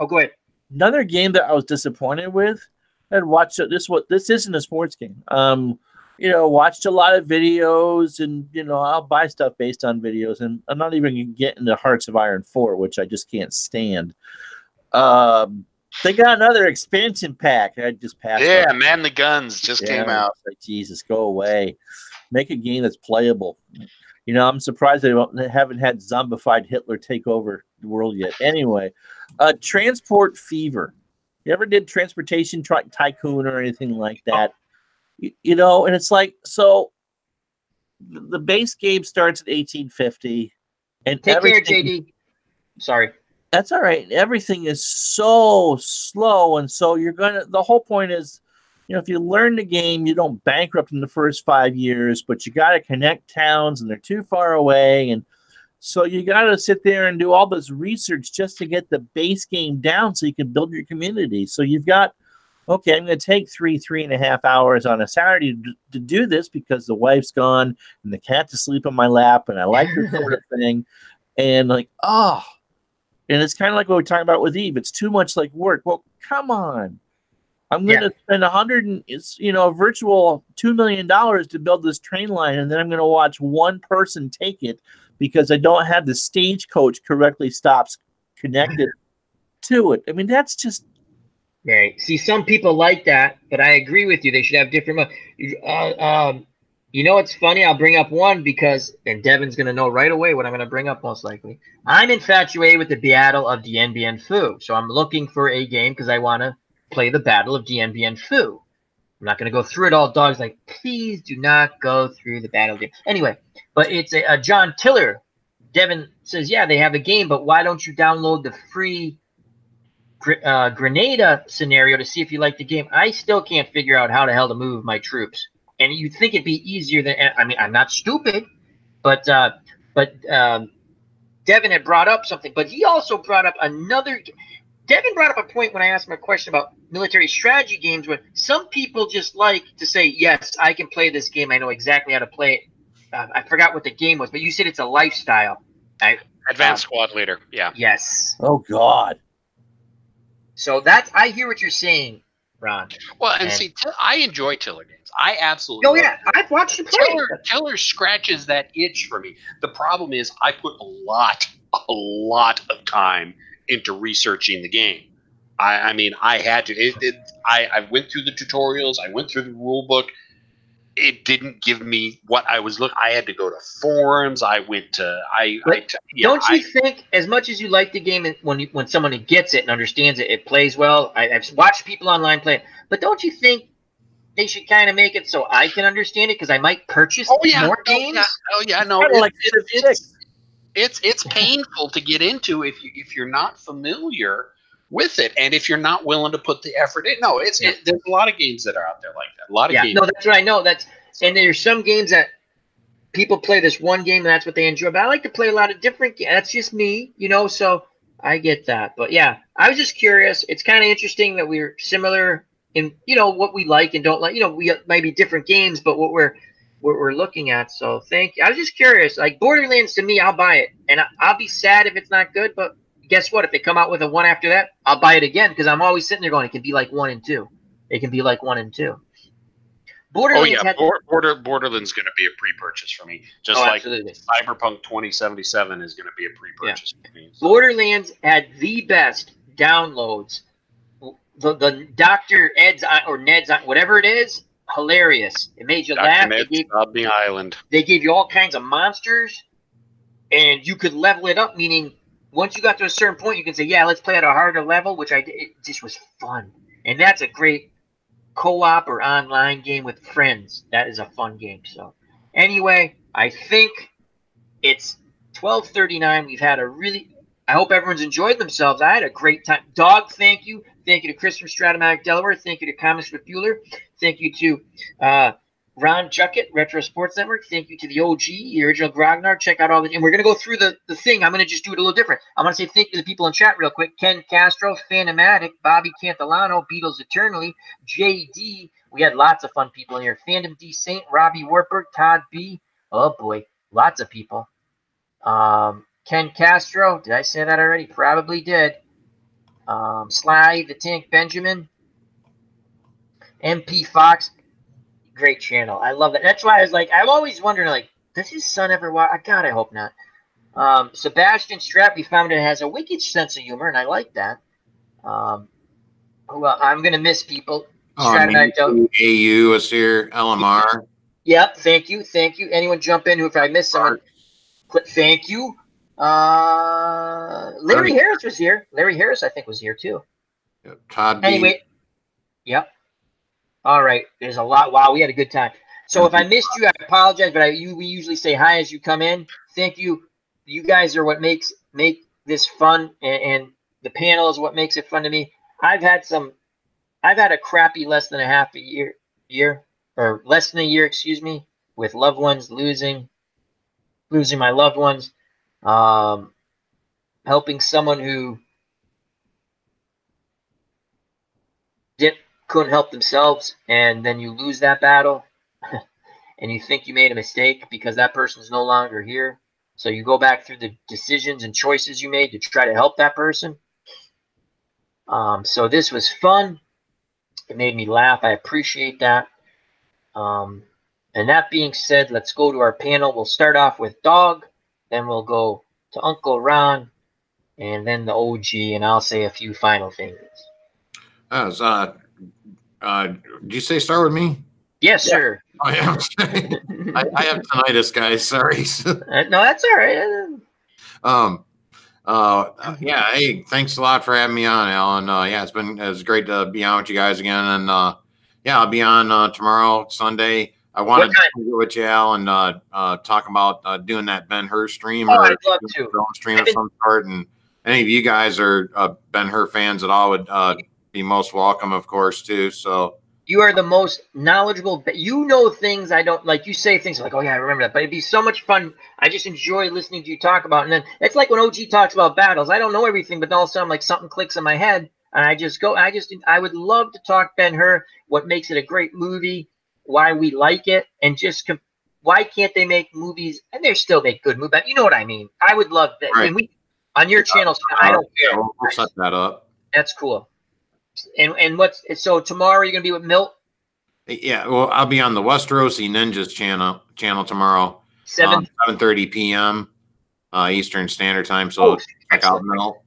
go ahead. Another game that I was disappointed with. I watched this isn't a sports game. Watched a lot of videos, and I'll buy stuff based on videos, and I'm not even gonna get into Hearts of Iron 4, which I just can't stand. They got another expansion pack. I just passed. Yeah, Man the Guns just came out. Like, Jesus, go away. Make a game that's playable. I'm surprised they haven't had zombified Hitler take over the world yet. Anyway, Transport Fever. You ever did Transportation Tycoon or anything like that? And it's like, so the base game starts at 1850. And take care, JD. Sorry. That's all right. Everything is so slow. And so the whole point is, if you learn the game, you don't bankrupt in the first 5 years, but you got to connect towns and they're too far away. And so you got to sit there and do all this research just to get the base game down so you can build your community. So you've got okay, I'm going to take 3.5 hours on a Saturday to do this because the wife's gone and the cat's asleep on my lap and I like this sort of thing. And like, oh, and it's kind of like what we're talking about with Eve. It's too much like work. Well, come on. I'm going to spend a virtual $2 million to build this train line, and then I'm going to watch one person take it because I don't have the stagecoach correctly stops connected to it. I mean, that's just right. See, some people like that, but I agree with you. They should have different. You know what's funny? I'll bring up one and Devin's going to know right away what I'm going to bring up most likely. I'm infatuated with the Battle of Dien Bien Phu, so I'm looking for a game because I want to play the Battle of Dien Bien Phu. I'm not going to go through it all. Dog's like, please do not go through the Battle of Dien. Anyway, but it's a John Tiller. Devin says, yeah, they have a game, but why don't you download the free Grenada scenario to see if you like the game? I still can't figure out how the hell to move my troops. And you'd think it'd be easier than, I mean, I'm not stupid, but Devin had brought up something, but he also brought up Devin brought up a point when I asked him a question about military strategy games where some people just like to say, yes, I can play this game. I know exactly how to play it. I forgot what the game was, but you said it's a lifestyle. Advanced Squad Leader. Yeah. Yes. Oh, God. So I hear what you're saying, Ron. Well, and see, I enjoy Tiller games. I absolutely. Oh yeah, I've watched you play. Tiller scratches that itch for me. The problem is, I put a lot of time into researching the game. I mean, I had to. I went through the tutorials. I went through the rule book. It didn't give me what I was looking. I had to go to forums. I went to. Don't you think, as much as you like the game, when someone gets it and understands it, it plays well? I've watched people online play it, but don't you think they should kind of make it so I can understand it because I might purchase more games? No. Like It's painful to get into if you're not familiar with it, and if you're not willing to put the effort in. No, there's a lot of games that are out there like that. A lot of games. No, that's what I know. And there's some games that people play this one game and that's what they enjoy. But I like to play a lot of different games. That's just me, so I get that. But yeah, I was just curious. It's kind of interesting that we're similar in what we like and don't like. We might be different games, but what we're looking at. So thank you. I was just curious. Like Borderlands, to me, I'll buy it, and I'll be sad if it's not good. But guess what? If they come out with a one after that, I'll buy it again because I'm always sitting there going, it can be like 1 and 2. It can be like 1 and 2. Borderlands Borderlands going to be a pre-purchase for me, just like absolutely. Cyberpunk 2077 is going to be a pre-purchase for me. So. Borderlands had the best downloads. The Dr. Ed's or Ned's, whatever it is, hilarious. It made you laugh. The Island. They gave you all kinds of monsters, and you could level it up, meaning once you got to a certain point, you can say, yeah, let's play at a harder level, which I did. It just was fun. And that's a great co-op or online game with friends. That is a fun game. So anyway, I think it's 12:39. We've had I hope everyone's enjoyed themselves. I had a great time. Dog, thank you. Thank you to Chris from Stratomatic, Delaware. Thank you to Comics with Bueller. Thank you to Ron Juckett, Retro Sports Network. Thank you to the OG, the original Grognar. Check out all the – and we're going to go through the thing. I'm going to just do it a little different. I want to say thank you to the people in chat real quick. Ken Castro, Phantomatic, Bobby Cantalano, Beatles Eternally, JD. We had lots of fun people in here. Fandom D. Saint, Robbie Warburg, Todd B. Oh, boy. Lots of people. Ken Castro. Did I say that already? Probably did. Sly the Tank Benjamin. MP Fox. Great channel. I love that. That's why I was like, I'm always wondering, like, does his son ever watch? God, I hope not. Sebastian Strapp, we found it has a wicked sense of humor, and I like that. Well, I'm going to miss people. AU is here. LMR. Yep. Thank you. Thank you. Anyone jump in if I missed someone? Thank you. Larry Harris was here. Larry Harris, I think, was here, too. Yep. Todd anyway. Yep. All right. There's a lot. Wow, we had a good time. So if I missed you, I apologize, but we usually say hi as you come in. Thank you. You guys are what make this fun, and the panel is what makes it fun to me. I've had a crappy less than a year, excuse me, with loved ones losing my loved ones, helping someone who couldn't help themselves, and then you lose that battle, and you think you made a mistake because that person's no longer here. So you go back through the decisions and choices you made to try to help that person. So this was fun. It made me laugh. I appreciate that. And that being said, let's go to our panel. We'll start off with Dog, then we'll go to Uncle Ron, and then the OG, and I'll say a few final things. Did you say start with me? Yes, sir. Oh, yeah. I have tinnitus, guys. Sorry. No, that's all right. Yeah. Hey, thanks a lot for having me on, Alan. Yeah, it's great to be on with you guys again. And yeah, I'll be on tomorrow, Sunday. I wanted to get with you, Al, and talk about doing that Ben-Hur stream or I'd love to. stream of some sort. And any of you guys are Ben-Hur fans at all would be most welcome, of course, too. So. You are the most knowledgeable. You know things I don't like. You say things like, "Oh yeah, I remember that." But it'd be so much fun. I just enjoy listening to you talk about. And then it's like when OG talks about battles. I don't know everything, but all of a sudden, like something clicks in my head, and I would love to talk Ben-Hur. What makes it a great movie? Why we like it, and just why can't they make movies? And they still make good movies. But you know what I mean. I would love that. Right. I mean, on your channel, I don't care. We'll set that up. That's cool. And so tomorrow you're gonna be with Milt? Yeah, well, I'll be on the Westerosi Ninjas channel tomorrow, 7:30 p.m. Eastern Standard Time. So check out Milt.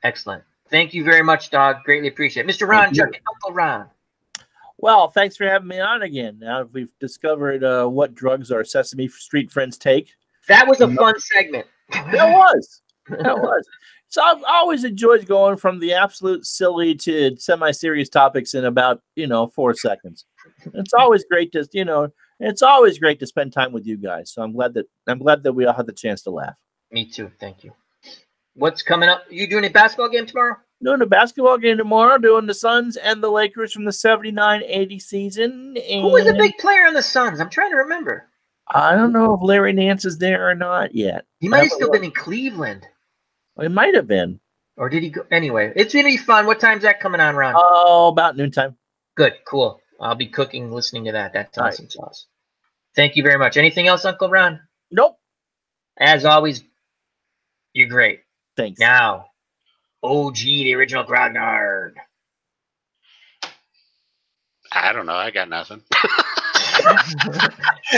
Excellent. Thank you very much, Dog. Greatly appreciate it. Mr. Ron, Uncle Ron. Well, thanks for having me on again. Now we've discovered what drugs our Sesame Street friends take. That was a fun segment. That was. So I've always enjoyed going from the absolute silly to semi-serious topics in about 4 seconds. It's always great to it's always great to spend time with you guys. So I'm glad that we all had the chance to laugh. Me too. Thank you. What's coming up? You doing a basketball game tomorrow? Doing a basketball game tomorrow. Doing the Suns and the Lakers from the 79-80 season. And who was a big player on the Suns? I'm trying to remember. I don't know if Larry Nance is there or not yet. He might have still been in Cleveland. It might have been. Or did he go? Anyway, it's going to be fun. What time's that coming on, Ron? Oh, about noontime. Good. Cool. I'll be cooking, listening to that. That's awesome sauce. Thank you very much. Anything else, Uncle Ron? Nope. As always, you're great. Thanks. Now, OG, the original Grognard. I don't know. I got nothing.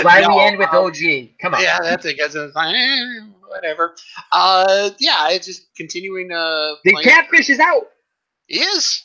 Why we end with OG? Come on. Yeah, that's it. Guys, whatever. Yeah, it's just continuing. The catfish is out. He is.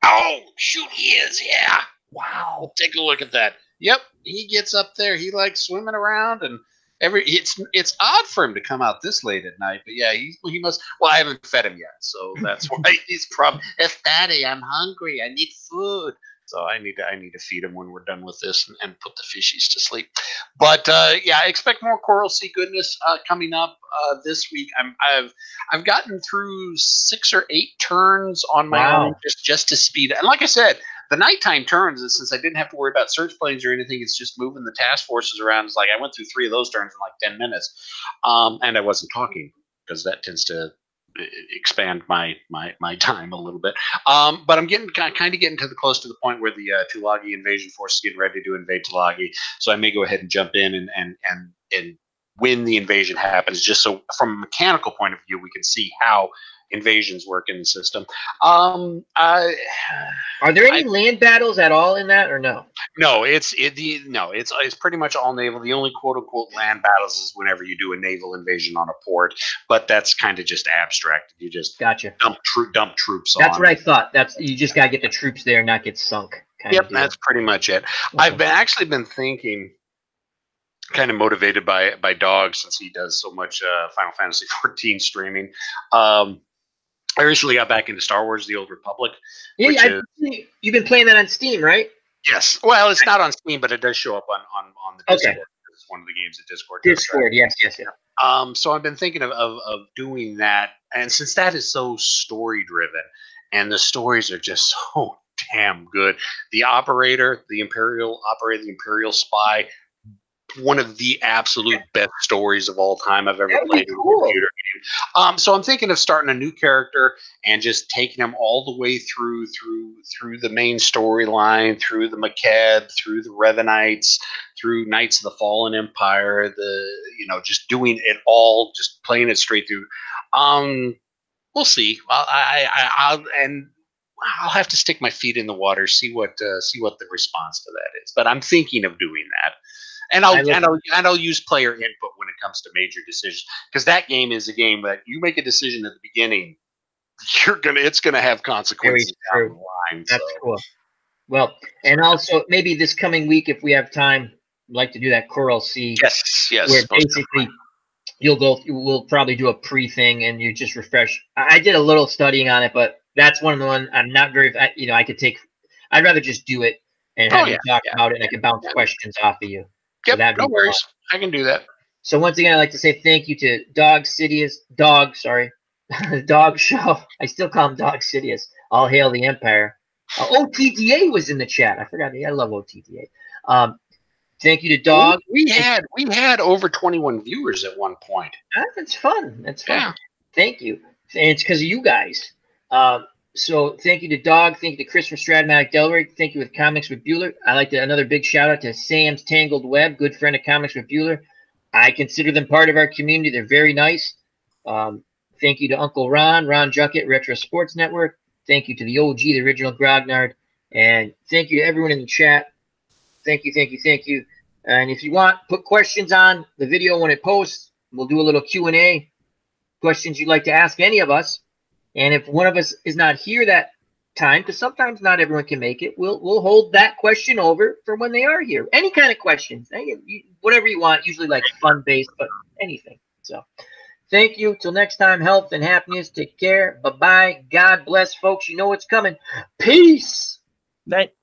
Oh, shoot, he is. Yeah. Wow. Take a look at that. Yep, he gets up there. He likes swimming around, and it's odd for him to come out this late at night. But yeah, he must. Well, I haven't fed him yet, so that's why he's probably. If Daddy, I'm hungry. I need food. So I need to feed him when we're done with this and put the fishies to sleep. But yeah, I expect more Coral Sea goodness coming up this week. I've gotten through 6 or 8 turns on my own just to speed. And like I said, the nighttime turns, since I didn't have to worry about search planes or anything, it's just moving the task forces around. It's like I went through 3 of those turns in like 10 minutes, and I wasn't talking because that tends to expand my time a little bit, but I'm getting kind of getting close to the point where the Tulagi invasion force is getting ready to invade Tulagi, so I may go ahead and jump in and when the invasion happens, just so from a mechanical point of view we can see how invasions work in the system. Are there any land battles at all in that, or no? No, it's pretty much all naval. The only quote unquote land battles is whenever you do a naval invasion on a port, but that's kind of just abstract. You just dump troops. That's what I thought. You just gotta get the troops there, not get sunk. Yep, that's pretty much it. Okay. I've actually been thinking, kind of motivated by Dog, since he does so much Final Fantasy 14 streaming. I recently got back into Star Wars: The Old Republic. Yeah, you've been playing that on Steam, right? Yes. Well, it's not on Steam, but it does show up on the Discord. Okay. It's one of the games that Discord does. Discord, yes. So I've been thinking of doing that, and since that is so story driven, and the stories are just so damn good. The Imperial Spy, one of the absolute best stories of all time I've ever played in a computer game. So I'm thinking of starting a new character and just taking him all the way through the main storyline, through the Maked, through the Revenites, through Knights of the Fallen Empire. Just doing it all, just playing it straight through. We'll see. I'll have to stick my feet in the water, see what the response to that is. But I'm thinking of doing that. And I'll use player input when it comes to major decisions, because that game is a game that you make a decision at the beginning, it's gonna have consequences down the line. That's cool. Well, and also maybe this coming week, if we have time, I'd like to do that Coral Sea. Yes. Where basically we'll probably do a pre-thing and you just refresh. I did a little studying on it, but that's one of the ones I'm not very. I'd rather just do it and have you talk about it, and I can bounce questions off of you. Yep, so no worries. I can do that. So once again, I'd like to say thank you to Dog Sidious. Dog Show. I still call him Dog Sidious. All hail the Empire. OTDA was in the chat. I forgot. I love OTDA. Thank you to Dog. We had over 21 viewers at one point. That's fun. That's fun. Yeah. Thank you. And it's because of you guys. So thank you to Dog. Thank you to Chris from Stradmatic Delaware. Thank you with Comics with Bueller. I like another big shout out to Sam's Tangled Web, good friend of Comics with Bueller. I consider them part of our community. They're very nice. Thank you to Uncle Ron Juckett, Retro Sports Network. Thank you to the OG, the original Grognard. And thank you to everyone in the chat. Thank you. And if you want, put questions on the video when it posts. We'll do a little Q&A. Questions you'd like to ask any of us. And if one of us is not here that time, because sometimes not everyone can make it, we'll hold that question over for when they are here. Any kind of questions, whatever you want, usually like fun-based, but anything. So thank you. Till next time, health and happiness. Take care. Bye-bye. God bless, folks. You know what's coming. Peace. Night.